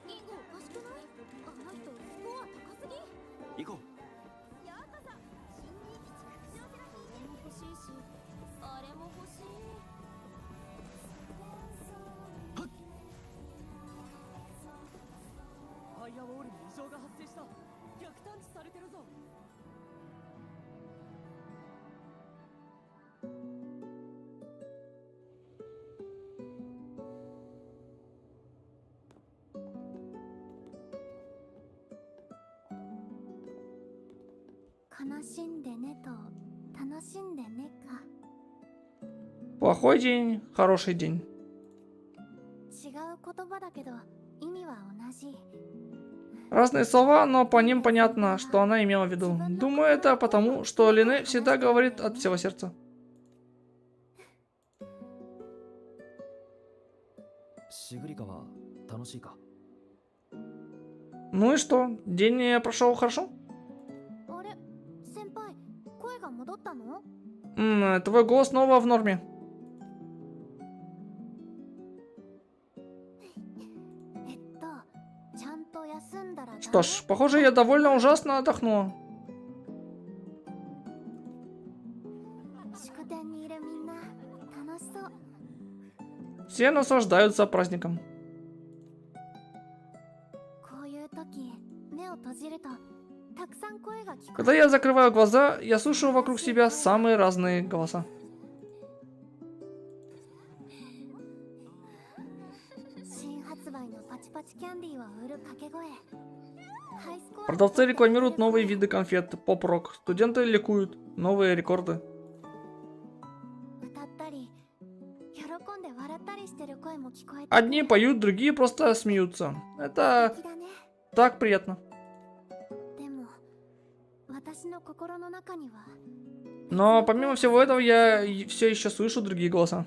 インゴおかしくない？あの人スコア高すぎ。行こようこそ。新兵器拡張セラピーも欲しいし、あれも欲しい。ファイアウォールに異常が発生した。逆探知されてるぞ。 悲しんでねと楽しんでねか。 Плохой день, хороший день. 違う言葉だけど意味は同じ。 Разные слова, но по ним понятно, что она имела в виду. Думаю, это потому, что Лине всегда говорит от всего сердца. う。シグリカは楽しいか？ Ну и что? День прошел хорошо? あれ先輩声が戻ったの？ Твой голос снова в норме. ちゃんと休んだらダメ。 Что ж, похоже, я довольно ужасно отдохнула. 祝典にいるみんな楽しそう。 Все наслаждаются праздником. こういう時目を閉じるとたくさん声が聞こえ Когда я закрываю глаза, я слышу вокруг себя самые разные голоса. 新発売のパチパチキャンディーを売る掛け声。ハイスコア Продавцы рекламируют новые виды конфет, поп-рок. Студенты ликуют. Новые рекорды. 歌ったり喜んで笑ったりしてる声も聞こえて Одни поют, другие просто смеются. Это 素敵だね。 так приятно. でも私の心の中には Но помимо всего этого, я все еще слышу другие голоса.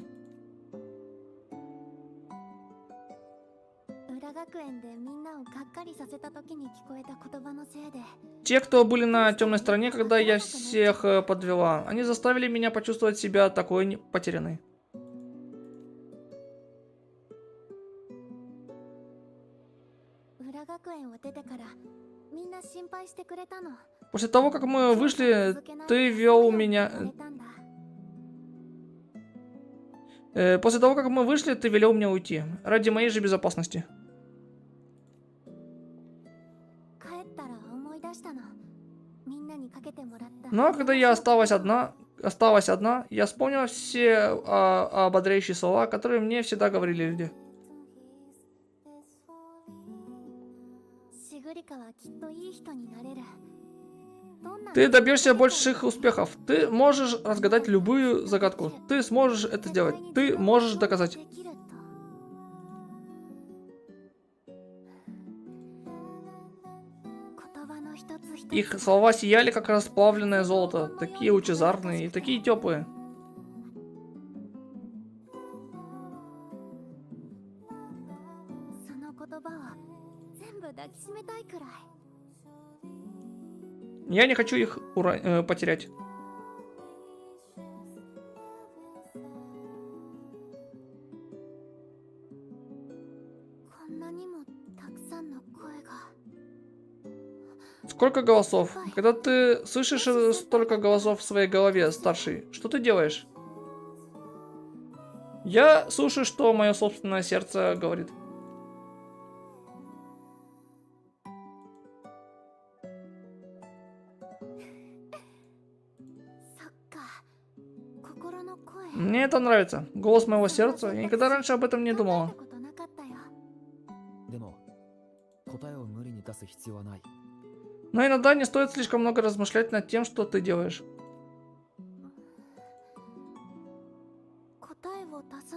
裏学園でみんなをがっかりさせた時に聞こえた言葉のせいで Те, кто были на темной стороне, когда я всех подвела, они заставили меня почувствовать себя такой потерянной. 園を出てからみんな心配してくれたの。 После того, как мы вышли, ты вел меня... После того, как мы вышли, ты велел мне уйти. Ради моей же безопасности. 帰ったら思い出したの。みんなにかけてもらった。 Но когда я осталась одна, я вспомнила все ободряющие слова, которые мне всегда говорили люди. シグリカはきっといい人になれる。 Ты добьешься больших успехов. Ты можешь разгадать любую загадку. Ты сможешь это сделать. Ты можешь доказать. Их слова сияли, как расплавленное золото. Такие лучезарные и такие теплые. Я не хочу их потерять. Сколько голосов? Когда ты слышишь столько голосов в своей голове, старший, что ты делаешь? Я слушаю, что мое собственное сердце говорит. Мне это нравится. Голос моего сердца. Я никогда раньше об этом не думала. でも答えを無理に出す必要はない。 Но иногда не стоит слишком много размышлять над тем, что ты делаешь.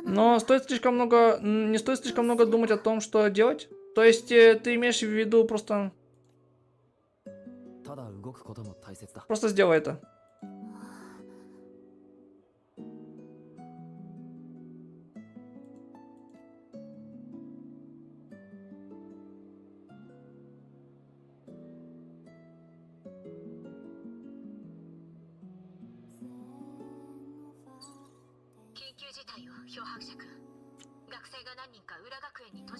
Но стоит слишком много, не стоит слишком много думать о том, что делать. То есть ты имеешь в виду просто... Просто сделай это.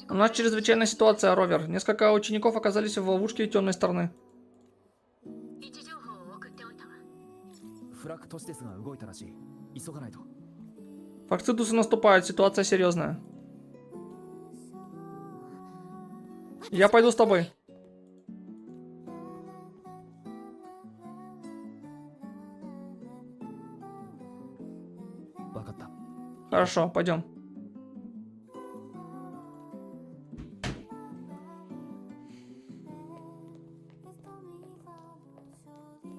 У нас чрезвычайная ситуация, Ровер. Несколько учеников оказались в ловушке темной стороны. Факцидусы наступают, ситуация серьезная. Я пойду с тобой. Хорошо, пойдем.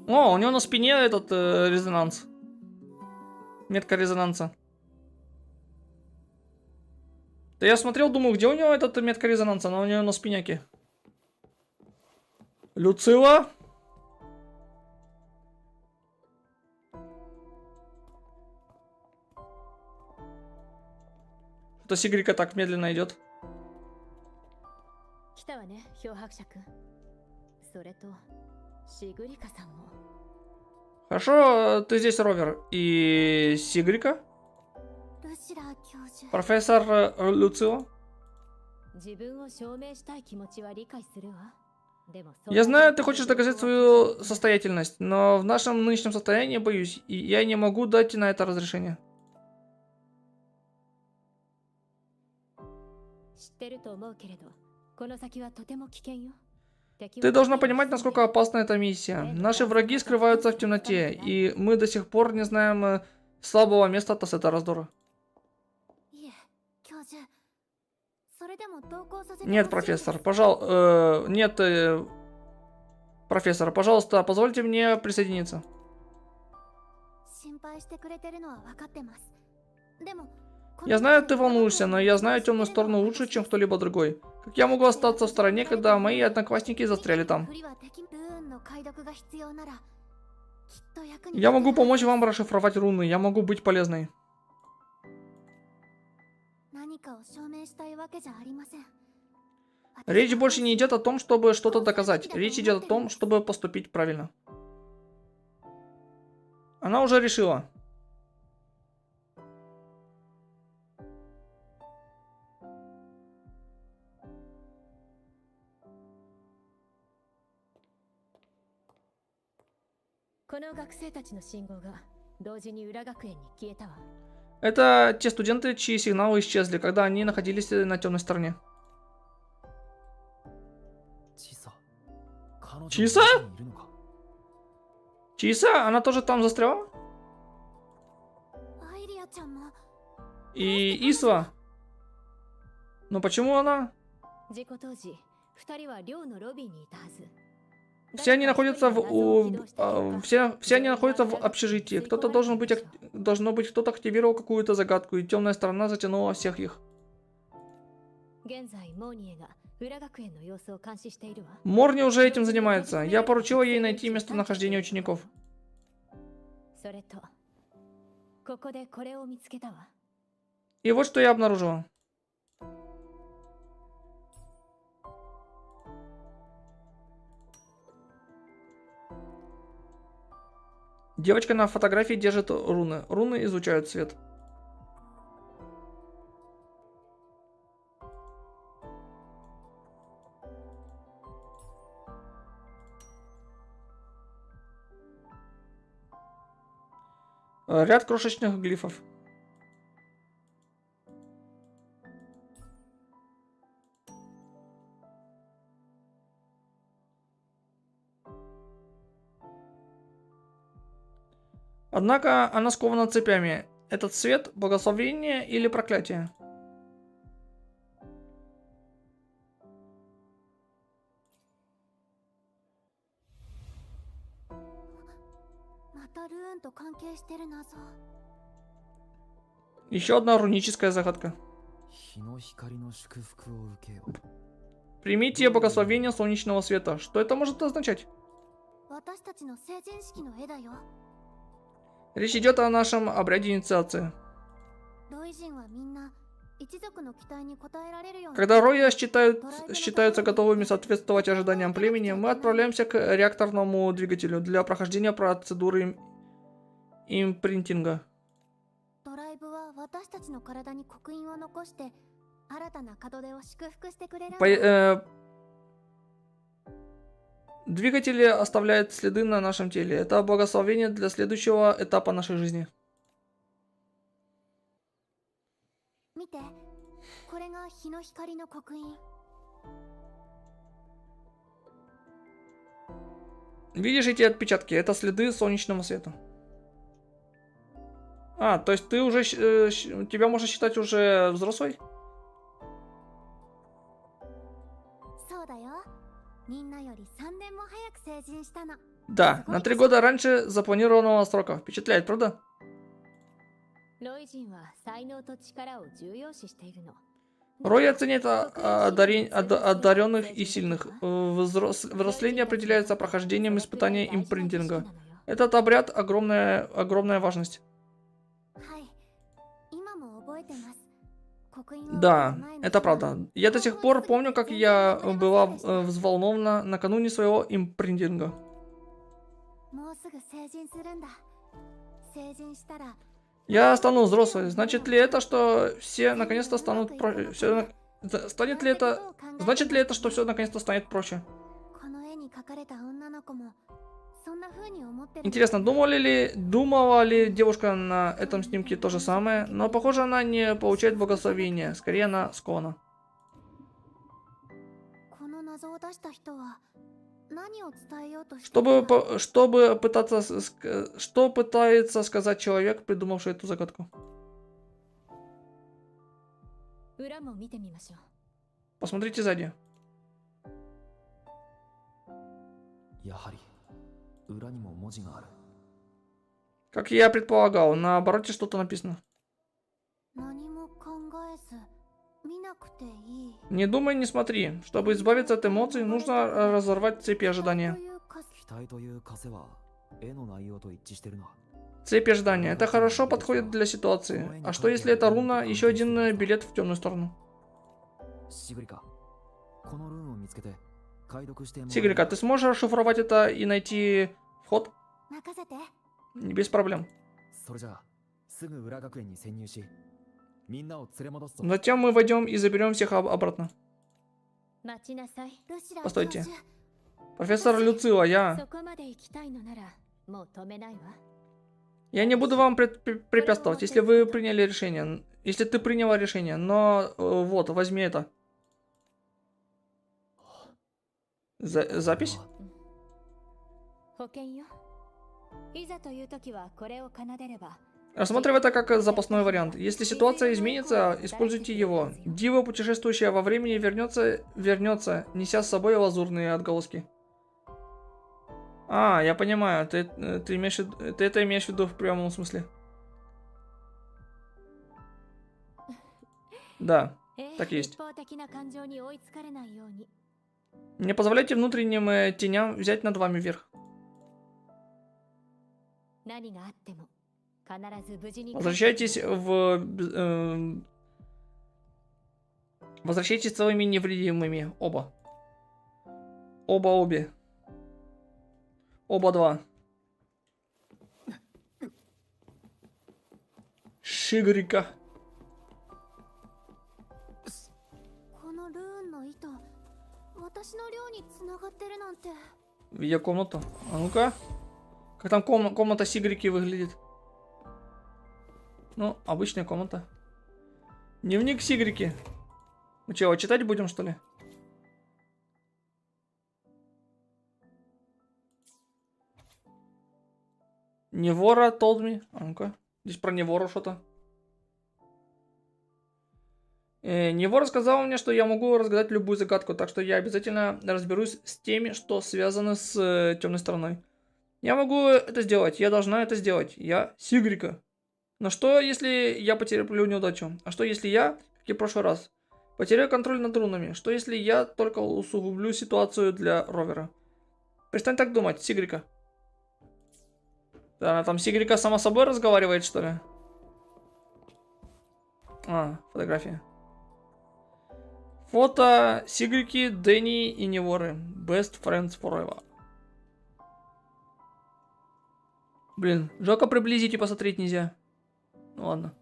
О, у него на спине этот резонанс. Метка резонанса. Да я смотрел, думаю, где у него этот метка резонанса, но у него на спиняке. Люцила. Что Сигрика так медленно идет. Хорошо, ты здесь, Ровер. И Сигрика? Профессор Люцио? Я знаю, ты хочешь доказать свою состоятельность, но в нашем нынешнем состоянии, боюсь, и я не могу дать на это разрешение. Ты должна понимать, насколько опасна эта миссия. Наши враги скрываются в темноте, и мы до сих пор не знаем слабого места Тассета Раздора. Нет, профессор, профессор, пожалуйста, позвольте мне присоединиться. Я знаю, ты волнуешься, но я знаю темную сторону лучше, чем кто-либо другой. Как я могу остаться в стороне, когда мои одноклассники застряли там? Я могу помочь вам расшифровать руны, я могу быть полезной. Речь больше не идет о том, чтобы что-то доказать. Речь идет о том, чтобы поступить правильно. Она уже решила. この学生たちの信号が同時に裏学園に消えたわ。 Это те студенты, чьи сигналы исчезли, когда они находились на темной стороне. チサ。彼女チサの中にいるのか？ Чиса, она тоже там застряла? アイリアちゃんも И Исва. Но почему она? 事故当時、2人は寮のロビーにいたはず。 Все они находятся все они находятся в общежитии. Кто-то должно быть, кто-то активировал какую-то загадку, и темная сторона затянула всех их. 現在モーニエが裏学園の様子を監視しているわ。 Морни уже этим занимается. Я поручила ей найти местонахождение учеников. それと、ここでこれを見つけたわ。 И вот что я обнаружила. Девочка на фотографии держит руны. Руны излучают свет. Ряд крошечных глифов. Однако она скована цепями. Этот свет – благословение или проклятие? Еще одна руническая загадка. 日の光の祝福を受けよ。 Примите благословение солнечного света. Что это может означать? 私たちの成人式の絵だよ。 Речь идет о нашем обряде инициации. ロイ人はみんな一族の期待に応えられるように Когда роя считаются готовыми соответствовать ожиданиям племени, мы отправляемся к реакторному двигателю для прохождения процедуры импринтинга. ドライブは私たちの体に刻印を残して新たな門出を祝福してくれるんだ。 Двигатели оставляют следы на нашем теле. Это благословение для следующего этапа нашей жизни. 見て、これが日の光の刻印。 Видишь эти отпечатки? Это следы солнечного света. А, то есть ты уже... тебя можно считать уже взрослой? そうだよ。みんなより3年も早く成人したの。 Да, на 3 года раньше запланированного срока. Впечатляет, правда? ロイ人は才能と力を重要視しているの。 Рой оценит одаренных и сильных. Взросление определяется прохождением испытания импринтинга. Этот обряд огромная важность. はい。今も覚えてます。 Да, это правда. Я до сих пор помню, как я была взволнована накануне своего импринтинга. もうすぐ成人するんだ。成人したら Я стану взрослой. Значит ли это, что все наконец-то станут станет ли это... Значит ли это, что все наконец-то станет проще? この絵に描かれた女の子もそんな風に思ってる。 Интересно, думала ли девушка на этом снимке то же самое? Но похоже, она не получает благословения. Скорее, она склонна. この謎を出した人は何を伝えようとして Что пытается сказать человек, придумавший эту загадку? 裏も見てみましょう。 Посмотрите сзади. やはり裏にも文字がある。 Как я предполагал, на обороте что-то написано. 何も考えず見なくていい。 Не думай, не смотри. Чтобы избавиться от эмоций, нужно разорвать цепи ожидания. 期待という枷は絵の内容と一致してるな。 Цепь ожидания. Это хорошо подходит для ситуации. А что если это руна, еще один билет в темную сторону? シグリカ、このルーンを見つけて解読してもらえる Сигрика, ты сможешь расшифровать это и найти вход? 任せて。 Без проблем. それじゃあすぐ裏学園に潜入し、みんなを連れ戻すぞ。 Затем мы войдем и заберем всех обратно. 待ちなさい。ルシラ Постойте. 教授 Профессор Люцила, そ я... こまで行きたいのならもう止めないわ。 Я не буду вам препятствовать, если вы приняли решение. Если ты приняла решение, но вот, возьми это. Запись? 保険よ。いざという時はこれを奏でれば。 Рассматривай это как запасной вариант. Если ситуация изменится, используйте его. Дива, путешествующая во времени, вернется, неся с собой лазурные отголоски. А, я понимаю, ты это имеешь в виду в прямом смысле. Да, так и есть. 一方的な感情に追いつかれないように。 Не позволяйте внутренним теням взять над вами верх. 何があっても必ず無事に。 Возвращайтесь целыми и невредимыми. Оба. Обе. Оба два. Шигрика. このルーンの糸、私の寮に繋がってるなんて。 Видя комнату. А ну-ка. Как там комната Сигрики выглядит? Ну, обычная комната. Дневник Сигрики. Мы что, его читать будем, что ли? Невора told me. А ну-ка. Здесь про Невору что-то. Невора сказала мне, что я могу разгадать любую загадку, так что я обязательно разберусь с теми, что связаны с темной стороной. Я могу это сделать, я должна это сделать. Я Сигрика. Но что, если я потерплю неудачу? А что, если я, как и в прошлый раз, потеряю контроль над рунами? Что, если я только усугублю ситуацию для Ровера? Перестань так думать, Сигрика. Да, там Сигрика сама собой разговаривает, что ли? А, фотография. Фото Сигрики, Дэнни и Неворы. Best friends forever. Блин, жалко приблизить и посмотреть нельзя. Ну ладно.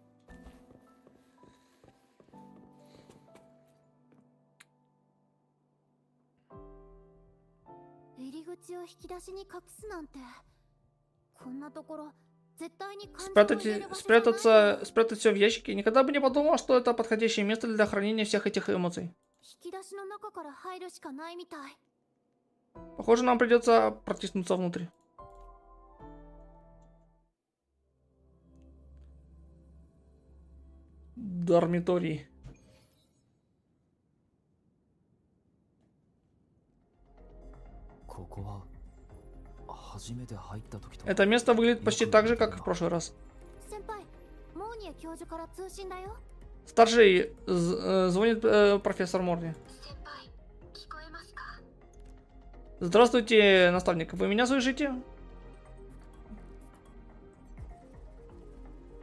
Спрятать все в ящике. Никогда бы не подумал, что это подходящее место для хранения всех этих эмоций. Похоже, нам придется протиснуться внутрь. Дармиторий. Это место выглядит почти так же, как и в прошлый раз. Старший, звонит профессор Морни. Здравствуйте, наставник. Вы меня слышите?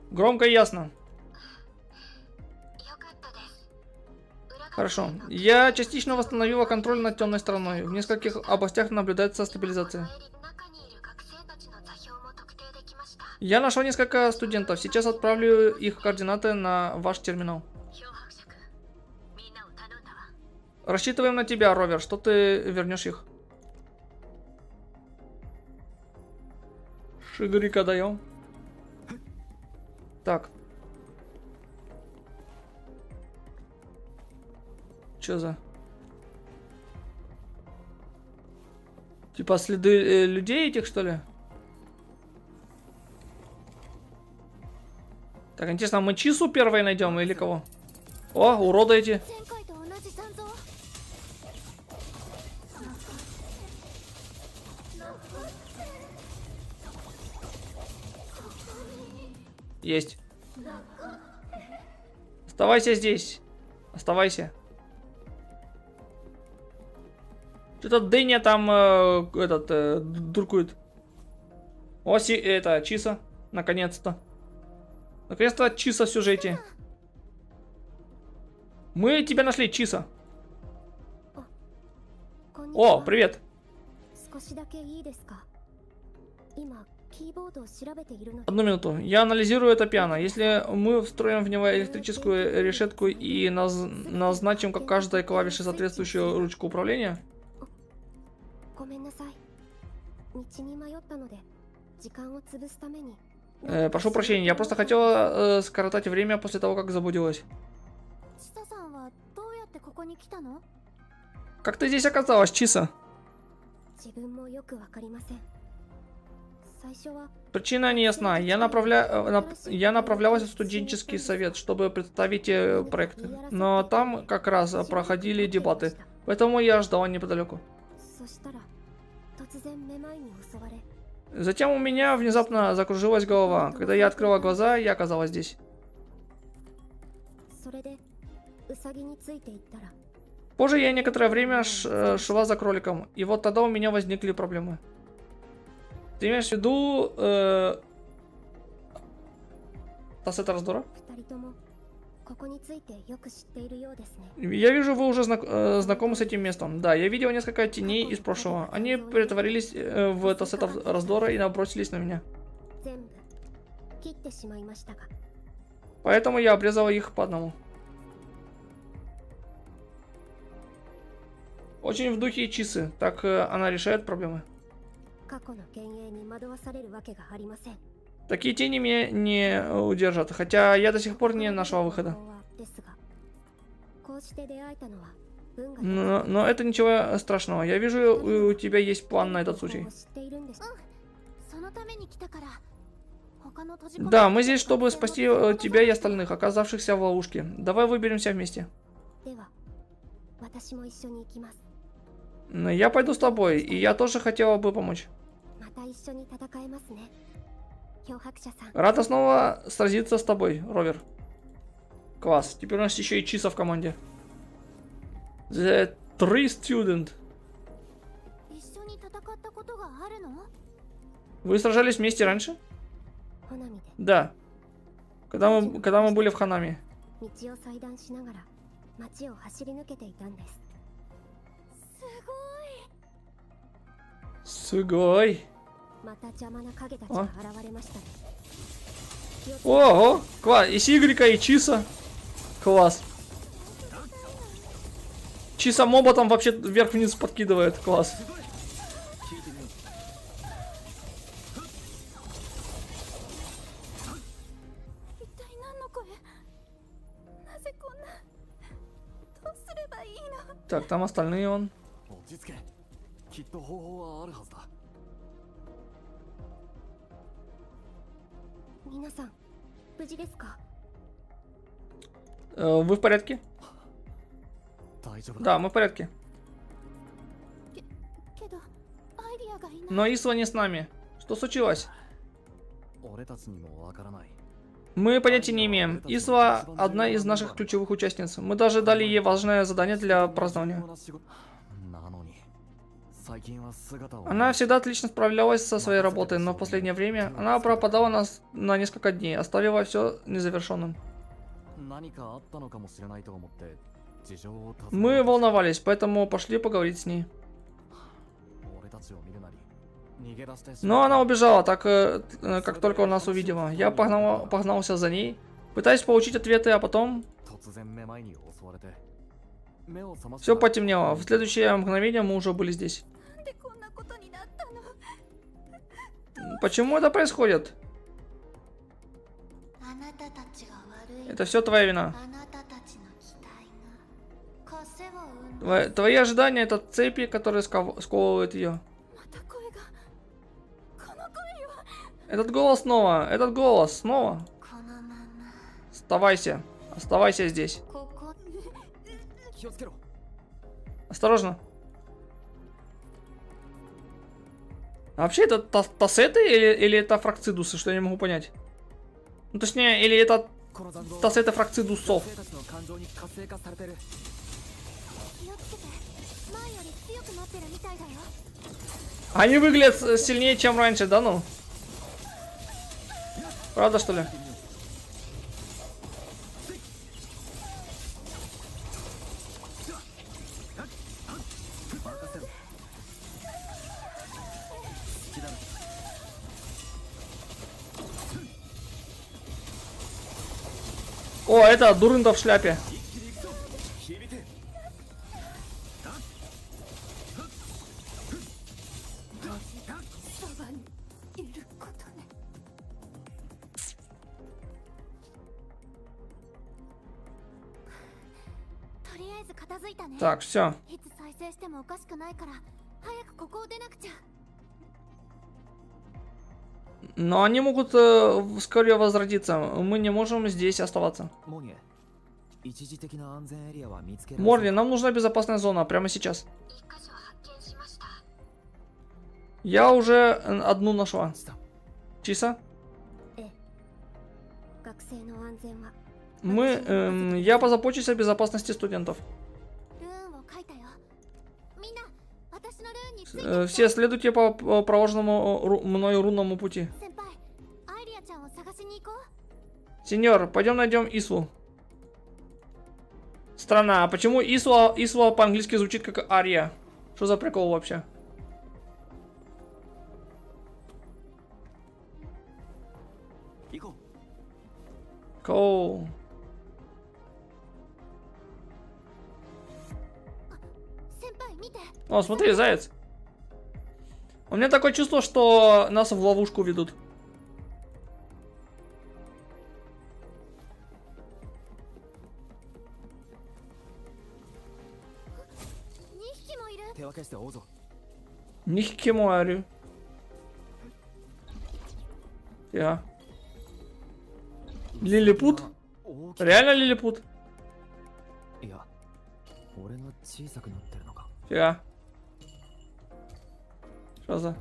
Громко и ясно. Хорошо. Я частично восстановила контроль над темной стороной. В нескольких областях наблюдается стабилизация. Я нашел несколько студентов. Сейчас отправлю их координаты на ваш терминал. Рассчитываем на тебя, Ровер, что ты вернешь их. Шигрика даем. Так. Чё за? Типа следы людей этих, что ли? Так, интересно, мы Чису первой найдем или кого? О, уроды эти. Есть. Оставайся здесь. Оставайся. Что-то Дэнни там дуркует. О, это Чиса. Наконец-то. Наконец-то Чиса в сюжете. Мы тебя нашли, Чиса. О, привет. Одну минуту. Я анализирую это пиано. Если мы встроим в него электрическую решетку и назначим как каждой клавише соответствующую ручку управления. 時間を潰すために Прошу прощения, я просто хотела скоротать время после того, как заблудилась. チサさんはどうやってここに来たの？ Как ты здесь оказалась, Чиса? 自分もよくわかりません。最初は Причина не ясна. Я направлялась в студенческий совет, чтобы представить проект. Но там как раз проходили дебаты. Поэтому я ждала неподалеку. そしたら突然めまいに襲われ Затем у меня внезапно закружилась голова. Когда я открыла глаза, я оказалась здесь. それでウサギについていったら Позже я некоторое время шла за кроликом. И вот тогда у меня возникли проблемы. Ты имеешь в виду... Тассета раздора? 二人ともここについてよく知っているようですね。 Я вижу, вы уже знакомы с этим местом. Да, я видел несколько теней из прошлого. Они притворились в Тассетов раздора и набросились на меня. 全部切ってしまいましたが Поэтому я обрезала их по одному. Очень в духе Чисы. Так она решает проблемы. 過去の幻影に惑わされるわけがありません。 Такие тени меня не удержат. Хотя я до сих пор не нашла выхода. ですがこうして出会えたのは運が良かった Но это ничего страшного. Я вижу, у тебя есть план на этот случай. 知っているんです。そのために来たから他の閉じ込め Да, мы здесь, чтобы спасти тебя и остальных, оказавшихся в ловушке. Давай выберемся вместе. では私も一緒に行きます。 Я пойду с тобой, и я тоже хотела бы помочь. また一緒に戦えますね。漂白者さん。 Рада снова сразиться с тобой, Ровер. Класс. Теперь у нас еще и Чиса в команде. The Tree Student. 一緒に戦ったことがあるの？ Вы сражались вместе раньше? ホナミで Да. Когда мы были в Ханами. 道を裁断しながら街を走り抜けていたんです。すごい。 Сугой. また邪魔な影たちが現れましたね。 Ого, класс. И Сигрика, и Чиса. Класс. Чиса моба там вообще вверх-вниз подкидывает. Класс. 一体何の声？なぜこんな？どうすればいいの？ Так, там остальные он. 落ち着け。きっと方法はあるはずだ。皆さん無事ですか？ Вы в порядке? 大丈夫だ。 Да, мы в порядке. けどアイディアがいない。 Но Исла не с нами. Что случилось? 俺たちにもわからない。 Мы понятия не имеем. Исла одна из наших ключевых участниц. Мы даже дали ей важное задание для празднования. なのに、最近は姿を。 Она всегда отлично справлялась со своей работой, но в последнее время она пропадала на несколько дней, оставила все незавершенным. 何かあったのかもしれないと思って事情を尋ねた。 Мы волновались, поэтому пошли поговорить с ней. 俺たちを見るなり逃げ出してし Но она убежала, как только нас увидела. Я погнался за ней, пытаясь получить ответы, а потом 突然めまいに襲われて目を覚ました все потемнело. В следующее мгновение мы уже были здесь. なんでこんなことになったの？ Почему это происходит? あなたたちが悪い。 Это все твоя вина. あなたたちの期待が枷を生んだ。 Твои ожидания — это цепи, которые сковывают ее. また声が。この声よ。 Этот голос снова. このまま Оставайся здесь. ここ 気をつけろ。 Осторожно. А вообще это тассеты или это фракцидусы, что я не могу понять? Ну точнее, или это この残像 тассеты фракцидусов. 女性たちの感情に活性化されてる。気をつけて。前より強くなってるみたいだよ。 Они выглядят сильнее, чем раньше, да ну? Правда, что ли? О, это Дурында в шляпе. そばにいること片付いたね。 Так, все. いつ再生してもおかしくないから早くここを出なくちゃ。 Но они могут вскоре возродиться. Мы не можем здесь оставаться. モニエ、一時的な安全エリアは見つけられ Морли, нам нужна безопасная зона прямо сейчас. 一箇所発見しました。 Я уже одну нашла. した。 Чиса? 学生の安全は Я позабочусь о безопасности студентов. ルーンを書いたよ。みんな私のルーンについて。 Все следуйте по проложенному мною рунному пути. 先輩、アイリアちゃんを探しに行こう。 Сеньор, пойдем найдем Ису. Странно, а почему Исуа по-английски звучит как Ария? Что за прикол вообще? 行こう。 Коу. 先輩見て。 О, смотри, заяц. У меня такое чувство, что нас в ловушку ведут. 2匹もいる。手分けして追うぞ。 Нихкемуарю. Я. Лилипут? 大きく Реально лилипут? いや、俺が小さくなってるのか。 Я. Что за?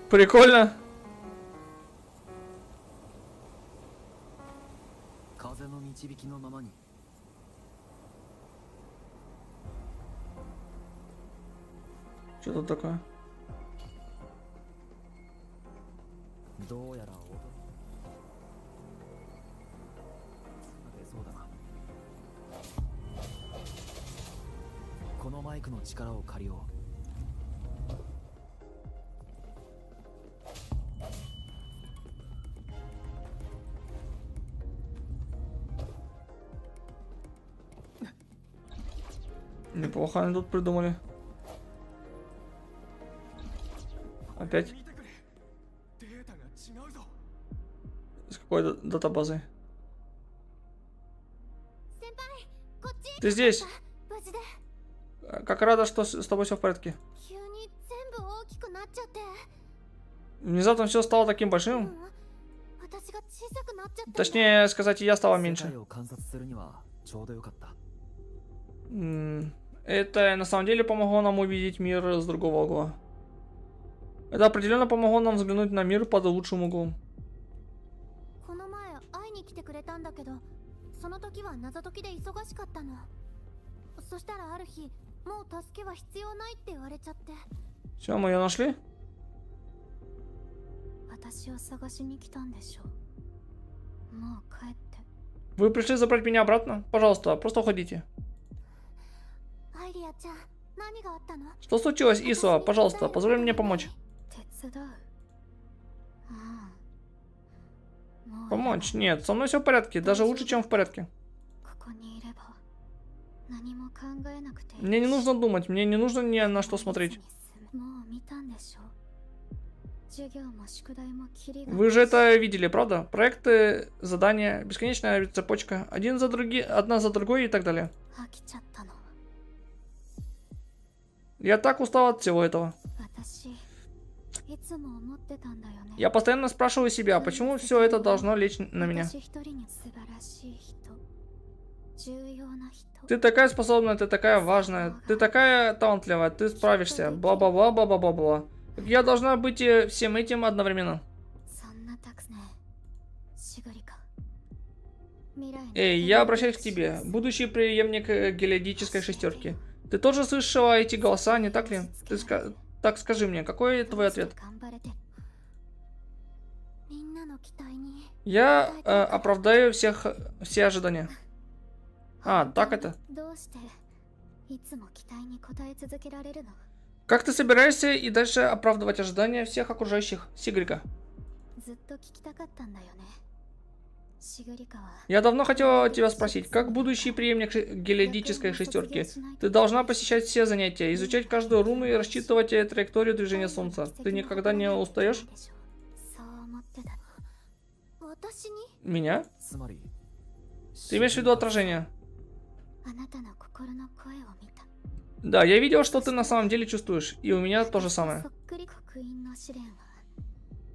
Прикольно. 風の導きのままに。 Что тут такое? どうやら音出そうだな。このマイクの力を借りよう。 Неплохо они тут придумали. Опять? С какой датабазой? 先輩、こっち。 Ты здесь? 無事で。 Как рада, что с тобой все в порядке. 急に全部大きくなっちゃって。 Внезапно все стало таким うん большим. 私が小さくなっちゃってんだ。 Точнее сказать, я стала 世 меньше. 界を観察するにはちょうどよかった。 Это на самом деле помогло нам увидеть мир с другого угла. Это определенно помогло нам взглянуть на мир под лучшим углом. この前会いに来てくれたんだけど、その時は謎解きで忙しかったの。そしたらある日、もう助けは必要ないって言われちゃって。 Все, мы ее нашли? 私を探しに来たんでしょ。もう帰って。 Вы пришли забрать меня обратно? Пожалуйста, просто уходите. アイリアちゃん、何があったの？ Что случилось, Исуа? Пожалуйста, позволь мне помочь. 手伝う。もう Помочь? Нет, со мной все в порядке, даже лучше, чем в порядке. ここにいれば何も考えなくていい。 Мне не нужно думать, мне не нужно ни на что смотреть. もう見たんでしょ。授業も宿題もキリが。 Вы же это видели, правда? Проекты, задания, бесконечная цепочка, одна за другой и так далее. 飽きちゃったの。 Я так устал от всего этого. 私いつも思ってたんだよね。 Я постоянно спрашиваю себя, почему все это должно лечь на меня. 私一人に素晴らしい人、重要な人。 Ты такая способная, ты такая важная, ты такая талантливая, ты справишься, бла-бла-бла-бла-бла-бла. Я должна быть всем этим одновременно. そんなたくね。シグリか。未来の Эй, я обращаюсь к тебе, будущий преемник гелиодической шестерки. Ты тоже слышала эти голоса, не так ли? Так скажи мне, какой твой ответ? 頑張れて。みんなの期待に。 Я оправдаю все ожидания. А, так это. どうしていつも期待に応え続けられるの？ Как ты собираешься и дальше оправдывать ожидания всех окружающих? Сигрика. ずっと聞きたかったんだよね。シグリカは Я давно хотела тебя спросить, как будущий преемник гелиодической шестерки, ты должна посещать все занятия, изучать каждую руну и рассчитывать траекторию движения Солнца. Ты никогда не устаешь? そう思ってたの。私に Меня? つまり Ты имеешь в виду отражение? あなたの心の声を見た。 Да, я видел, что ты на самом деле чувствуешь, и у меня то же самое. そっくり刻印の試練は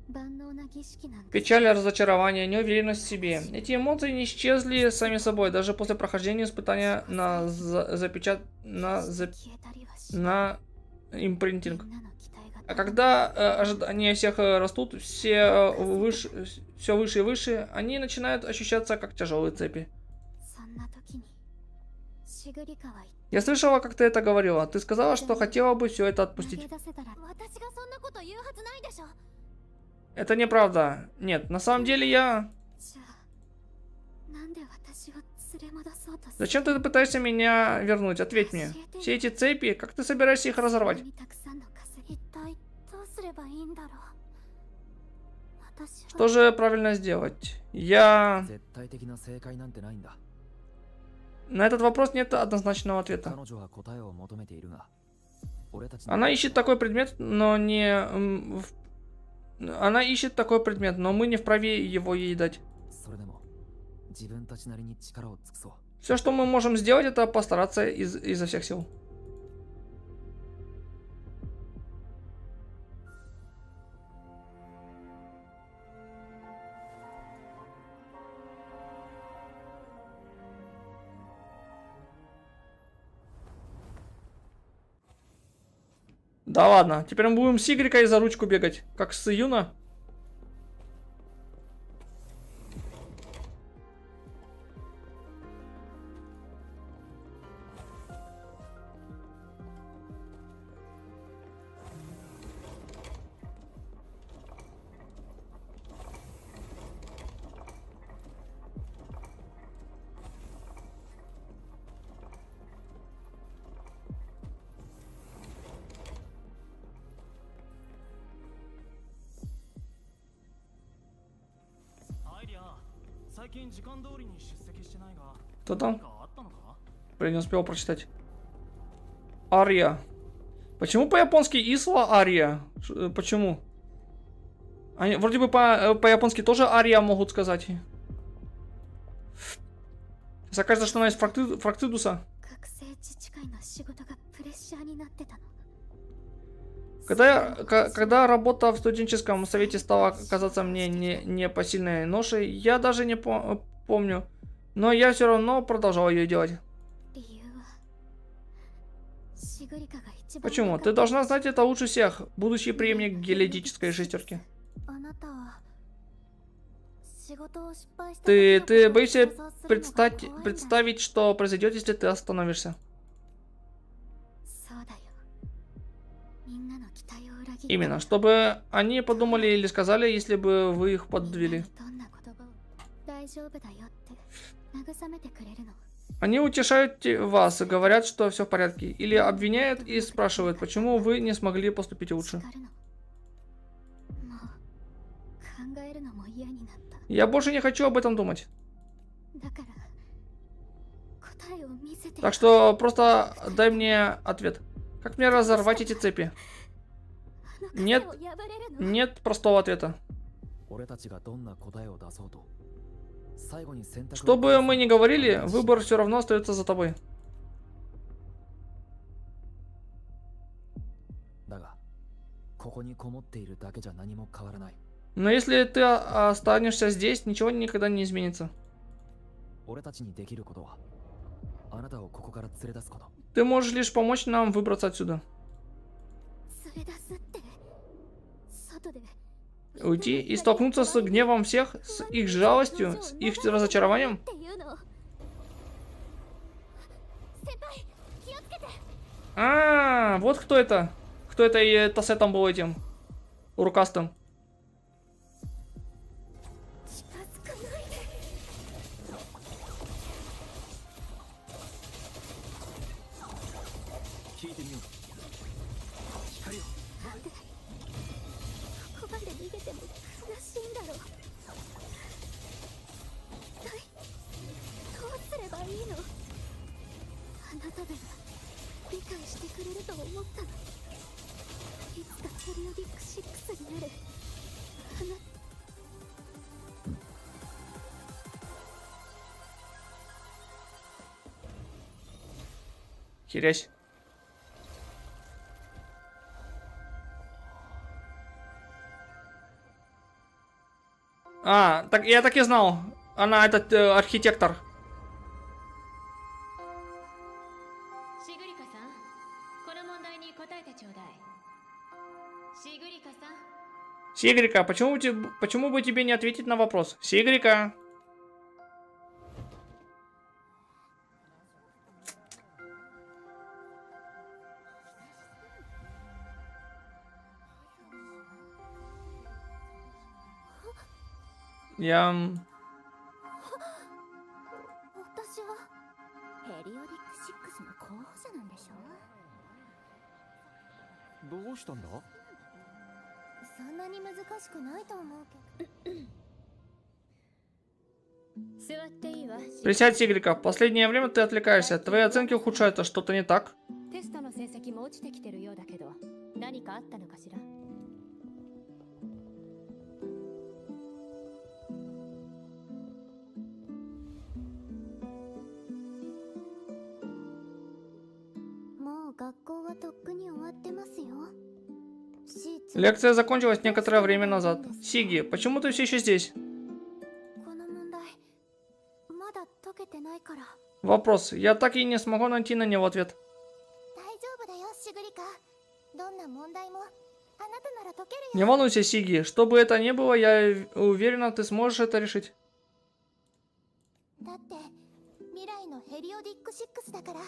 万能な儀式なんか Печаль, разочарование, неуверенность в себе. Эти эмоции не исчезли сами собой, даже после прохождения испытания на消えたりはしない。 на импринтинг. みんなの期待が А когда ожидания всех растут все выше и выше, они начинают ощущаться как тяжелые цепи. そんな時にシグリカは言って Я слышала, как ты это говорила. Ты сказала, что хотела бы все это 投 отпустить. げ出せたら私がそんなこと言うはずないでしょ。 Это неправда. Нет, на самом деле я... じゃあなんで私を連れ戻そうとする？ Зачем ты пытаешься меня вернуть? Ответь мне. Все эти цепи, как ты собираешься их разорвать? たくさんの稼ぎ一体どうすればいいんだろう。私は Что же правильно сделать? Я... 絶対的な正解なんてないんだ。 На этот вопрос нет однозначного ответа. 彼女は答えを求めているが、俺たちに Она ищет такой предмет, но не... Она ищет такой предмет, но мы не вправе его ей дать. それでも自分たちなりに力を尽くそう。 Все, что мы можем сделать, это постараться изо всех сил. Да ладно, теперь мы будем с Игрекой за ручку бегать, как с Юна. Кто там? Блин, не успел прочитать. Ария. Почему по-японски Исла Ария? Почему? Они вроде бы по-японски тоже Ария могут сказать. Сейчас окажется, что она из Фрактидуса. 学生自治会の仕事がプレッシャーになってたの。 Когда работа в студенческом совете стала казаться мне непосильной ношей, я даже не помню. Но я все равно продолжал ее делать. 理由はシグリカが一番 Почему? Ты должна знать это лучше всех, будущий преемник гелиодической шестерки. あなたは仕事を失敗した Ты боишься представить, что произойдет, если ты остановишься. そうだよ。みんなの期待を裏切った Именно, чтобы они подумали или сказали, если бы вы их подвели. どんな言葉を大丈夫だよって慰めてくれるの。 Они утешают вас и говорят, что все в порядке. Или обвиняют и спрашивают, почему вы не смогли поступить лучше. 叱るの。もう考えるのも嫌になった。 Я больше не хочу об этом думать. だから答えを見せて。 Так что просто дай мне ответ. Как мне разорвать эти цепи? あのНет. 傘を破れるの。 Нет простого ответа. 俺たちがどんな答えを出そうと、最後に選択を Что бы мы ни говорили, выбор все равно остается за тобой. だが、ここにこもっているだけじゃ何も変わらない。 Но если ты останешься здесь, ничего никогда не изменится. 俺たちにできることは、あなたをここから連れ出すこと。 Ты можешь лишь помочь нам выбраться отсюда. 連れ出すって外で Уйти и столкнуться с гневом всех, с их жалостью, с их разочарованием. っていうの。先輩、気をつけて。 А, вот кто это. Кто это и Тассетом был этим. Рукастым. 近づかないで。ても悲しいんだろう。一体どうすればいいの。あなたなら理解してくれると思ったの。いつかペリオディック6になるあなた。Херясь. А, так я так и знал. Она этот архитектор. シグリカさん、この問題に答えてちょうだい。シグリカさん。 Сигрика, почему бы тебе не ответить на вопрос? Сигрика. Я... 私はペリオディック6の候補者なんでしょ。どうしたんだ？そんなに難しくないと思うけど。座っていいわ。Присядь, Сигрика. В последнее время ты отвлекаешься. Твои оценки ухудшаются. Что-то не так? テストの成績も落ちてきてるようだけど、何かあったのかしら。もう学校はとっくに終わってますよ。Лекция закончилась некоторое время назад. Сиги, почему ты все еще здесь? この問題まだ解けてないから。 Вопрос. Я так и не смогу найти на него ответ. 大丈夫だよシグリカ。どんな問題もあなたなら解けるよ。 Не волнуйся, Сиги. Что бы это ни было, я уверена, ты сможешь это решить. だって未来のヘリオディック6だから。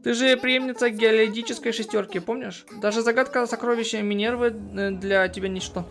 Ты же преемница геологической шестерки, помнишь? Даже загадка сокровища Минервы для тебя ничто.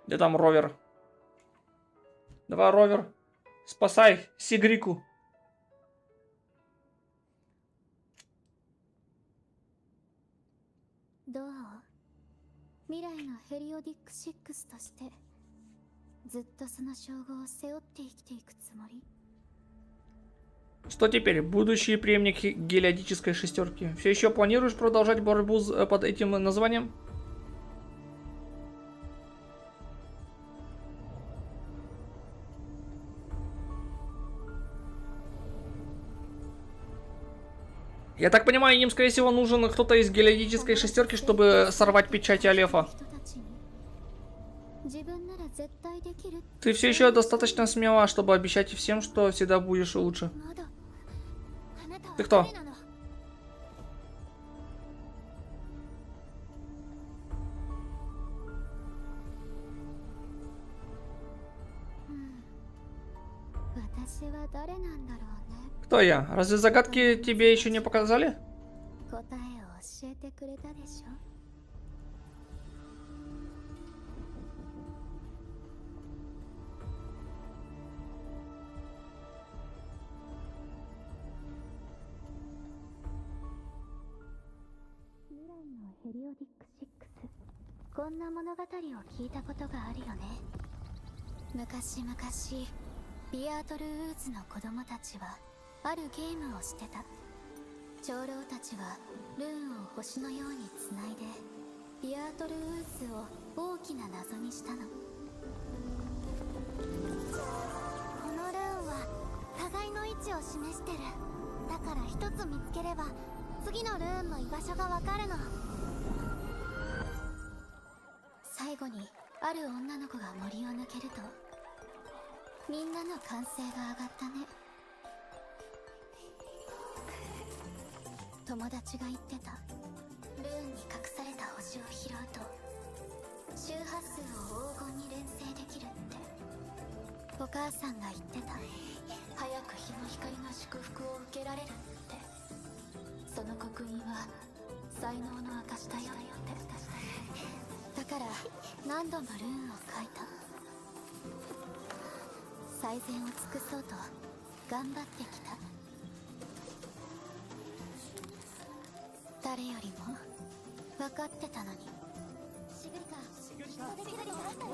Где там ровер? Давай, ровер. Спасай Сигрику.どう？未来のヘリオディック6としてずっとその称号を背負って生きていくつもり？ Что теперь? Будущий преемник геологической шестерки. Все еще планируешь продолжать борьбу под этим названием? Я так понимаю, им, скорее всего, нужен кто-то из геологической шестерки, чтобы сорвать печать Алефа. Ты все еще достаточно смела, чтобы обещать всем, что всегда будешь лучше. Ты кто? Кто я? Разве загадки тебе еще не показали? Periodic 6。こんな物語を聞いたことがあるよね。昔々ビアートル・ウーズの子供たちはあるゲームをしてた。長老たちはルーンを星のようにつないでビアートル・ウーズを大きな謎にしたの。このルーンは互いの位置を示してる。だから一つ見つければ次のルーンの居場所がわかるの。最後にある女の子が森を抜けるとみんなの歓声が上がったね。友達が言ってた。ルーンに隠された星を拾うと周波数を黄金お母さんが言ってた。早く日の光が祝福を受けられるって。その刻印は才能の証だよって。だから何度もルーンを書いた。最善を尽くそうと頑張ってきた。誰よりも分かってたのに。シグリカ、できるようになったよ。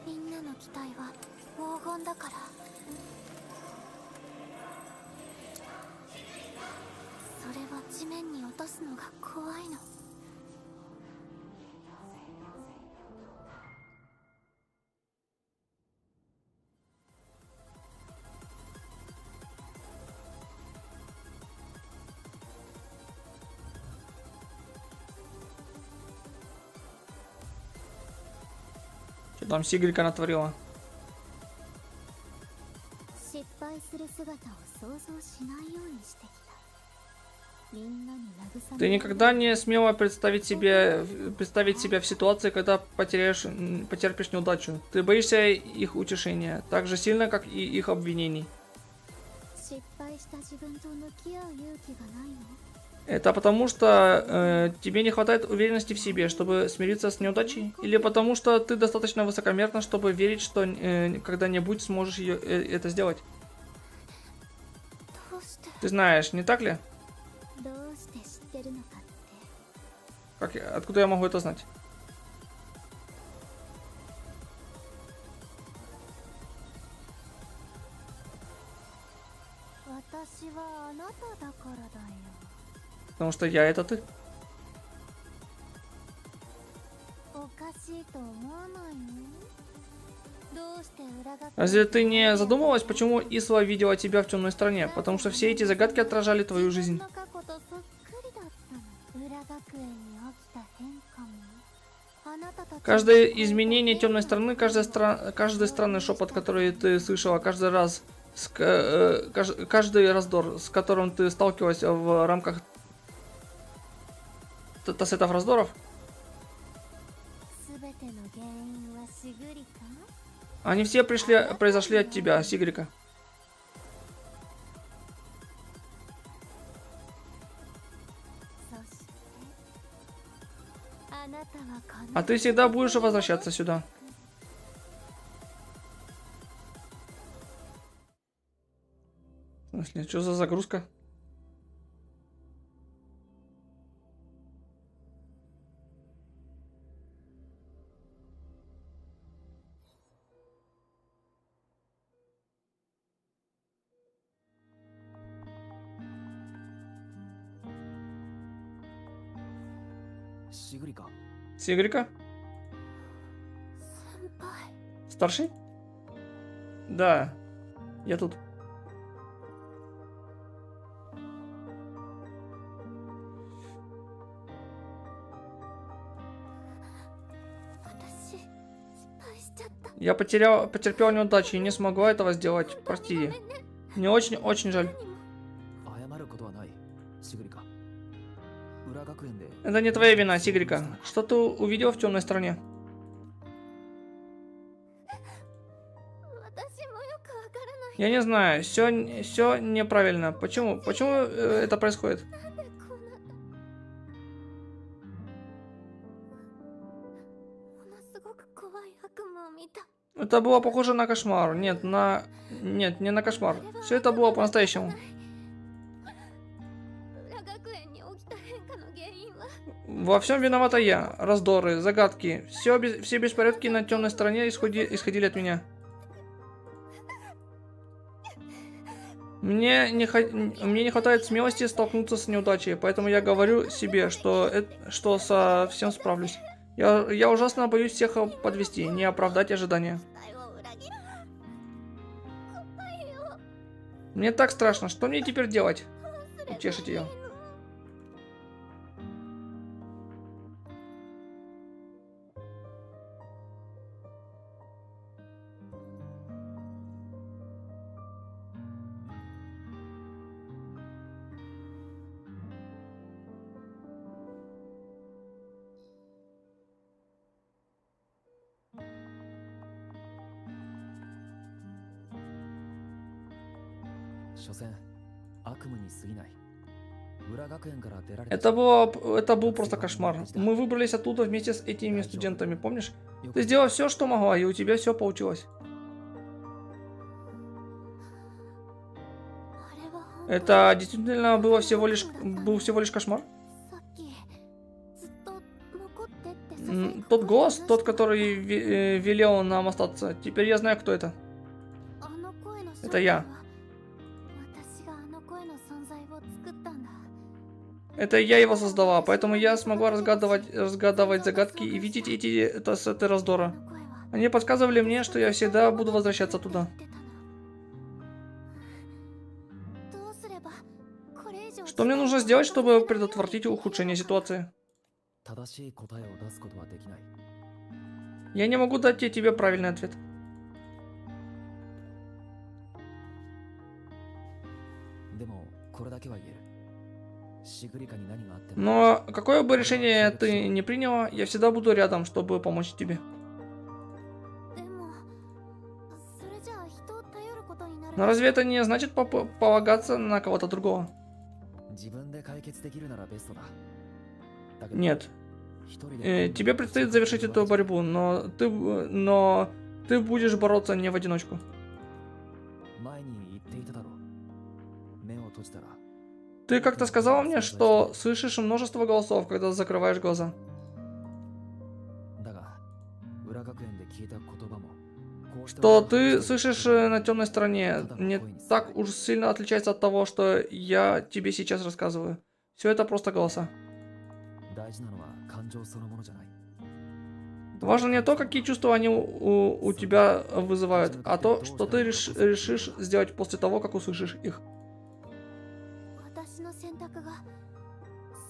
みんなの期待は黄金だから。それを地面に落とすのが怖いの。Что там Сигрика натворила? 失敗する姿を想像しないようにしてきた。みんなに慰め Ты никогда не смела представить себя в ситуации, когда потерпишь неудачу. Ты боишься их утешения, так же сильно, как и их обвинений. 失敗した自分と向き合う勇気がないの？ Это потому, что тебе не хватает уверенности в себе, чтобы смириться с неудачей? Или потому, что ты достаточно высокомерна, чтобы верить, что когда-нибудь сможешь это сделать? どうして Ты знаешь, не так ли? どうして知ってるのかって。 Откуда я могу это знать? 私はあなただからだよ。 Потому что я это ты. おかしいと思わないの？どうして裏学 Разве ты не задумывалась, почему Исла видела тебя в темной стране? Потому что все эти загадки отражали твою жизнь. 自分の過去とそっくりだったの。裏学園に起きた変化も。あなたたち Каждое изменение темной стороны, каждый странный шепот, который ты слышала, каждый раз, каждый раздор, с которым ты сталкивалась в рамках тассетов раздоров, 全ての原因はシグリか？ они все произошли от тебя, Сигрика. そしてあなたはこの А ты всегда будешь возвращаться сюда. В смысле, что за загрузка? Сигрика. Сигрика? 先輩。 Старший? Да, я тут. 私失敗しちゃった。 Я потерпел неудачу и не смогла этого сделать. Прости. Мне очень жаль. 謝ることはない。シグリカ。裏学園で Это не твоя вина, Сигрика. Что ты увидел в темной стороне? 私もよくわからない。 Я не знаю, все неправильно. Почему это происходит? なんでこうなった？ものすごく怖い悪夢を見た。 Это было похоже на кошмар. Нет, не на кошмар. Все это было по-настоящему. 裏学園に起きた変化の原因は Во всем виновата я. Раздоры, загадки. Все беспорядки на темной стороне исходили от меня. Мне не хватает смелости столкнуться с неудачей, поэтому я говорю себе, что совсем справлюсь. Я ужасно боюсь всех подвести, не оправдать ожидания. 期待を裏切る。怖いよ。 Мне так страшно, что мне теперь делать? どうすればいいの？ Утешить ее. 所詮悪夢に過ぎない。裏学園から出られ Это был просто кошмар. Мы выбрались оттуда вместе с этими студентами, помнишь? Ты сделала все, что могла, и у тебя все получилось. あれは本当に Это действительно был всего лишь кошмар? さっきずっと残ってって誘い Тот голос, тот, который велел нам остаться. Теперь я знаю, кто это. あの声の正 Это 体 я. は私があの声の存在を作ったんだ。 Это я его создала, поэтому я смогла разгадывать загадки и видеть эти раздора. あの声は Они подсказывали мне, что я всегда буду возвращаться туда. 言ってたの。どうすればこれ以上 Что мне нужно сделать, чтобы предотвратить ухудшение ситуации? 正しい答えを出すことはできない。 Я не могу дать тебе правильный ответ. でもこれだけは言える。シグリカに何があっても Но какое бы решение ты ни приняла, я всегда буду рядом, чтобы помочь тебе. でもそれじゃあ人を頼ることになる。 Но разве это не значит полагаться на кого-то другого? 自分で解決できるならベストだ。だけど Нет. 一人で Тебе предстоит завершить эту борьбу, но ты будешь бороться не в одиночку. 前に言っていただろう。目を閉じたら Ты как-то сказала мне, что слышишь множество голосов, когда закрываешь глаза. だが裏学園で聞いた言葉もこうした Что ты слышишь на темной стороне, не так уж сильно отличается от того, что я тебе сейчас рассказываю. Все это просто голоса. 大事なのは感情そのものじゃない。 Важно не то, какие чувства они у тебя вызывают, а то, что ты решишь сделать после того, как услышишь их. 私の選択が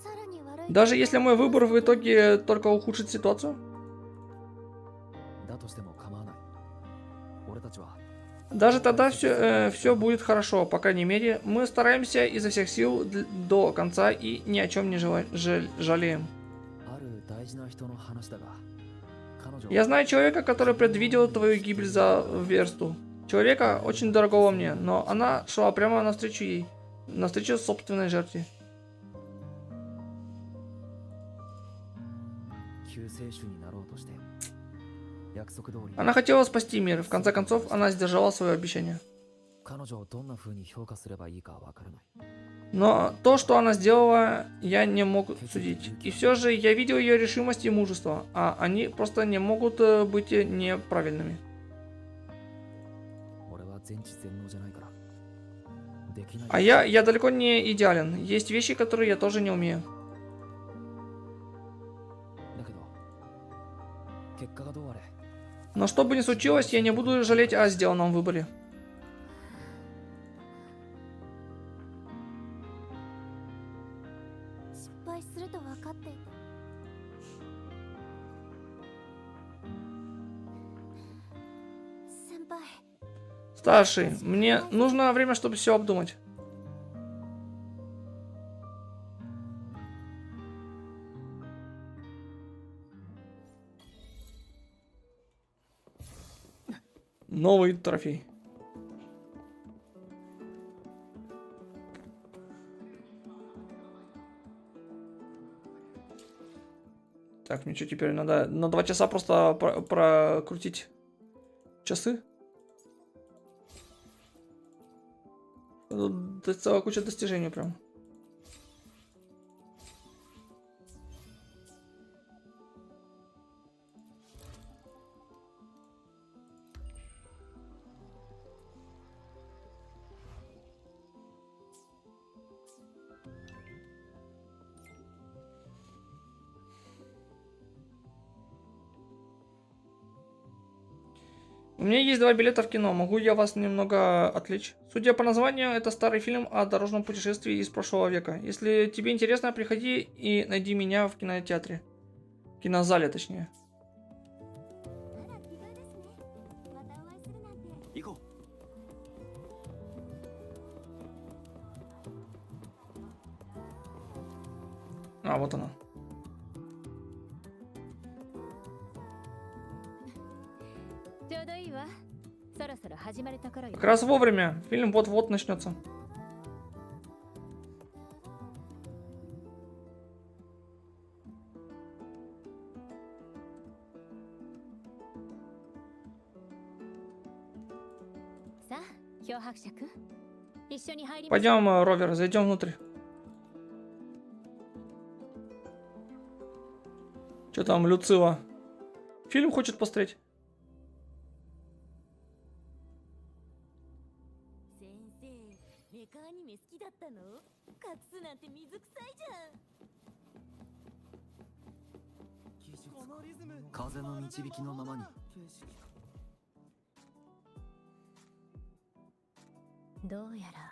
さらに悪い。 Даже если мой выбор в итоге только ухудшит ситуацию, だとしても構わない。俺たちは даже тогда все будет хорошо. По крайней мере, мы стараемся изо всех сил до конца и ни о чем не жалеем. ある大事な人の話だが彼女 Я знаю человека, который предвидел твою гибель за версту. Человека очень дорогого мне, но она шла прямо навстречу ей. Навстречу собственной жертве. 救世主になろうとして約束通り Она хотела спасти мир. В конце концов, она сдержала свое обещание. 彼女をどんな風に評価すればいいかわからない。 Но то, что она сделала, я не мог судить. И все же я видел ее решимость и мужество, а они просто не могут быть неправильными. 俺は全知全能じゃないからできない。 А я далеко не идеален. Есть вещи, которые я тоже не умею. だけど結果がどうあれ Но что бы ни случилось, я не буду жалеть о сделанном выборе. 失敗すると分かっていた。先輩、 Старший, мне нужно время, чтобы все обдумать. Новый трофей. Так, мне что теперь надо на 2 часа просто прокрутить часы? Тут целая куча достижений прям. У меня есть 2 билета в кино, могу я вас немного отвлечь? Судя по названию, это старый фильм о дорожном путешествии из прошлого века. Если тебе интересно, приходи и найди меня в кинотеатре. Кинозале, точнее. あら奇遇ですね。またお会いするなんて。行こ А, вот она. ちょうどいいわ。そろそろ始まるところよ Как。раз вовремя. Фильм вот-вот начнется. さあ、漂白者くん。一緒に入りましょう。 Пойдем, Ровер, зайдем внутрь. Что там, Люцила? Фильм хочет посмотреть? 先生、メカアニメ好きだったの？隠すなんて水臭いじゃん。風の導きのままに。どうやら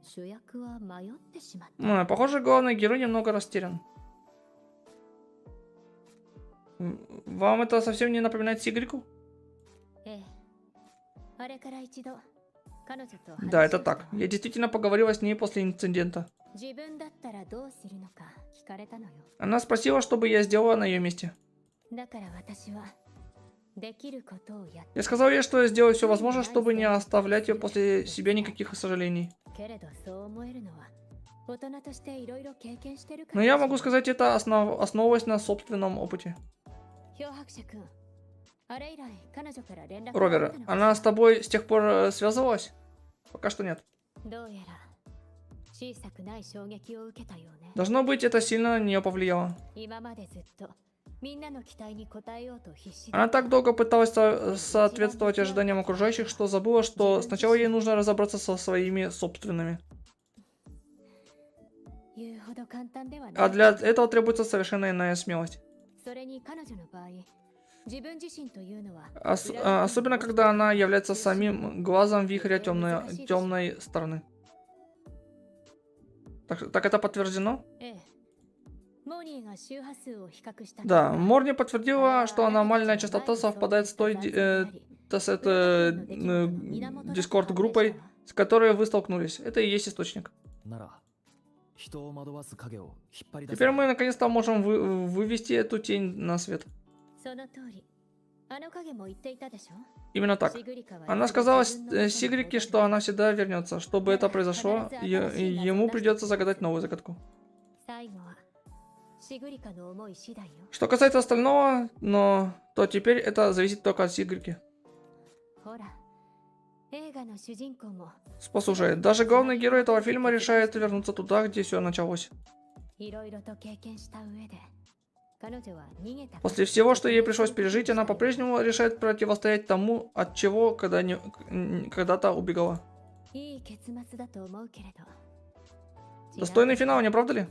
主役は迷ってしまった。 Похоже, главный герой немного растерян. Вам это совсем не напоминает Сигрику? ええ。あれから一度彼女と Да, это так. Я действительно поговорила с ней после инцидента. 自分だったらどうするのか聞かれたのよ。 Она спросила, что бы я сделала на ее месте. だから私はできることをやっ Я сказал ей, что я сделаю все возможное, чтобы не оставлять ее после себя никаких сожалений. けれどそう思えるのは大人としていろいろ経験してるか Но ら。 я могу сказать это, основываясь на собственном опыте. 漂白者くん、あれ以来彼女から連絡があった Ровер, のか она с тобой с тех пор связывалась? Пока что нет. どうやら小さくない衝撃を受けたようね。 Должно быть, это сильно на нее повлияло. 今までずっとみんなの期待に応えようと必死で Она так долго пыталась соответствовать ожиданиям окружающих, что забыла, что сначала ей нужно разобраться со своими собственными. 言うほど簡単ではない。 А для этого требуется совершенно иная смелость. それに彼女の場合、自分自身というのは Особенно, когда она является самим глазом вихря темной стороны. Так это подтверждено? ええ。モーニーが周波数を比較した。 Да, Морни подтвердила, что аномальная частота совпадает с той Discord-группой, с которой вы столкнулись. Это и есть источник. なら、人を惑わす影を引っ張り出す。 Теперь мы наконец-то можем вывести эту тень на свет. その通り。あの影も言っていたでしょ。 Именно так. Она сказала Сигрике, что она всегда вернется. Чтобы это произошло, ему придется загадать новую загадку. 最後はシグリカの思い次第よ。 Что касается остального, то теперь это зависит только от Сигрики. ほら、映画の主人公も Послушай, даже главный герой этого фильма решает вернуться туда, где все началось. いろいろと経験した上で、彼女は逃げた。 После всего, что ей пришлось пережить, она по-прежнему решает противостоять тому, от чего когда-то убегала. いい結末だと思うけれど。 Достойный финал, не правда ли?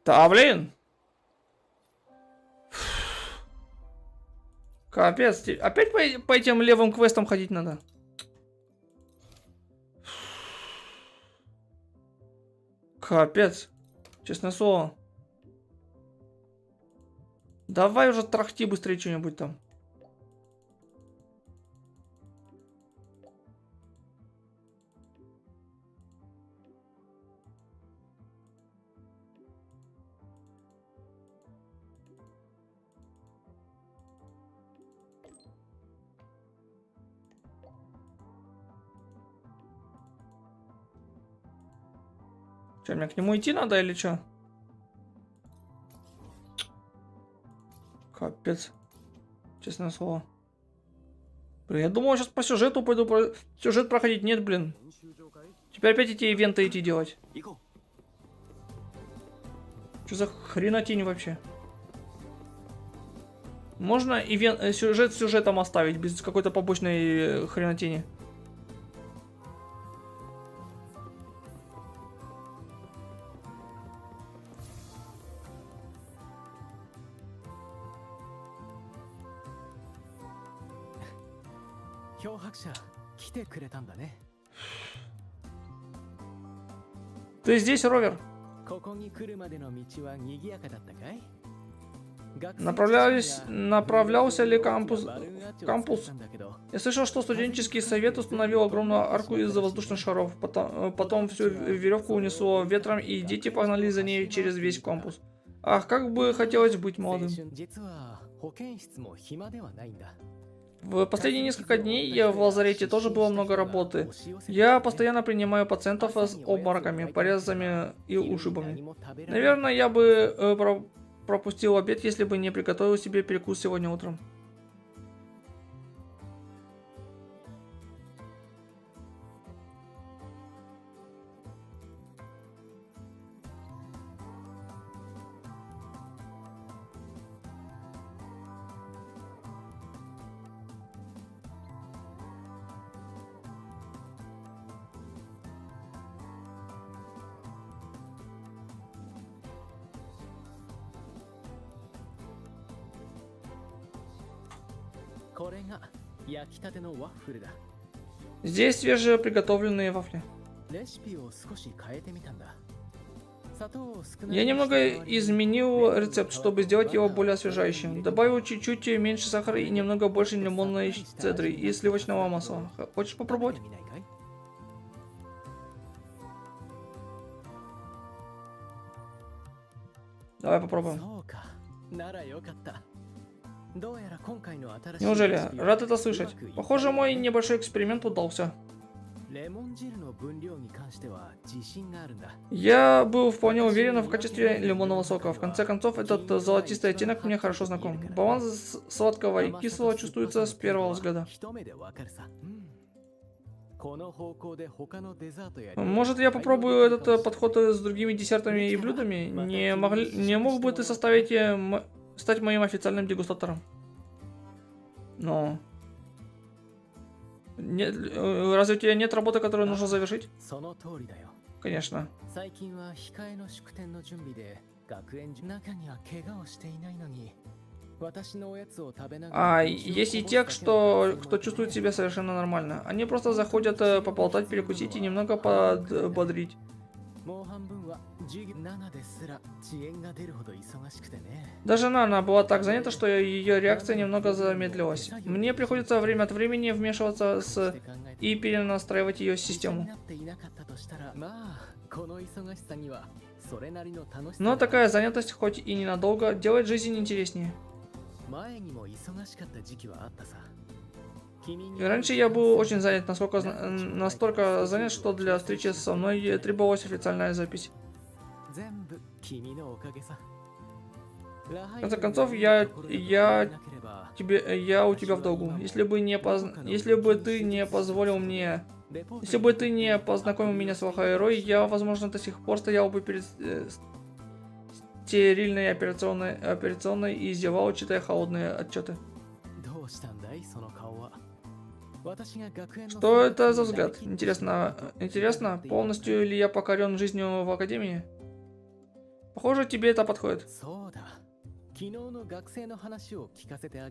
Да, блин! Капец, опять по этим левым квестам ходить надо. Капец, честное слово. Давай уже трахти быстрее что-нибудь там. Че, мне к нему идти надо или что? Капец. Честное слово. Блин, я думал, сейчас по сюжету пойду сюжет проходить. Нет, блин. Теперь опять эти ивенты идти делать. Что за хренотень вообще? Можно сюжет сюжетом оставить, без какой-то побочной хренотени? Ты здесь, Ровер? ここに来るまでの道は賑やかだったかい？ Направлялся ли кампус? Я слышал, что студенческий совет установил огромную арку из воздушных шаров. Потом всю веревку унесло ветром, и дети погнали за ней через весь кампус. Ах, как бы хотелось быть молодым. В последние несколько дней в лазарете тоже было много работы. Я постоянно принимаю пациентов с обмороками, порезами и ушибами. Наверное, я бы пропустил обед, если бы не приготовил себе перекус сегодня утром. Здесь свежеприготовленные вафли. Я немного изменил рецепт, чтобы сделать его более освежающим. Добавил чуть-чуть меньше сахара и немного больше лимонной цедры и сливочного масла. Хочешь попробовать? Давай попробуем. Неужели? Рад это слышать. Похоже, мой небольшой эксперимент удался. Я был вполне уверен в качестве лимонного сока. В конце концов, этот золотистый оттенок мне хорошо знаком. Баланс сладкого и кислого чувствуется с первого взгляда. Может, я попробую этот подход с другими десертами и блюдами? Не мог бы ты стать моим официальным дегустатором? Но... Нет, разве у тебя нет работы, которую нужно завершить? Конечно. А есть и те, кто чувствует себя совершенно нормально. Они просто заходят поболтать, перекусить и немного подбодрить. Даже Нана была так занята, что ее реакция немного замедлилась. Мне приходится время от времени вмешиваться и перенастраивать ее систему. Но такая занятость, хоть и ненадолго, делает жизнь интереснее. И раньше я был очень занят, настолько занят, что для встречи со мной требовалась официальная запись. В конце концов, я у тебя в долгу. Если бы ты не познакомил меня с Вахайрой, я, возможно, до сих пор стоял бы перед стерильной операционной и издевал, читая холодные отчеты. Что это за взгляд? Интересно, полностью ли я покорен жизнью в академии? Похоже, тебе это подходит.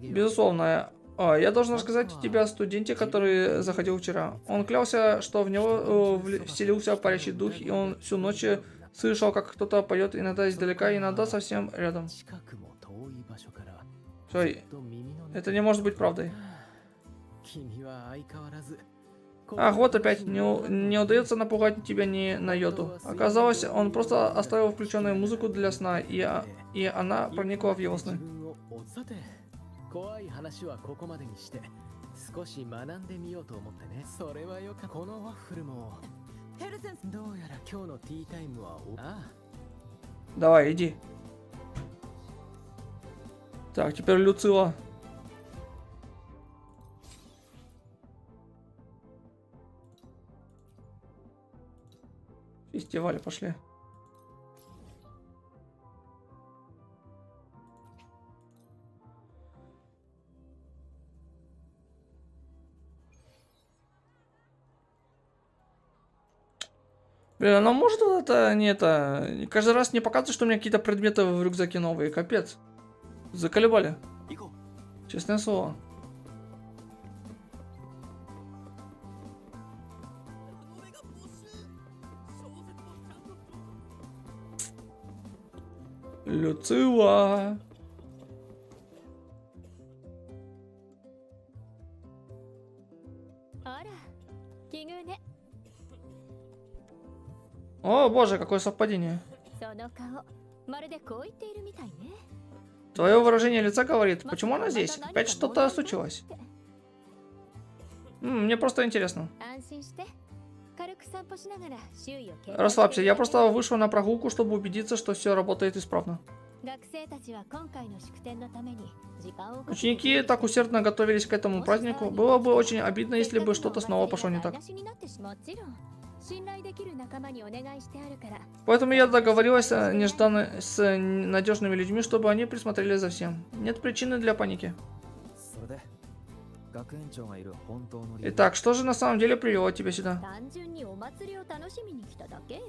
Безусловно. Я должен рассказать тебе о студенте, который заходил вчера. Он клялся, что в него вселился парящий дух, и он всю ночь слышал, как кто-то поет, иногда издалека, иногда совсем рядом. Стой, это не может быть правдой. Ах, вот опять, не удается напугать тебя ни на йоту. Оказалось, он просто оставил включенную музыку для сна, и она проникла в его сны. Давай, иди. Так, теперь Люцила. Фестивали пошли. Блин, она может это, не это... Каждый раз не показывает, что у меня какие-то предметы в рюкзаке новые, капец. Заколебали. Честное слово. Люцила. О, боже, какое совпадение. その顔まるでこう言っているみたいね。 Твое выражение лица говорит, почему она здесь? Опять что-то случилось. Мне просто интересно. 安心して。軽く散歩しながら周囲を警戒して Расслабься, я просто вышел на прогулку, чтобы убедиться, что все работает исправно. 学生たちは今回の祝典のために時間をかけて Ученики так усердно готовились к этому празднику. Было бы очень обидно, если бы что-то снова пошло не так. もちろん信頼できる仲間にお願いしてあるから。 Поэтому я договорилась с надежными людьми, чтобы они присмотрели за всем. Нет причины для паники. それで学園長がいる本当の理由 Итак, что же на самом деле привело тебя сюда? 単純にお祭りを楽しみに来ただけよ。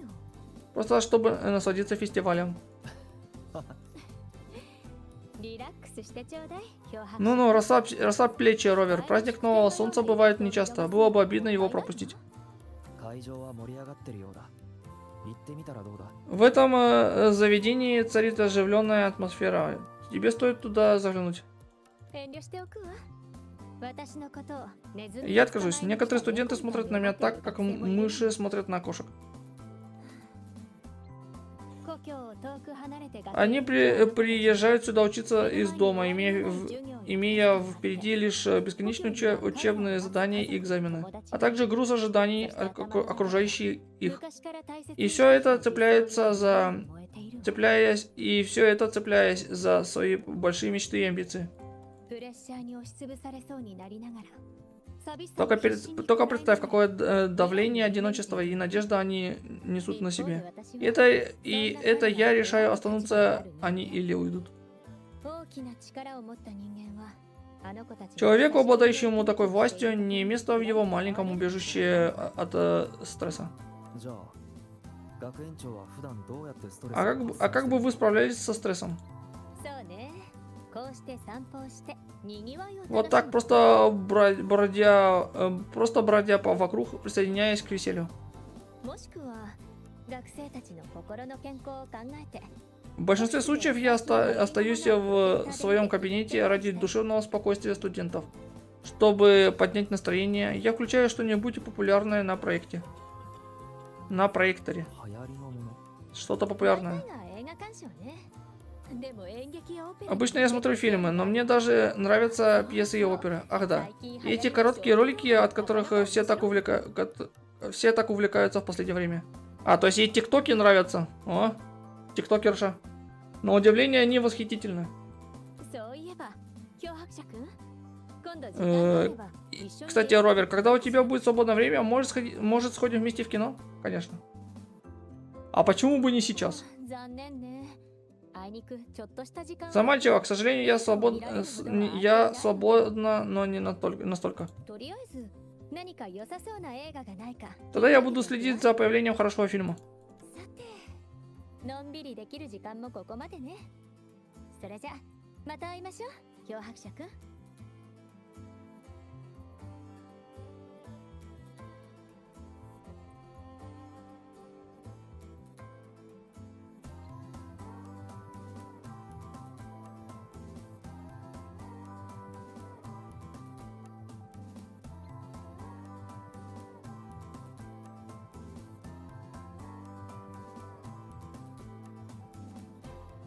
Просто чтобы насладиться фестивалем. リラックスしてちょうだい。漂白 Ну-ну, расслабь плечи, Ровер. Праздник Нового Солнца бывает нечасто. Было бы обидно его пропустить. 会場は盛り上がってるようだ行ってみたらどうだ В этом заведении царит оживленная атмосфера. Тебе стоит туда заглянуть. 遠慮しておくわ。私のことをネズミ Я откажусь. Некоторые студенты смотрят на меня так, как мыши смотрят на кошек. 故郷を遠く離れて学 Они 園長 приезжают сюда учиться из дома, имея впереди лишь бесконечные учебные задания и экзамены, а также груз ожиданий, окружающий их. 昔から大切 И все это цепляясь за свои большие мечты и амбиции. プレッシャーに押しつぶされそうになりながら Только представь, какое давление, одиночество и надежда они несут на себе. И это я решаю, останутся они или уйдут. Человеку, обладающему такой властью, не место в его маленьком убежище от стресса. じゃあ学園長は普段どうやってストレス А как бы вы справлялись со стрессом? そうね。こうして散歩をしてにぎわいを Вот так, просто бродя вокруг, присоединяясь к веселью. もしくは学生たちの心の健康を考えて В большинстве случаев я остаюсь в своем кабинете ради душевного спокойствия студентов. Чтобы поднять настроение, я включаю что-нибудь популярное на проекте. На проекторе. 流行りのもの Что-то популярное. 大体が映画鑑賞ね。でも演劇やオペラ Обычно я смотрю фильмы, но мне даже нравятся пьесы и оперы. Ах да. И эти короткие ролики, от которых все так увлекаются в последнее время. А, то есть и тиктоки нравятся. О, тиктокерша. На удивление, они восхитительны. そういえば漂白者くん今度時間があれば一緒に Кстати, Ровер, когда у тебя будет свободное время, может сходим вместе в кино? Конечно. А почему бы не сейчас? 残念ね。あいにくちょっとした時間 За мальчика, к сожалению, я свободна, но не настолько. とりあえず何か良さそうな映画がないか Тогда я буду следить за появлением хорошего фильма. さてのんびりできる時間もここまでね。それじゃまた会いましょう漂白者くん。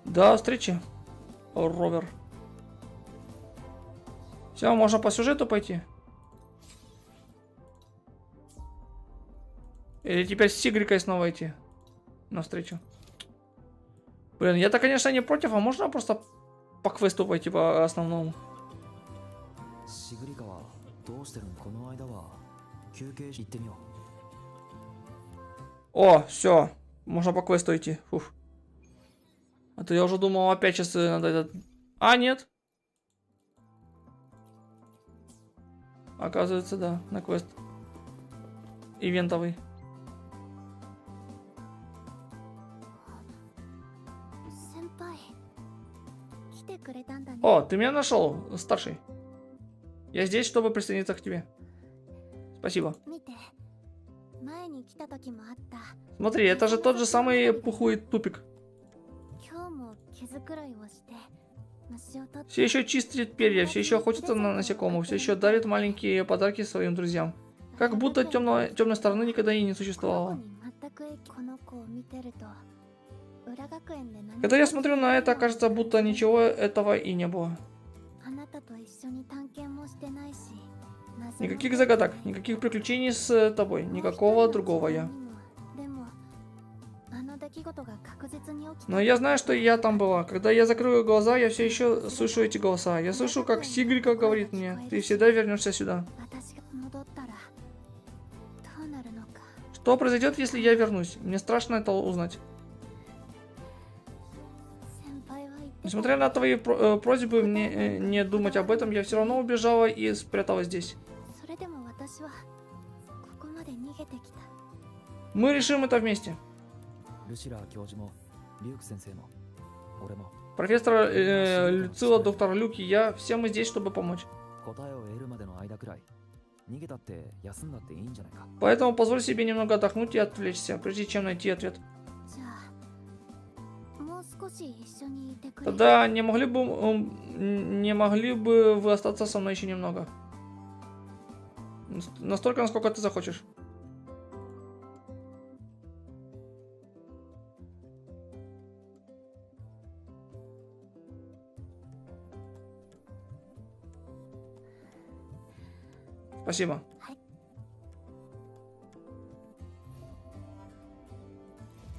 До встречи, Ровер. Все, можно по сюжету пойти. Или теперь с Сигрикой снова идти навстречу. Блин, я-то, конечно, не против, а можно просто по квесту пойти по основному? シグリカはどうしてるのこの間は休憩行ってみよう О, все, можно по квесту идти. Фух. А то я уже думал, опять сейчас надо этот... А, нет. Оказывается, да, на квест. Ивентовый. 先輩来てくれたんだね。 О, ты меня нашел, старший. Я здесь, чтобы присоединиться к тебе. Спасибо. 見て、前に来た時もあった。 Смотри, это же тот же самый пухлый тупик. 今日も毛づくろいをして虫を取って Все еще чистит перья, все еще охотится на насекомых, все еще дарит маленькие подарки своим друзьям. Как будто темной стороны никогда и не この子 существовало. にま全くこの子を見てると裏学園で何も Когда я смотрю на это, кажется, будто ничего этого и не было. あなたと一緒に探検もしてないし Никаких загадок, никаких приключений с тобой, никакого другого я. でもあの出来事が確実に起きた Но я знаю, что я там была. Когда я закрою глаза, я все еще слышу эти голоса. Я слышу, как Сигрика говорит мне: ты всегда вернешься сюда. 私が戻ったらどうなるのか Что произойдет, если я вернусь? Мне страшно это узнать. 先輩は言ってた Несмотря на твои просьбы мне не думать об этом, я все равно убежала и спряталась здесь. それでも私はここまで逃げてきた Мы решим это вместе. ルシラー教授もリューク先生も俺も Профессор Люцила, доктор Люк и я, все мы здесь, чтобы помочь. 答えを得るまでの間くらい逃げたって休んだっていいんじゃないか。 Поэтому позволь себе немного отдохнуть и отвлечься, прежде чем найти ответ. じゃあもう少し一緒にいてくれ Тогда не могли бы вы остаться со мной еще немного? Настолько, насколько ты захочешь. Спасибо.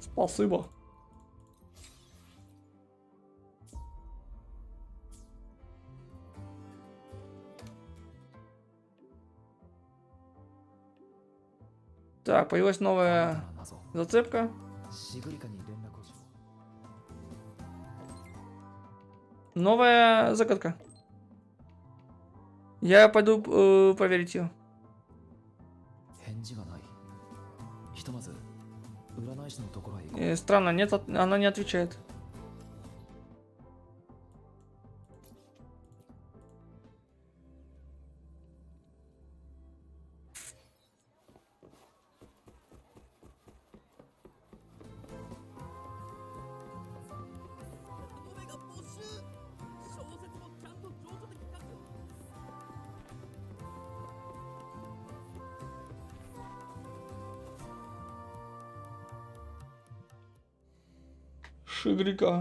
Спасибо. Так, появилась новая 謎 зацепка. シグリカに連絡をしよ Новая загадка. Я пойду проверить ее. う。返事がない。ひとまず占い師のところへ行こう。 Странно, нет, она не отвечает. Шигрика.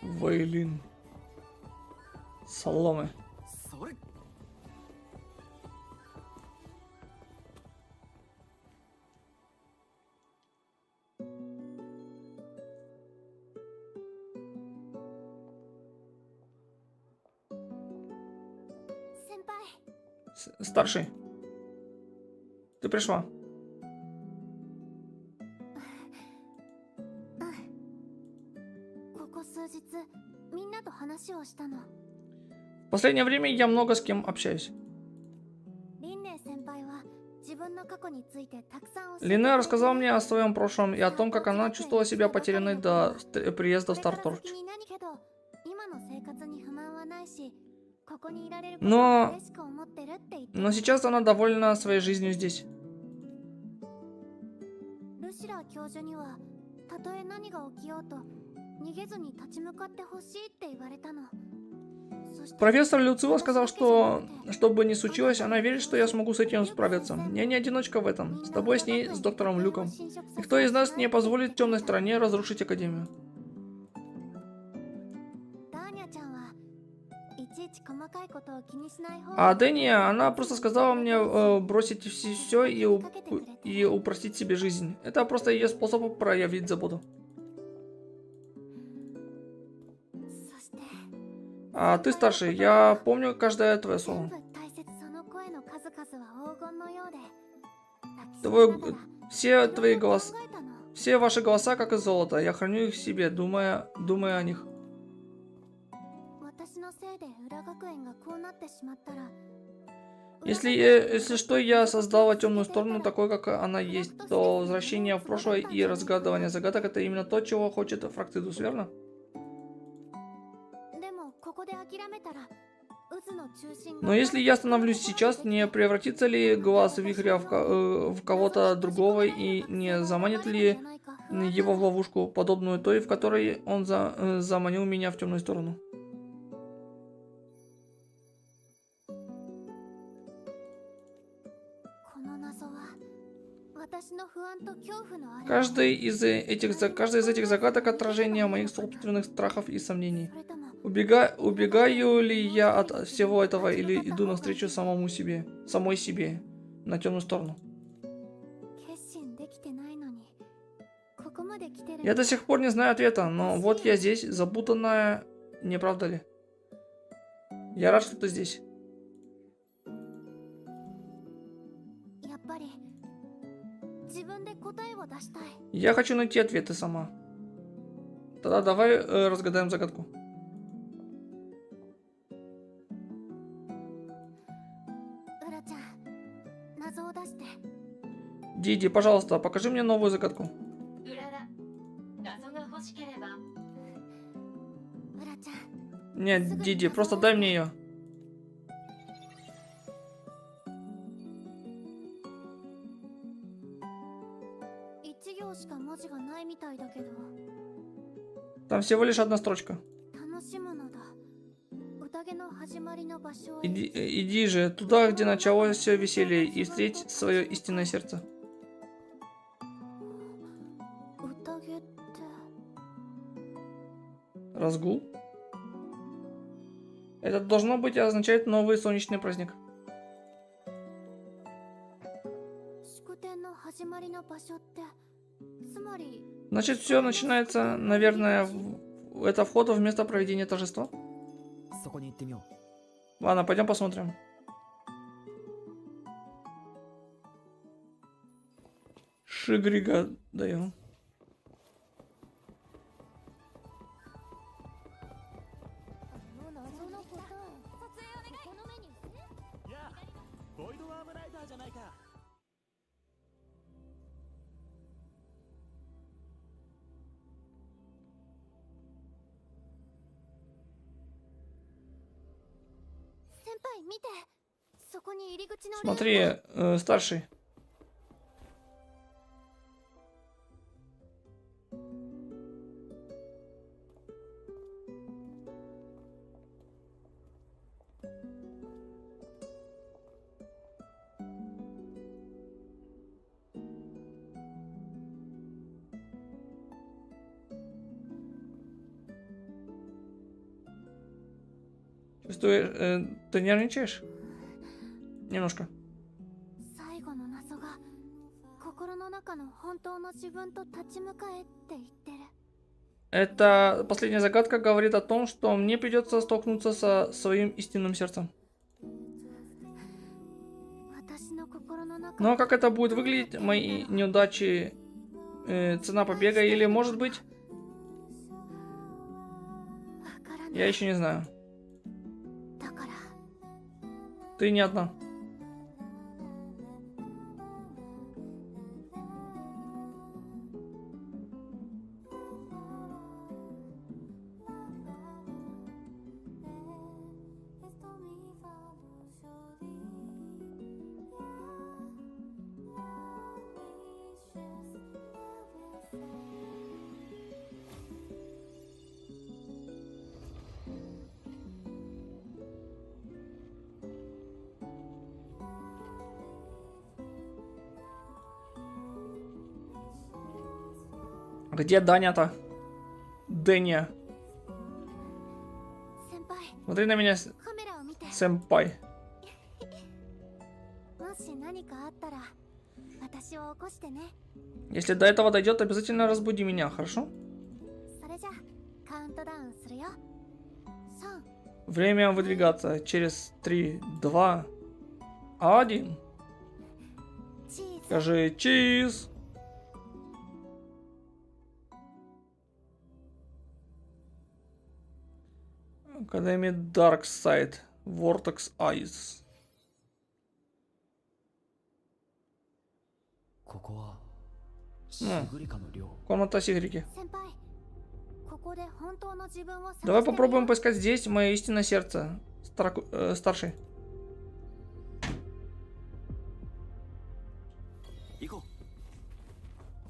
Вейлин. Соломы. それ 先輩 Старший. Ты пришла. ここ数日みんなと話をしたの В последнее время я много с кем общаюсь. リンネイ先輩は自分の過去についてたくさん教えてくれて Лине рассказала мне о своем прошлом и о том, как она чувствовала себя потерянной до приезда в Старторч. けど今の生活に不満はないしここにいられる Но- 嬉しく思ってるって言って Но сейчас она довольна своей жизнью здесь. ルシラー教授にはたとえ何が起きようと逃げずに立ち向かってほしいって言われたのそして Профессор Люцила сказал, что что бы ни случилось, она верит, что я смогу с этим справиться. Я не одиночка в этом. С тобой, с ней, с доктором Люком. Никто из нас не позволит темной стороне разрушить Академию. ダーニャちゃんはいちいち細かいことを気にしない方 А Дэния, она просто сказала мне бросить все и упростить себе жизнь. Это просто ее способ проявить заботу. そして А ты старший, я помню каждое твое 全 слово. 部大切その声の数々は黄金のようでВсе твои голоса, 考えたの все ваши голоса как из золота. Я храню их в себе, думая о них. 私のせいで裏学園がこうなってしまったら Если что, я создала темную сторону такой, как она есть, то возвращение в прошлое и разгадывание загадок — это именно то, чего хочет Фрактидус, верно? でもここで諦めたら渦の中心が Но если я остановлюсь сейчас, не превратится ли глаз вихря в кого-то другого и не заманит ли его в ловушку, подобную той, в которой он заманил меня в темную сторону? 私の不安と恐怖のあれ Каждая из этих загадок отражение моих собственных страхов и сомнений. それとも Убегаю ли я от всего этого или иду навстречу самой себе, на темную сторону? 決心できてないのにここまで来てる Я до сих пор не знаю ответа, но вот я здесь, запутанная, не правда ли? Я рад, что ты здесь. やっぱり自分で答えを出したい Я хочу найти ответы сама. Тогда давай разгадаем загадку. ウラちゃん謎を出して Диди, пожалуйста, покажи мне новую загадку. うらら謎が欲しければウラちゃん Нет, Диди, просто дай мне ее. 一行しか文字がないみたいだけど Там всего лишь одна строчка. 楽しむのだ宴の始まりの場所へ Иди же туда, где началось все веселье, и встреть свое истинное сердце. 宴って Разгул? Это должно быть означает новый солнечный праздник. 祝典の始まりの場所ってつまり Значит, все начинается, наверное, это вход в место проведения торжества. そこに行ってみよう。 Ладно, пойдем посмотрим. Шигрига даем. 謎の答え撮影お願いこの目にやあボイドアームライダーじゃないか。 先輩見てそこに入り口の Смотри, старший. Чувствуешь, ты нервничаешь? Немножко. 最後の謎が心の中の本当の自分と立ち向かえって言ってる Это последняя загадка говорит о том, что мне придется столкнуться со своим истинным сердцем. 私の心の中 Но как это будет выглядеть, мои неудачи, цена побега или, может быть, わからない я еще не знаю. だから Ты не одна. Где Даня-то? Дэня. 先輩 Смотри на меня, カメラを見て сэмпай. もし何かあったら私を起こしてね Если до этого дойдет, обязательно разбуди меня, хорошо? それじゃカウントダウンするよ Время выдвигаться через 3, 2, 1. チーズ Скажи чиз. Академия Dark Side. Vortex Eyes. ここはシうんグリカの寮。 Комната Сигрики. 先輩ここで本当の自分を探して Давай みよう попробуем поискать здесь мое истинное сердце. Старший. 行こ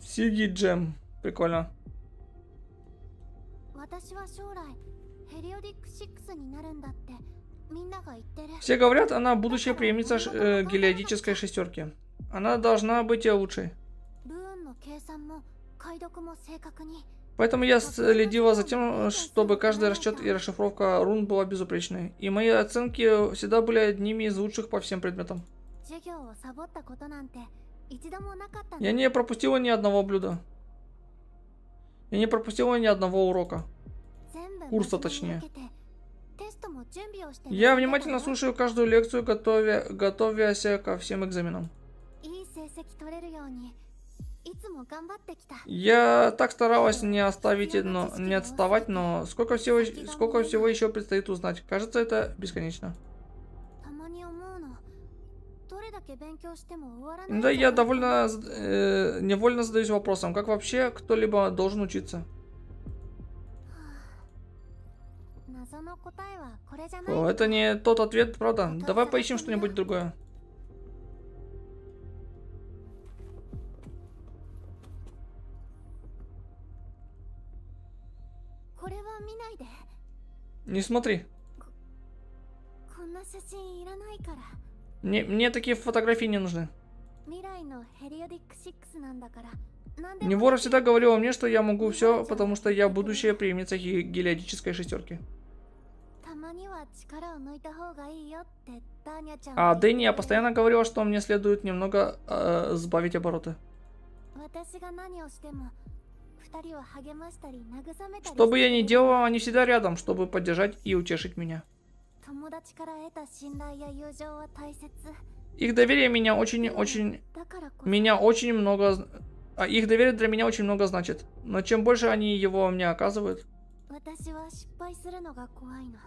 Сиги Джем. Прикольно. 私は将来ヘリオディック6になるんだってみんなが言ってる Все говорят, она будущая преемница гелиодической шестерки. Она должна быть лучшей. ルーンの計算も解読も正確に Поэтому я следила за тем, чтобы каждый расчет и расшифровка рун была безупречной. И мои оценки всегда были одними из лучших по всем предметам. 授業をサボったことなんて一度もなかったの Я не пропустила ни одного блюда. Я не пропустила ни одного урока. 全部 курса 真面目に точнее. 受けてテストも準備をして Я 臨んでた внимательно わ слушаю каждую лекцию, готовясь ко всем экзаменам. いい成績取れるようにいつも頑張ってきた Я так старалась не отставать, но сколько всего еще предстоит узнать. Кажется, это бесконечно. たまに思うのどれだけ勉強しても終わらないん Да, じゃ я ないかな довольно невольно задаюсь вопросом, как вообще кто-либо должен учиться. 謎の答えはこれじゃない О, это не тот ответ, правда? Давай поищем что-нибудь другое. これは見ないで Не смотри. こんな写真いらないから Мне такие фотографии не нужны. 未来のヘリオディック6なんだから何でも Невора всегда говорила мне, что я могу все, потому что я будущая преемница гелиодической шестерки. たまには力を抜いた方がいいよってダーニャちゃん А は言って Дэнни я постоянно говорила, что мне следует немного сбавить обороты. 私が何をしても二人を励ましたり慰めたり Что бы я ни делала, они всегда рядом, чтобы поддержать и утешить меня. 友達から得た信頼や友情は大切 Их доверие меня だからこそ очень много... Их доверие для меня очень много значит. Но чем больше они его мне оказывают, 私は失敗するのが怖いの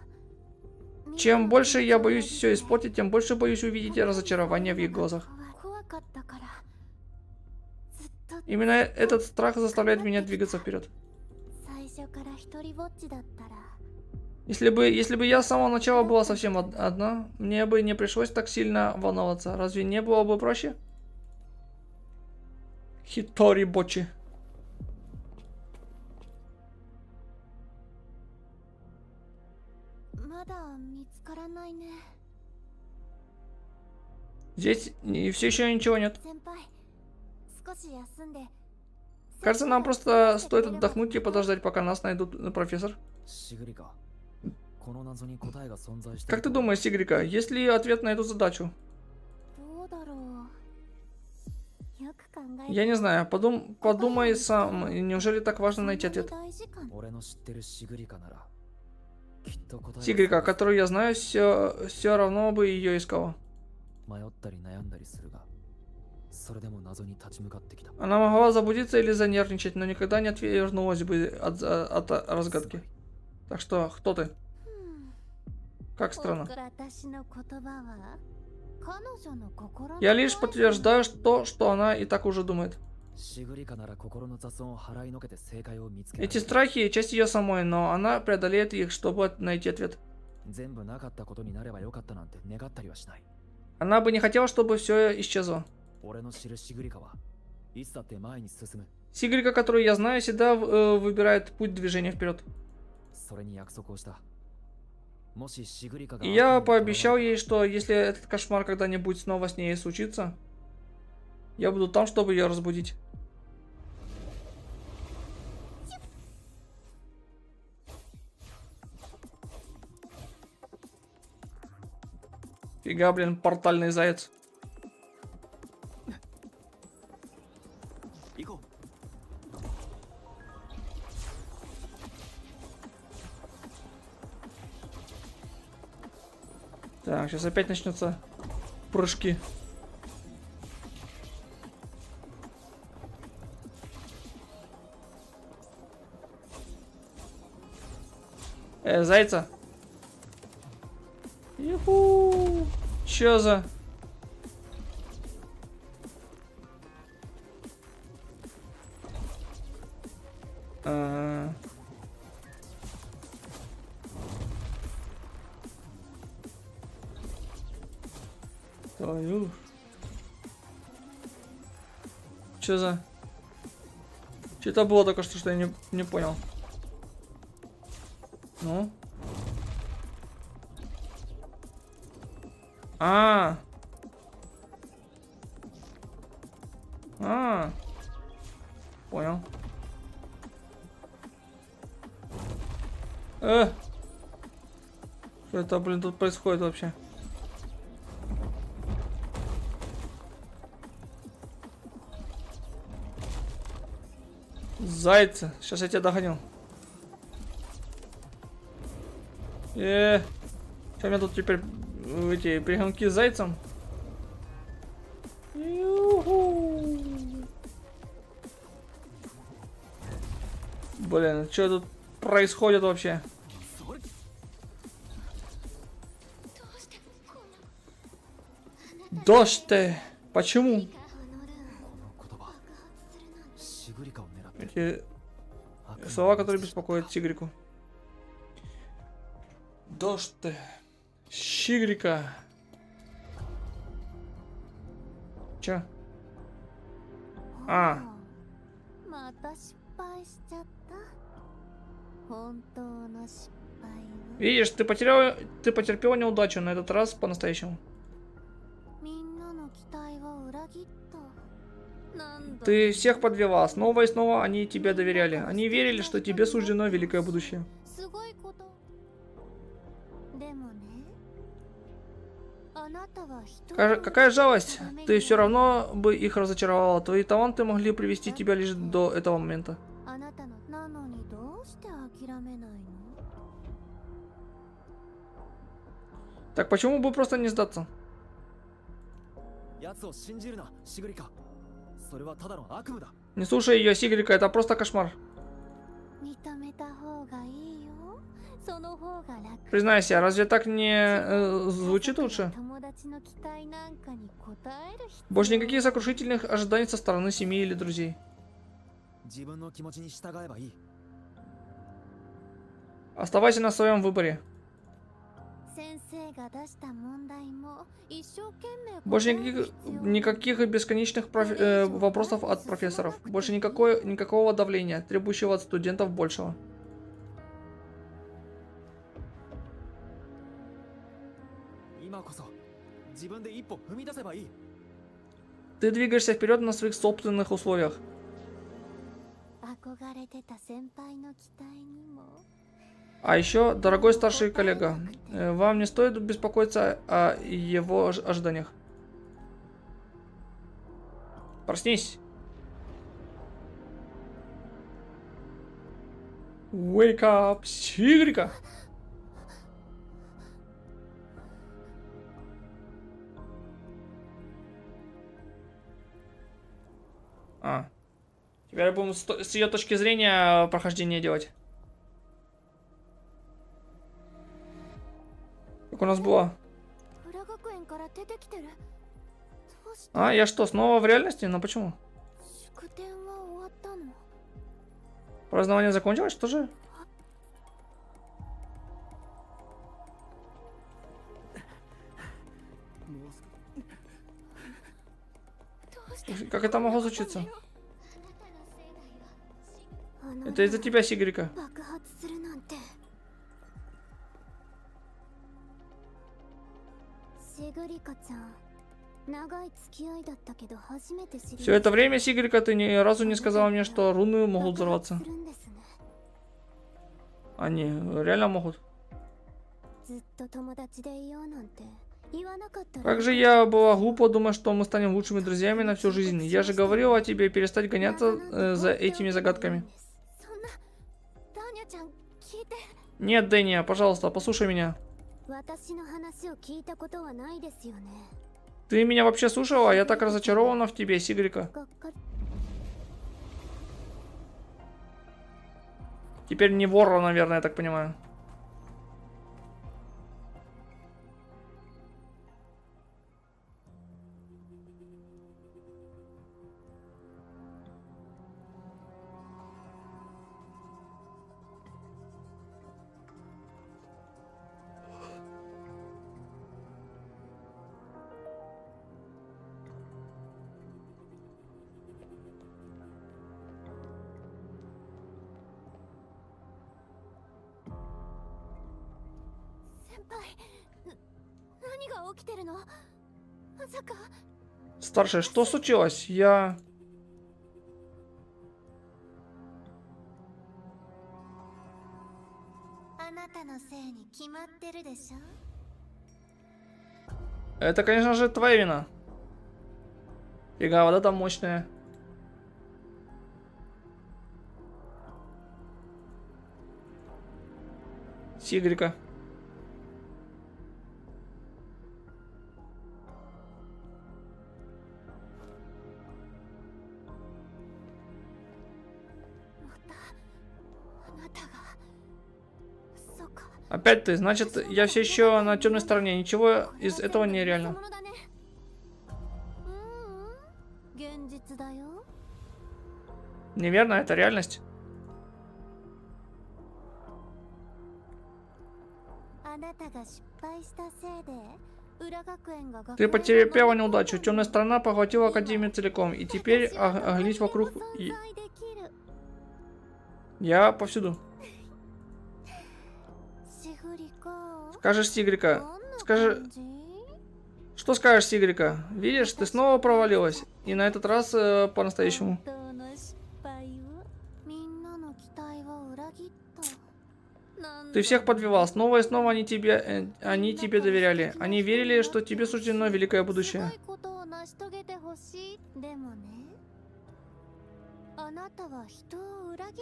чем больше я боюсь все испортить, тем больше боюсь увидеть разочарование в их глазах. 怖かったからずっと Именно этот страх заставляет меня двигаться вперед. 最初から一人ぼっちだったら Если бы я с самого начала была совсем одна, мне бы не пришлось так сильно волноваться. Разве не было бы проще? Хитори Бочи. Здесь все еще ничего нет. 先輩少し休んで Кажется, нам просто стоит отдохнуть и подождать, пока нас найдут, профессор. シグリか。この謎に答えが存在して Как ты думаешь, Сигрика, есть ли ответ на эту задачу? どうだろうよく考え Я не знаю. Подумай сам. Неужели так важно найти ответ? 大事かな 俺の知ってるシグリカならきっと答えが Сигрика, которую я знаю, все равно бы ее искала. 迷ったり悩んだりするがそれでも謎に立ち向かってきた Она могла заблудиться или занервничать, но никогда не отвернулась бы от разгадки. Так что, кто ты? Как странно. 私の言葉は彼女の心の Я лишь 声 подтверждаю то, что она и так уже думает. シグリカなら心の雑音を払いのけて正解を見つけられ Эти る страхи — часть ее самой, но она преодолеет их, чтобы найти ответ. 全部なかったことになればよかったなんて願ったりはしない Она бы не хотела, чтобы все исчезло. 俺の知るシグリカはいつだって前に進む Сигрика, которую я знаю, всегда выбирает путь движения вперед. それに約束をしたもしシグリカが И я 悪にとらわ пообещал れた ей, что если этот кошмар когда-нибудь снова с ней случится, я буду там, чтобы ее разбудить. Фига, блин, портальный заяц. 行こう Так, сейчас опять начнутся прыжки. Зайца. Юху. Чё за... Твою. Чё за... Что это было только что я не понял. Ну? А, понял. Что это, блин, тут происходит вообще? Зайцы. Сейчас я тебя догоню. Что у меня тут теперь эти перегонки с зайцем? Ю-ху. Блин, что тут происходит вообще? Дождь ты! Почему? この言葉シグリカを狙ってる Эти слова, которые беспокоят тигрику. Дождь ты! Щигрика! Чё? А, また失敗しちゃった本当の失敗は видишь, ты потерпел неудачу на этот раз по-настоящему. みんなの期待を裏切ったなんだ Ты всех подвела. Снова и снова они тебе доверяли. Они верили, что тебе суждено великое будущее. すごいことでもねあなたは人 Какая жалость! Ты все равно бы их разочаровала. Твои таланты могли привести тебя лишь до этого момента. あなたのなのにどうして諦めないの Так почему бы просто не сдаться? 奴を信じるなシグリカそれはただの悪夢だ Не слушай ее, Сигрика, это просто кошмар. 認めた方がいいよその方が楽 Признайся, разве так не звучит лучше? 友達の期待なんかに応える必要 Больше никаких сокрушительных ожиданий со стороны семьи или друзей. 自分の気持ちに従えばいい Оставайся на своем выборе. 先生が出した問題も一生懸命 Больше 答える必要 никаких бесконечных вопросов от профессоров. Больше никакого давления, требующего от студентов большего. 今こそ自分で一歩踏み出せばいい Ты двигаешься вперед на своих собственных условиях. 憧れてた先輩の期待にも А еще, дорогой старший коллега, вам не стоит беспокоиться о его ожиданиях. Проснись. Wake up, Сигрика. Теперь будем с ее точки зрения прохождение делать. Как у нас было? 裏学園から出てきてるどうして А, я что, снова в реальности? Но почему? 祝典は終わったの Празднование закончилось? Что же? Как это могло случиться? Это из-за тебя, Сигрика. 爆発するなんてシグリカちゃん長い付き合いだったけど初めて知り Все это время, Сигрика, ты ни разу не сказала мне, что руны могут взорваться. するんですね Они реально могут. ずっと友達でいようなんて言わなかったら Как же я была глупо думать, что мы станем лучшими друзьями на всю жизнь. Я же говорила тебе перестать гоняться за этими загадками. そんなダーニャちゃん聞いて Нет, Дэнни, пожалуйста, послушай меня. 私の話を聞いたことはないですよね Ты меня вообще слушала? Я так разочарована в тебе, Сигрика. がっかり Теперь не вора, наверное, я так понимаю. Старшая, что случилось? たのせいに決まってるでしょ。 Это, конечно же, твоя вина. Фига, вода там мощная. Сигрика. Опять ты, значит, я все еще на темной стороне. Ничего из этого нереально. 現実だよ。 Неверно, это реальность. あなたが失敗したせいで浦学園が Ты потерпела неудачу. Темная сторона поглотила Академию целиком. И теперь оглянись вокруг. Я повсюду. Скажешь, Сигрика. Скажи... Что скажешь, Сигрика? Видишь, ты снова провалилась. И на этот раз по-настоящему. Ты всех подвела. Снова и снова они тебе доверяли. Они верили, что тебе суждено великое будущее.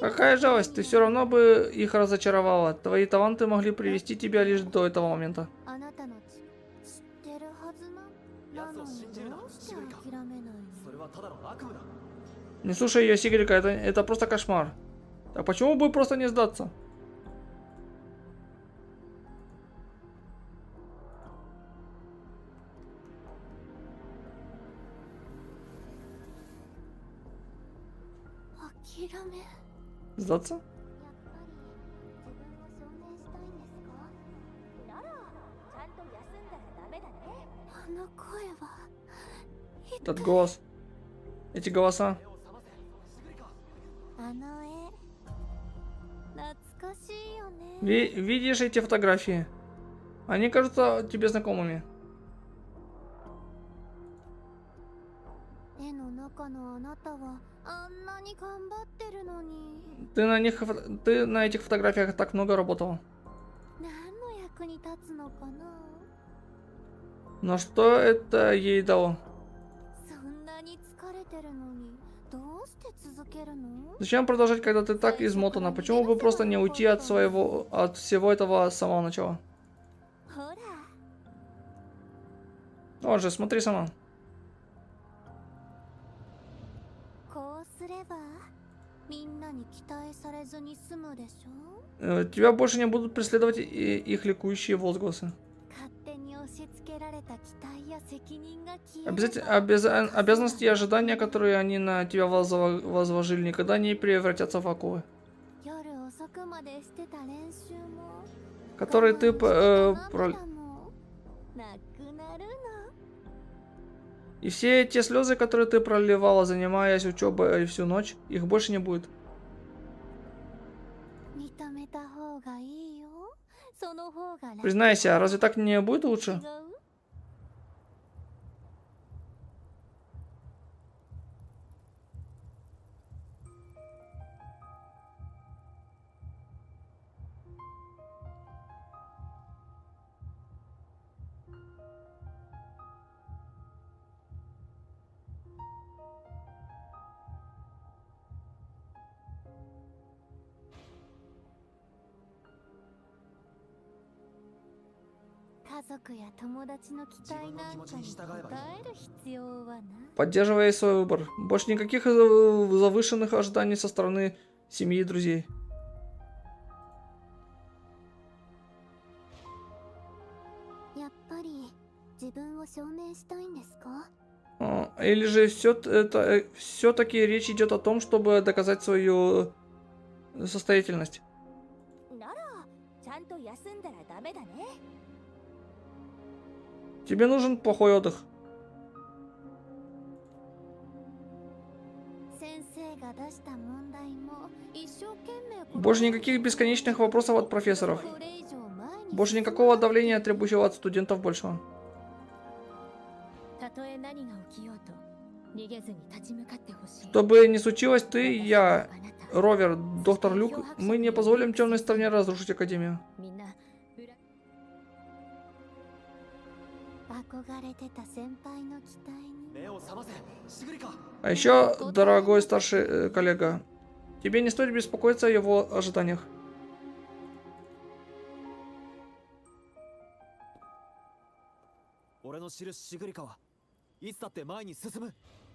Какая жалость, ты все равно бы их разочаровала. Твои таланты могли привести тебя лишь до этого момента. Не слушай ее, Сигрика, это просто кошмар. А почему бы просто не сдаться? Сдаться? Этот голос. Эти голоса. Видишь эти фотографии? Они кажутся тебе знакомыми. Ты на этих фотографиях так много работала. Но что это ей дало? Зачем продолжать, когда ты так измотана? Почему бы просто не уйти от всего этого с самого начала? Вот же, смотри сама. Тебя больше не будут преследовать их ликующие возгласы. Обязанности и ожидания, которые они на тебя возложили, никогда не превратятся в оковы. Которые ты... И все те слезы, которые ты проливала, занимаясь учебой всю ночь, их больше не будет. Признайся, разве так не будет лучше? Поддерживай свой выбор. Больше никаких завышенных ожиданий со стороны семьи и друзей. Или же все-таки речь идет о том, чтобы доказать свою состоятельность. Тебе нужен плохой отдых. Больше никаких бесконечных вопросов от профессоров. Больше никакого давления, требующего от студентов большего. Что бы ни случилось, ты и я Ровер, доктор Люк, мы не позволим темной стороне разрушить Академию. みんな裏憧れてた先輩の期待に。目を覚ませシグリカ А еще, дорогой старший коллега, тебе не стоит беспокоиться о его ожиданиях. 俺の知るシグリカはいつだって前に進む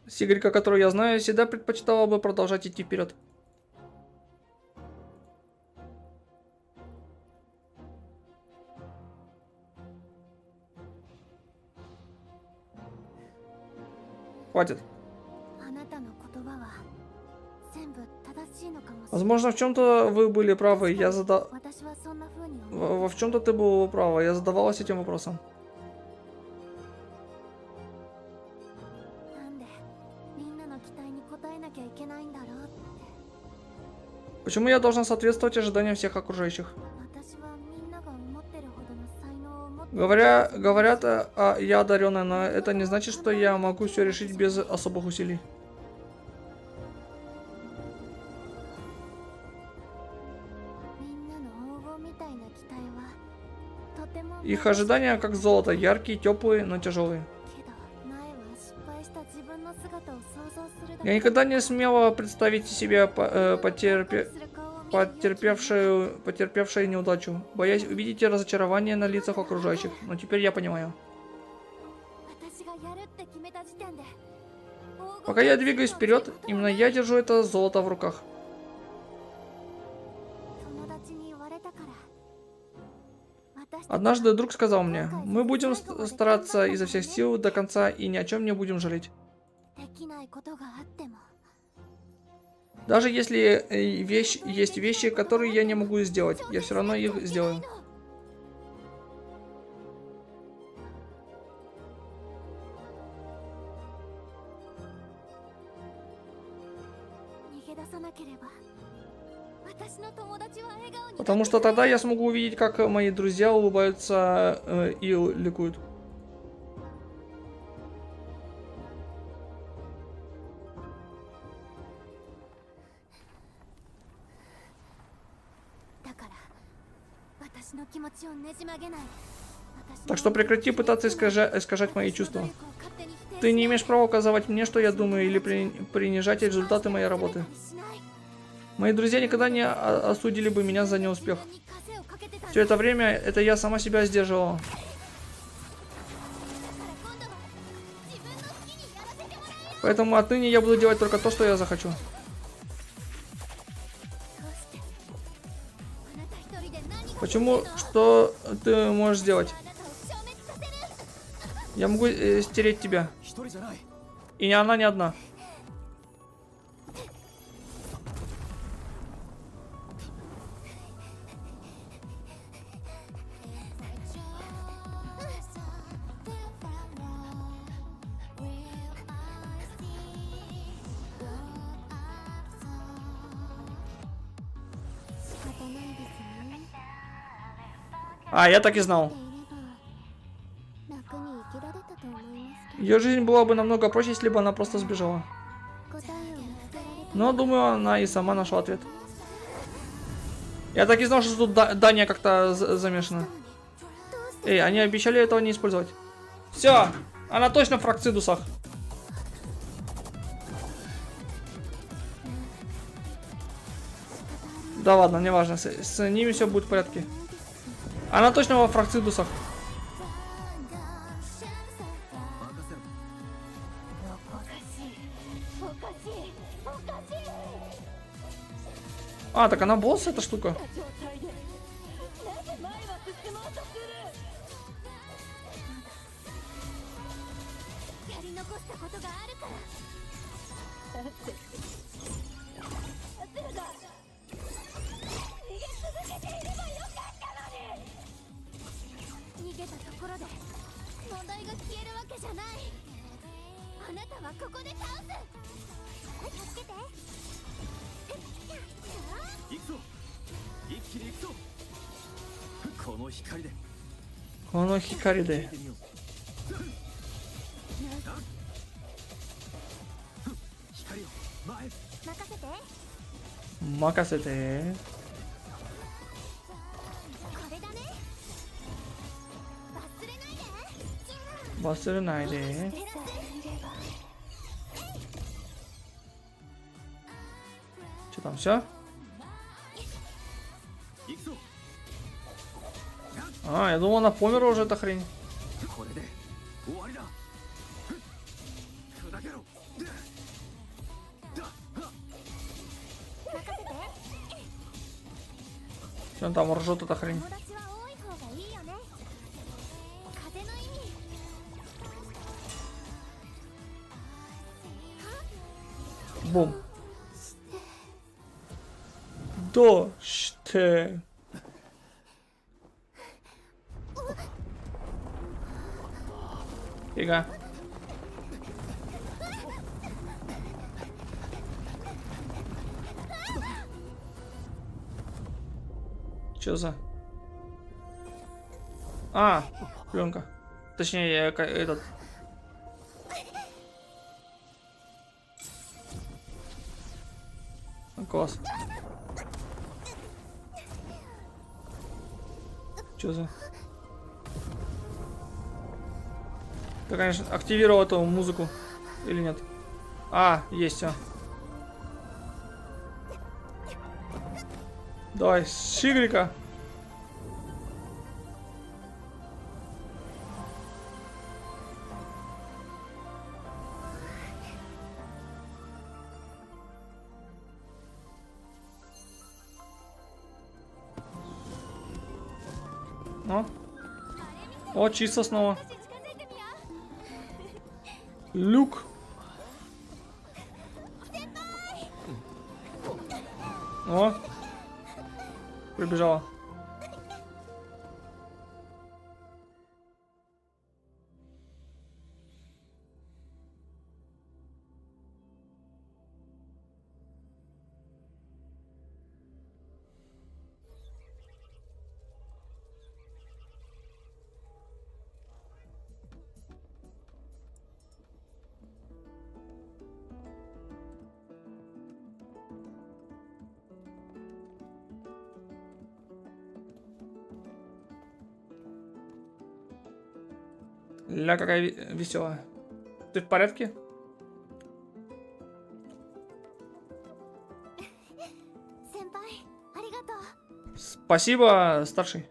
Сигрика, которую я знаю, всегда предпочитала бы продолжать идти вперед. Хватит. あなたの言葉は全部正しいのかもしれない。 Возможно, в чем-то вы были правы. Я задал... 私はそんな風に思う。 В чем-то ты был права. Я задавалась этим вопросом. なんでみんなの期待に応えなきゃいけないんだろうって。 Почему я должен соответствовать ожиданиям всех окружающих? 私はみんなが思ってるほどの才能を持ってる。 Говорят, я одаренная, но это не значит, что я могу все решить без особых усилий. みんなの黄金みたいな期待はとても Их ожидания как золото, яркие, теплые, но тяжелые. けど前は失敗した自分の姿を想像するだ Я никогда не смела представить себе потерпевшей неудачу, боясь увидеть разочарование на лицах окружающих. Но теперь я понимаю. 私がやるって決めた時点で Пока я двигаюсь вперед, именно я держу это золото в руках. 友達に言われたから。私たち Однажды друг сказал мне, мы будем стараться изо всех сил до конца и ни о чем не будем жалеть. できないことがあっても Даже если есть вещи, которые я не могу сделать, я все равно их сделаю. 逃げ出さなければ私の友達は笑顔に Потому что тогда я смогу увидеть, как мои друзья улыбаются и ликуют. だから私の気持ちをねじ曲げない。 Так что прекрати пытаться искажать мои чувства. Ты не имеешь права указывать мне, что я думаю, или принижать результаты моей работы. Мои друзья никогда не осудили бы меня за неуспех. Все это время это я сама себя сдерживала. Поэтому отныне я буду делать только то, что я захочу. Почему? Что ты можешь сделать? Я могу стереть тебя. 一人じゃない И она не одна. А, я так и знал. 楽に生きられたと思いますけ Ее жизнь была бы намного проще, если бы она просто сбежала. ど、答えを見つけられた。 Но, думаю, она и сама нашла ответ. Я так и знал, что тут Дания как-то замешана. Эй, они обещали этого не использовать. Все, она точно в Фракцидусах. Да ладно, не важно, с ними все будет в порядке. Она точно во Фракцидусах. А, так она босс, эта штука. やり残したことがあるから。逃げたところで問題が消えるわけじゃない。あなたはここで倒す。助けて。行くぞ一気に行くぞこの光で Оно хикариде. 光を前へ任せて。Макасете. これだね忘れないで Басырнайде. Что там, все? 行くぞ。 А, я думал, она померла уже, эта хрень. これで終わりだ。砕けろ。 Что он там ржет, эта хрень? 友達は多い方がいいよね風の意味 Бум. Да, что? Фига. Чё за? А, пленка. Точнее, этот. Класс. Чё за? Ты, конечно, активировал эту музыку или нет? А, есть все. Давай, щиглика. Ну. О, чисто снова. Люк. О. Прибежала. Ля, какая веселая. Ты в порядке? 先輩ありがとう Спасибо, старший.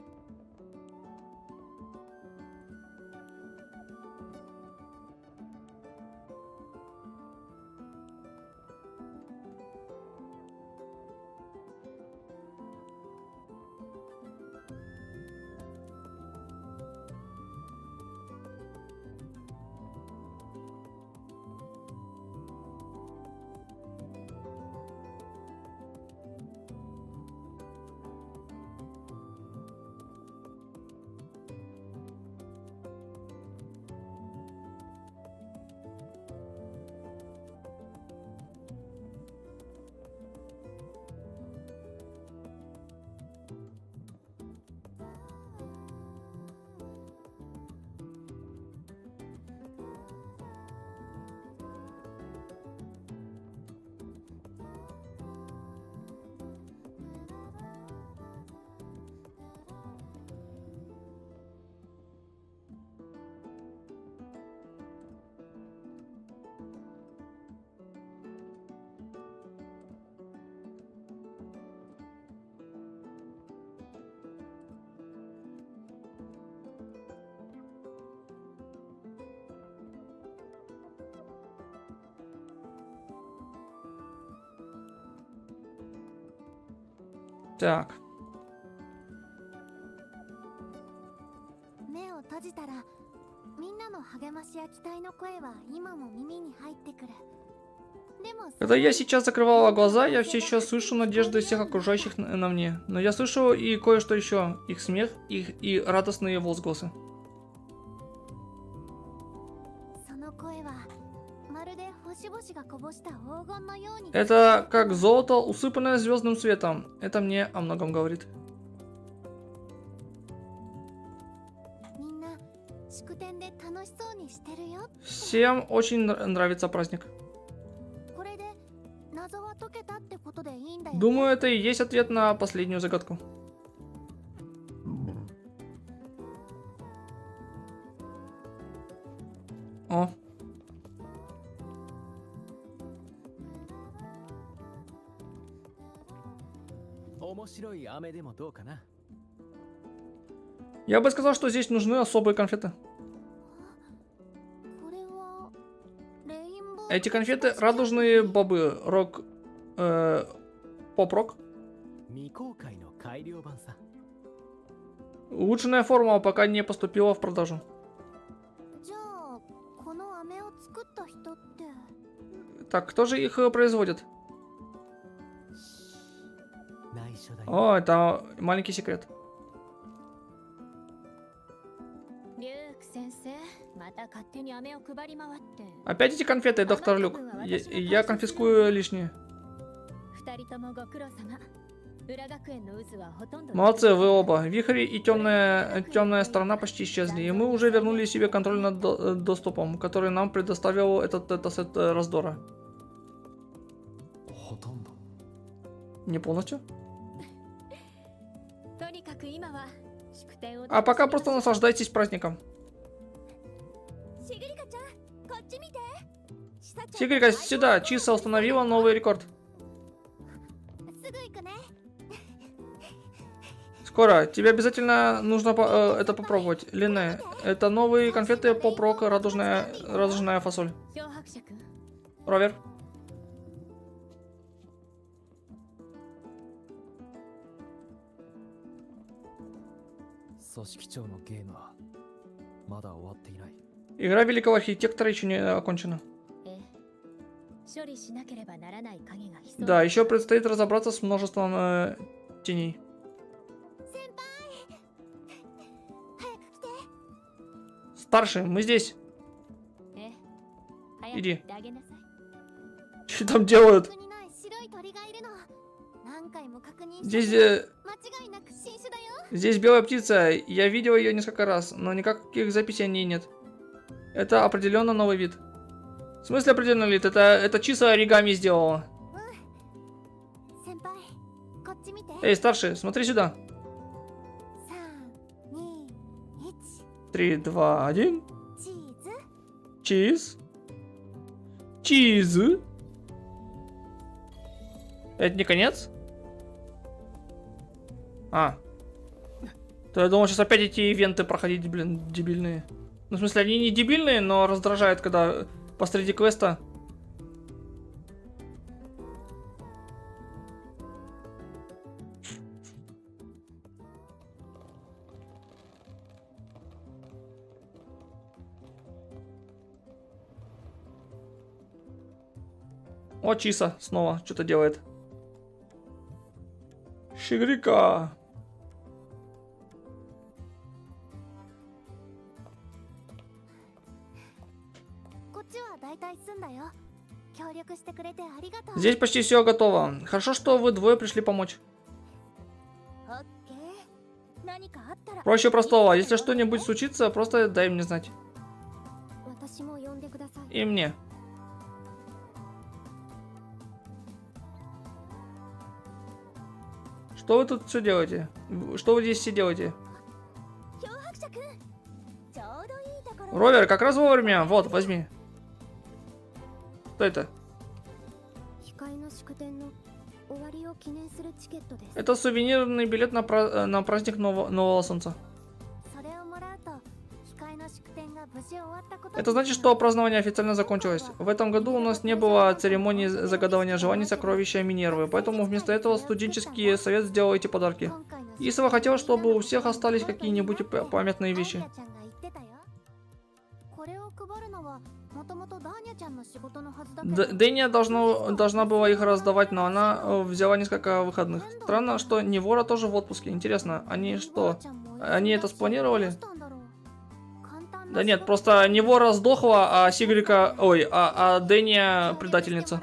Так. 目を閉じたらみんなの励ましや期待の声は今も耳に入ってくるでも Когда я сейчас закрывала глаза, я все еще слышу надежды всех окружающих на мне. Но я слышу и кое-что еще. Их смех, их и радостные возгласы. その声はまるで星々がこぼした黄金のように Это как золото, усыпанное звездным светом. Это мне о многом говорит. みんな祝典で楽しそうにしてるよ Всем очень нравится праздник. これで謎は解けたってことでいいんだよ。 Думаю, это и есть ответ на последнюю загадку. О. Я бы сказал, что здесь нужны особые конфеты. これはレインボー Эти конфеты радужные бобы. Рок... поп-рок. 未公開の改良版さ。 Улучшенная формула пока не поступила в продажу. じゃあこの飴を作った人って Так, кто же их производит? 内緒だよ。 О, это маленький секрет. リューク先生、また勝手に飴を配り回って。 Опять эти конфеты, доктор Люк. Я конфискую лишние. 二人ともご苦労様。裏学園の渦はほとんど。 Молодцы, вы оба. Вихрь и темная сторона почти исчезли, и мы уже вернули себе контроль над доступом, который нам предоставил этот датасет раздора. ほとんど。 Не полностью. とにかく今は祝典を。 А пока просто наслаждайтесь праздником. シグリカちゃんこっち見て。シサちゃん Сигрика, сюда. Чиса установила новый рекорд. すぐ行くね。 Скоро. Тебе обязательно нужно это попробовать. Лине, это новые конфеты поп-рок, радужная фасоль. 漂白者君。 Ровер. Игра Великого Архитектора еще не окончена. ええ。処理しなければならない影が潜む。 Да, еще предстоит разобраться с множеством теней. 先輩早く来て。 Старший, мы здесь. ええ。早く Иди. 行ってあげなさい。 Что там делают? ここにない白い鳥がいるの。何回も確認 Здесь, 間違いなく新種だよ。 здесь белая птица. Я видел ее несколько раз, но никаких записей о ней нет. Это определенно новый вид. В смысле определенный вид? Это чисто оригами сделала. 先輩こっち見て。 Эй, старший, смотри сюда. 3、2、1 3, 2, 1. チーズ。 Чиз. Чиз. Это не конец? А. То я думал, сейчас опять эти ивенты проходить, блин, дебильные. Ну, в смысле, они не дебильные, но раздражают, когда посреди квеста. О, Чиса снова что-то делает. Шигрика. Здесь почти все готово. Хорошо, что вы двое пришли помочь. Проще простого. Если что-нибудь случится, просто дай мне знать. И мне. Что вы тут все делаете? Что вы здесь все делаете? Ровер, как раз вовремя. Вот, возьми. Что это? Это сувенирный билет на праздник Нового Солнца. Это значит, что празднование официально закончилось. В этом году у нас не было церемонии загадывания желаний сокровища Минервы, поэтому вместо этого студенческий совет сделал эти подарки. Исава хотел, чтобы у всех остались какие-нибудь памятные вещи. Дэния должна была их раздавать, но она взяла несколько выходных. Странно, что Невора тоже в отпуске. Интересно, они что? Они это спланировали? Да нет, просто Невора сдохла, а Сигрика... Ой, а Дэния предательница.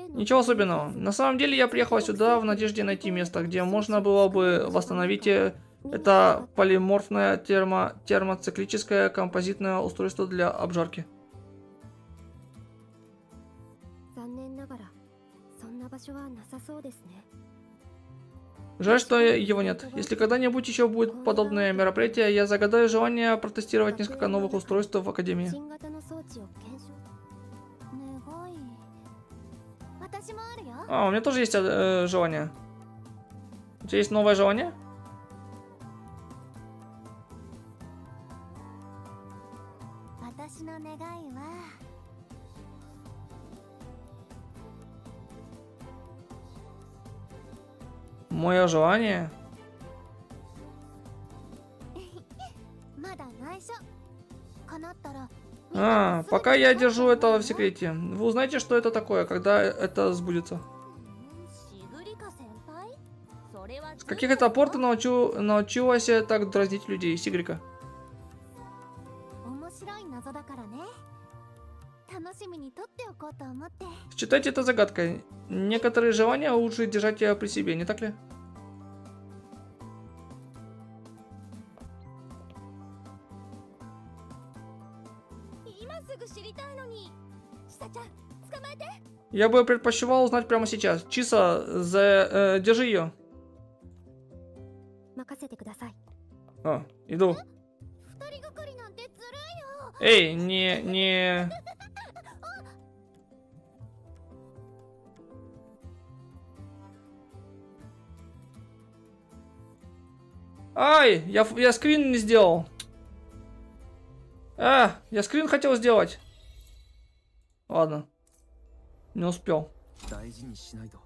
Ничего особенного. На самом деле я приехала сюда в надежде найти место, где можно было бы восстановить это полиморфное термоциклическое композитное устройство для обжарки. 所はなさそうですね。 Жаль, что его нет. Если когда-нибудь еще будет подобное мероприятие, я загадаю желание протестировать несколько новых устройств в Академии. 新型の装置を検証。願い。私もあるよ。 А, у меня тоже есть желание. У тебя есть новое желание? 私の願いは Мое желание? まだ内緒。叶ったら А, пока я держу это в секрете. Вы узнаете, что это такое, когда это сбудется. シグリカ先輩？それは С каких это пор ты научилась так дразнить людей, Сигрика? 面白い謎だからね。楽しみに取っておこうと思って。 Считайте это загадкой. Некоторые желания лучше держать при себе, не так ли? 今すぐ知りたいのに。チサちゃん、捕まえて。 Я бы предпочитал узнать прямо сейчас. Чиса, держи ее. 任せてください。 А, иду. 二人がかりなんてずるいよ。 Эй, не... Ай, я скрин не сделал. Я скрин хотел сделать. Ладно. Не успел. 大事にしないと